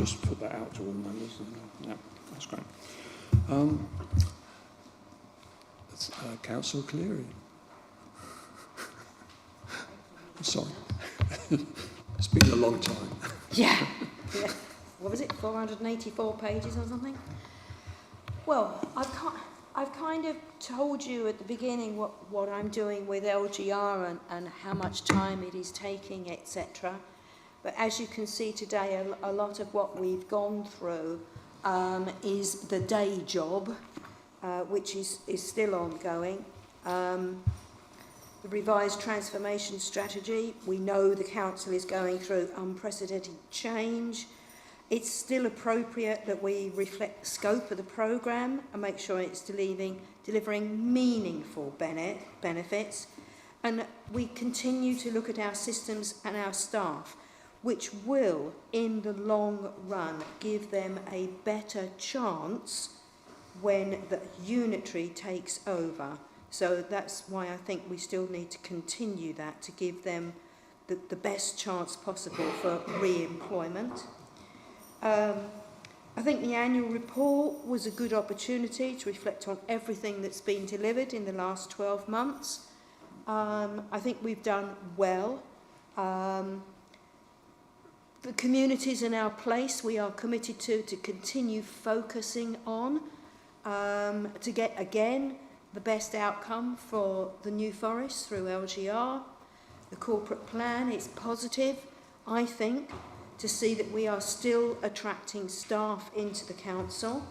just put that out to all members. Yeah, that's great. Councillor Cleary. Sorry. It's been a long time. Yeah. What was it, 484 pages or something? Well, I've kind of told you at the beginning what I'm doing with LGR and how much time it is taking, etc. But as you can see today, a lot of what we've gone through is the day job, which is still ongoing. The revised transformation strategy, we know the council is going through unprecedented change. It's still appropriate that we reflect the scope of the programme and make sure it's delivering meaningful benefits. And we continue to look at our systems and our staff, which will, in the long run, give them a better chance when the unitary takes over. So that's why I think we still need to continue that to give them the best chance possible for re-employment. I think the annual report was a good opportunity to reflect on everything that's been delivered in the last 12 months. I think we've done well. The communities in our place we are committed to continue focusing on to get, again, the best outcome for the New Forest through LGR. The corporate plan is positive, I think, to see that we are still attracting staff into the council,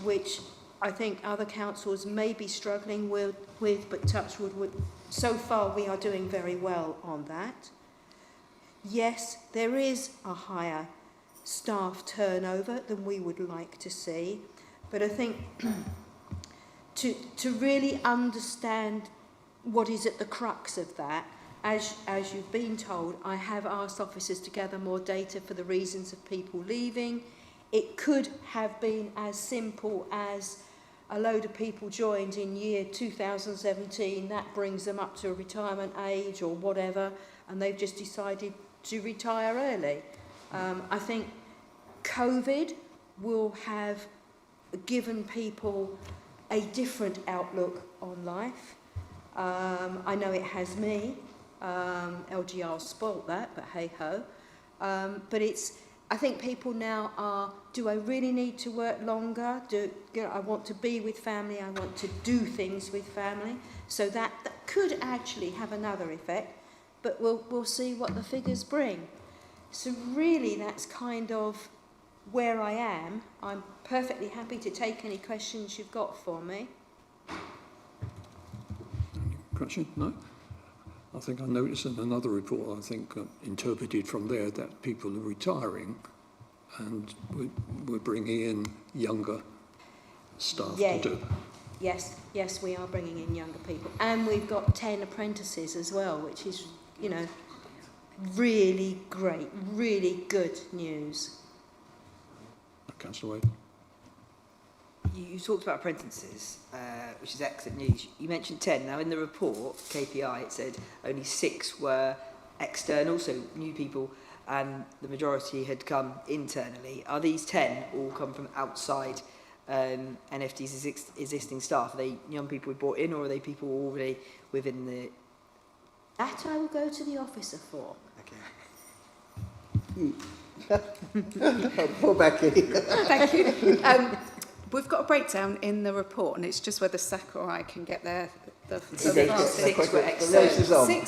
which I think other councils may be struggling with but touchwood, so far we are doing very well on that. Yes, there is a higher staff turnover than we would like to see, but I think to really understand what is at the crux of that, as you've been told, I have asked officers to gather more data for the reasons of people leaving. It could have been as simple as a load of people joined in year 2017, that brings them up to a retirement age or whatever, and they've just decided to retire early. I think COVID will have given people a different outlook on life. I know it has me. LGR spoilt that, but hey-ho. But I think people now are, do I really need to work longer? I want to be with family, I want to do things with family. So that could actually have another effect, but we'll see what the figures bring. So really that's kind of where I am. I'm perfectly happy to take any questions you've got for me. Question? No? I think I noticed in another report, I think interpreted from there, that people are retiring and we're bringing in younger staff to do that. Yes, we are bringing in younger people. And we've got 10 apprentices as well, which is, really great, really good news. Councillor Wade. You talked about apprentices, which is excellent news. You mentioned 10. Now, in the report, KPI, it said only 6 were external, so new people, and the majority had come internally. Are these 10 all come from outside NFT's existing staff? Are they young people we brought in, or are they people already within the... That I will go to the officer for. Okay. Poor Becky. Thank you. We've got a breakdown in the report, and it's just whether Sack or I can get there. Six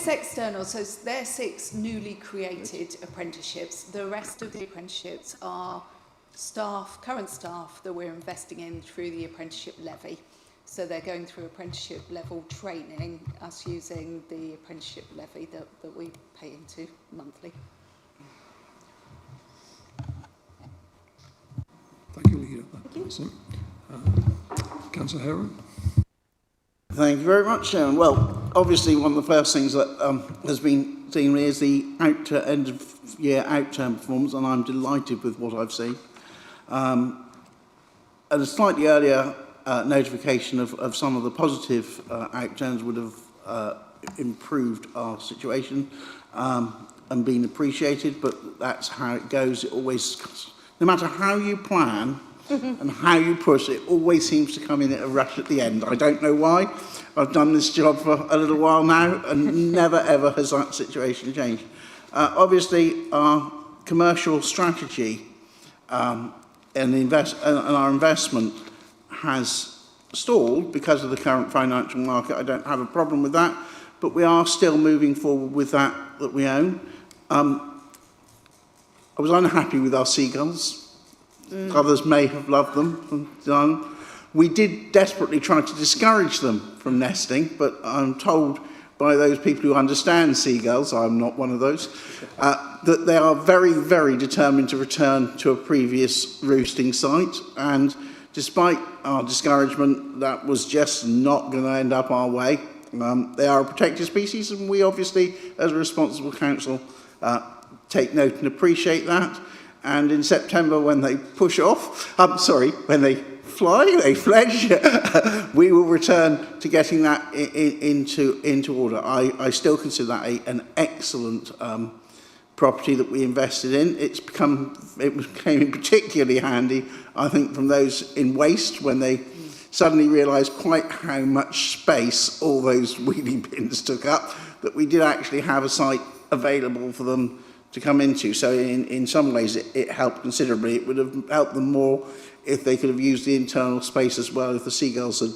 external, so they're 6 newly created apprenticeships. The rest of the apprenticeships are current staff that we're investing in through the apprenticeship levy. So they're going through apprenticeship level training, us using the apprenticeship levy that we pay into monthly. Thank you, Leader. Thank you. Councillor Heron. Thank you very much, Chairman. Well, obviously one of the first things that has been seen is the end of year outturn performance, and I'm delighted with what I've seen. At a slightly earlier notification of some of the positive outturns would have improved our situation. and been appreciated, but that's how it goes. It always, no matter how you plan and how you push, it always seems to come in at a rush at the end. I don't know why. I've done this job for a little while now, and never ever has that situation changed. Obviously, our commercial strategy and our investment has stalled because of the current financial market. I don't have a problem with that, but we are still moving forward with that we own. I was unhappy with our seagulls. Others may have loved them. We did desperately try to discourage them from nesting, but I'm told by those people who understand seagulls, I'm not one of those, that they are very, very determined to return to a previous roosting site. And despite our discouragement, that was just not going to end up our way. They are a protected species, and we obviously, as a responsible council, take note and appreciate that. And in September, when they push off, when they fly, they fledge, we will return to getting that into order. I still consider that an excellent property that we invested in. It became particularly handy, I think, from those in waste when they suddenly realised quite how much space all those wheelie bins took up, that we did actually have a site available for them to come into. So in some ways it helped considerably. It would have helped them more if they could have used the internal space as well if the seagulls had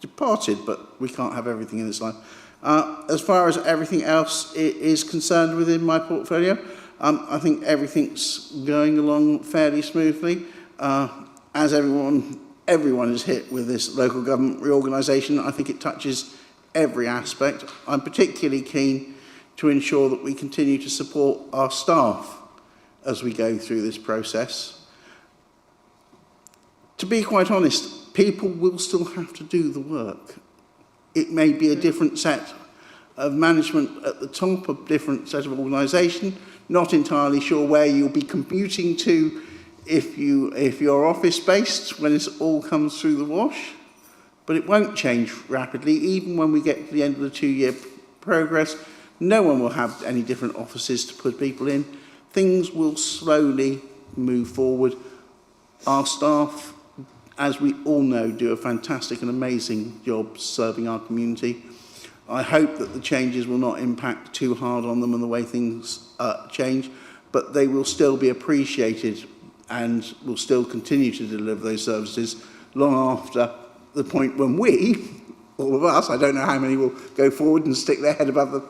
departed, but we can't have everything in this life. As far as everything else is concerned within my portfolio, I think everything's going along fairly smoothly. As everyone is hit with this local government reorganisation, I think it touches every aspect. I'm particularly keen to ensure that we continue to support our staff as we go through this process. To be quite honest, people will still have to do the work. It may be a different set of management at the top, a different set of organisation, not entirely sure where you'll be commuting to if you're office-based when it all comes through the wash, but it won't change rapidly. Even when we get to the end of the 2-year progress, no one will have any different offices to put people in. Things will slowly move forward. Our staff, as we all know, do a fantastic and amazing job serving our community. I hope that the changes will not impact too hard on them and the way things change, but they will still be appreciated and will still continue to deliver those services long after the point when we, all of us, I don't know how many will go forward and stick their head above the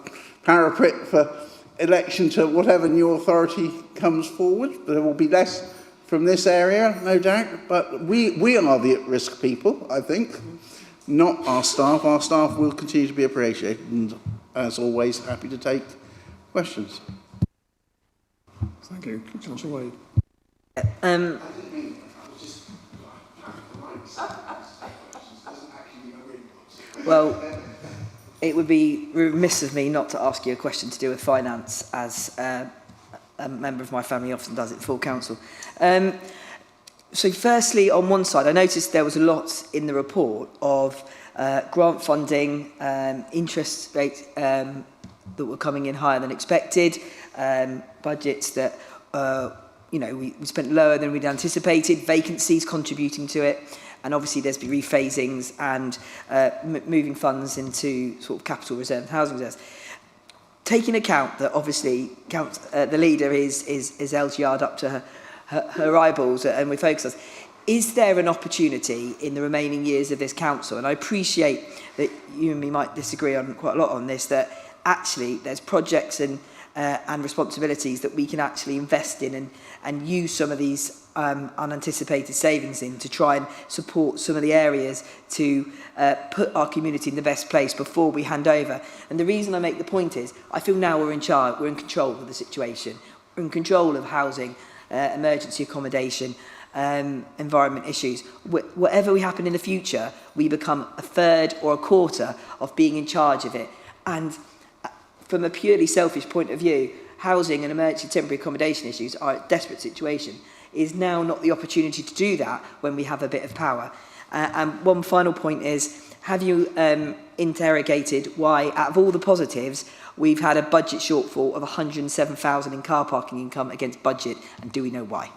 parapet for election to whatever new authority comes forward. There will be less from this area, no doubt, but we are the at-risk people, I think, not our staff. Our staff will continue to be appreciated, and as always, happy to take questions. Thank you. Councillor Wade. Well, it would be remiss of me not to ask you a question to do with finance, as a member of my family often does it full council. So firstly, on one side, I noticed there was a lot in the report of grant funding, interest rates that were coming in higher than expected, budgets that we spent lower than we'd anticipated, vacancies contributing to it, and obviously there's been rephasings and moving funds into sort of capital reserve and housing reserves. Taking account that obviously the leader is LGR'd up to her eyeballs and we focus on, is there an opportunity in the remaining years of this council, and I appreciate that you and me might disagree on quite a lot on this, that actually there's projects and responsibilities that we can actually invest in and use some of these unanticipated savings in to try and support some of the areas to put our community in the best place before we hand over. And the reason I make the point is I feel now we're in charge, we're in control of the situation, we're in control of housing, emergency accommodation, environment issues. Whatever we happen in the future, we become a third or a quarter of being in charge of it. And from a purely selfish point of view, housing and emergency temporary accommodation issues are a desperate situation. Is now not the opportunity to do that when we have a bit of power. And one final point is, have you interrogated why, out of all the positives, we've had a budget shortfall of 107,000 in car parking income against budget, and do we know why?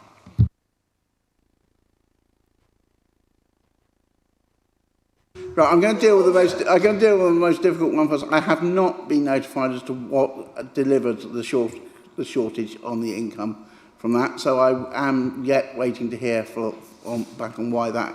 Right, I'm going to deal with the most difficult one first. I have not been notified as to what delivered the shortage on the income from that, so I am yet waiting to hear back on why that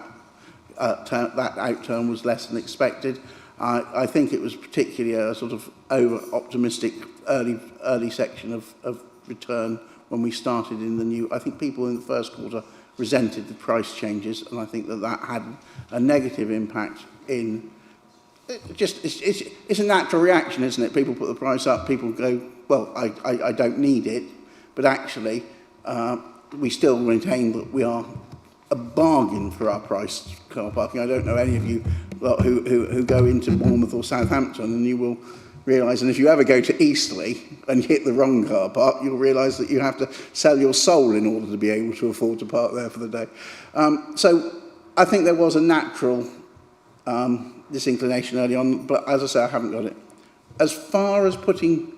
outturn was less than expected. I think it was particularly a sort of over-optimistic early section of return when we started in the new. I think people in the first quarter resented the price changes, and I think that had a negative impact in it's a natural reaction, isn't it? People put the price up, people go, well, I don't need it, but actually we still maintain that we are a bargain for our priced car parking. I don't know any of you who go into Bournemouth or Southampton, and you will realise, and if you ever go to Eastleigh and hit the wrong car park, you'll realise that you have to sell your soul in order to be able to afford to park there for the day. So I think there was a natural disinclination early on, but as I say, I haven't got it. As far as putting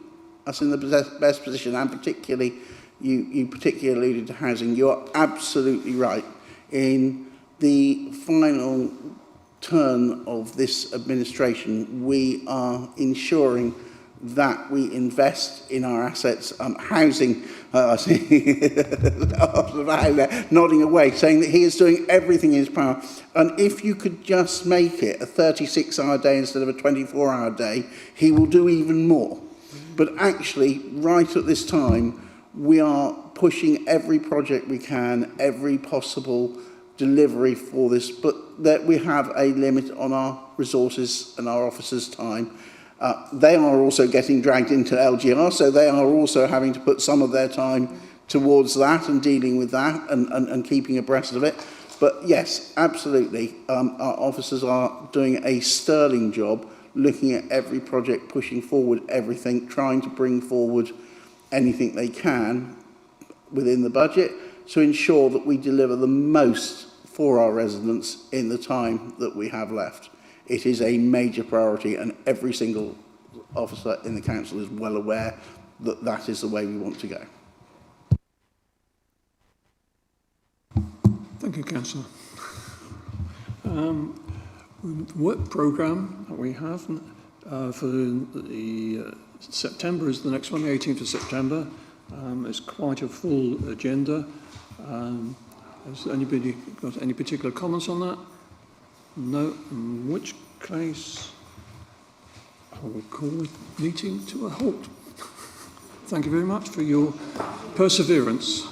us in the best position, and particularly, you particularly alluded to housing, you are absolutely right. In the final turn of this administration, we are ensuring that we invest in our assets. Housing, I see nodding away, saying that he is doing everything in his power. And if you could just make it a 36-hour day instead of a 24-hour day, he will do even more. But actually, right at this time, we are pushing every project we can, every possible delivery for this, but that we have a limit on our resources and our officers' time. They are also getting dragged into LGR, so they are also having to put some of their time towards that and dealing with that and keeping abreast of it. But yes, absolutely, our officers are doing a sterling job looking at every project, pushing forward everything, trying to bring forward anything they can within the budget to ensure that we deliver the most for our residents in the time that we have left. It is a major priority, and every single officer in the council is well aware that that is the way we want to go. Thank you, Councillor. Work programme that we have for the September is the next one, the 18th of September. It's quite a full agenda. Has anybody got any particular comments on that? No, in which case I will call the meeting to a halt. Thank you very much for your perseverance.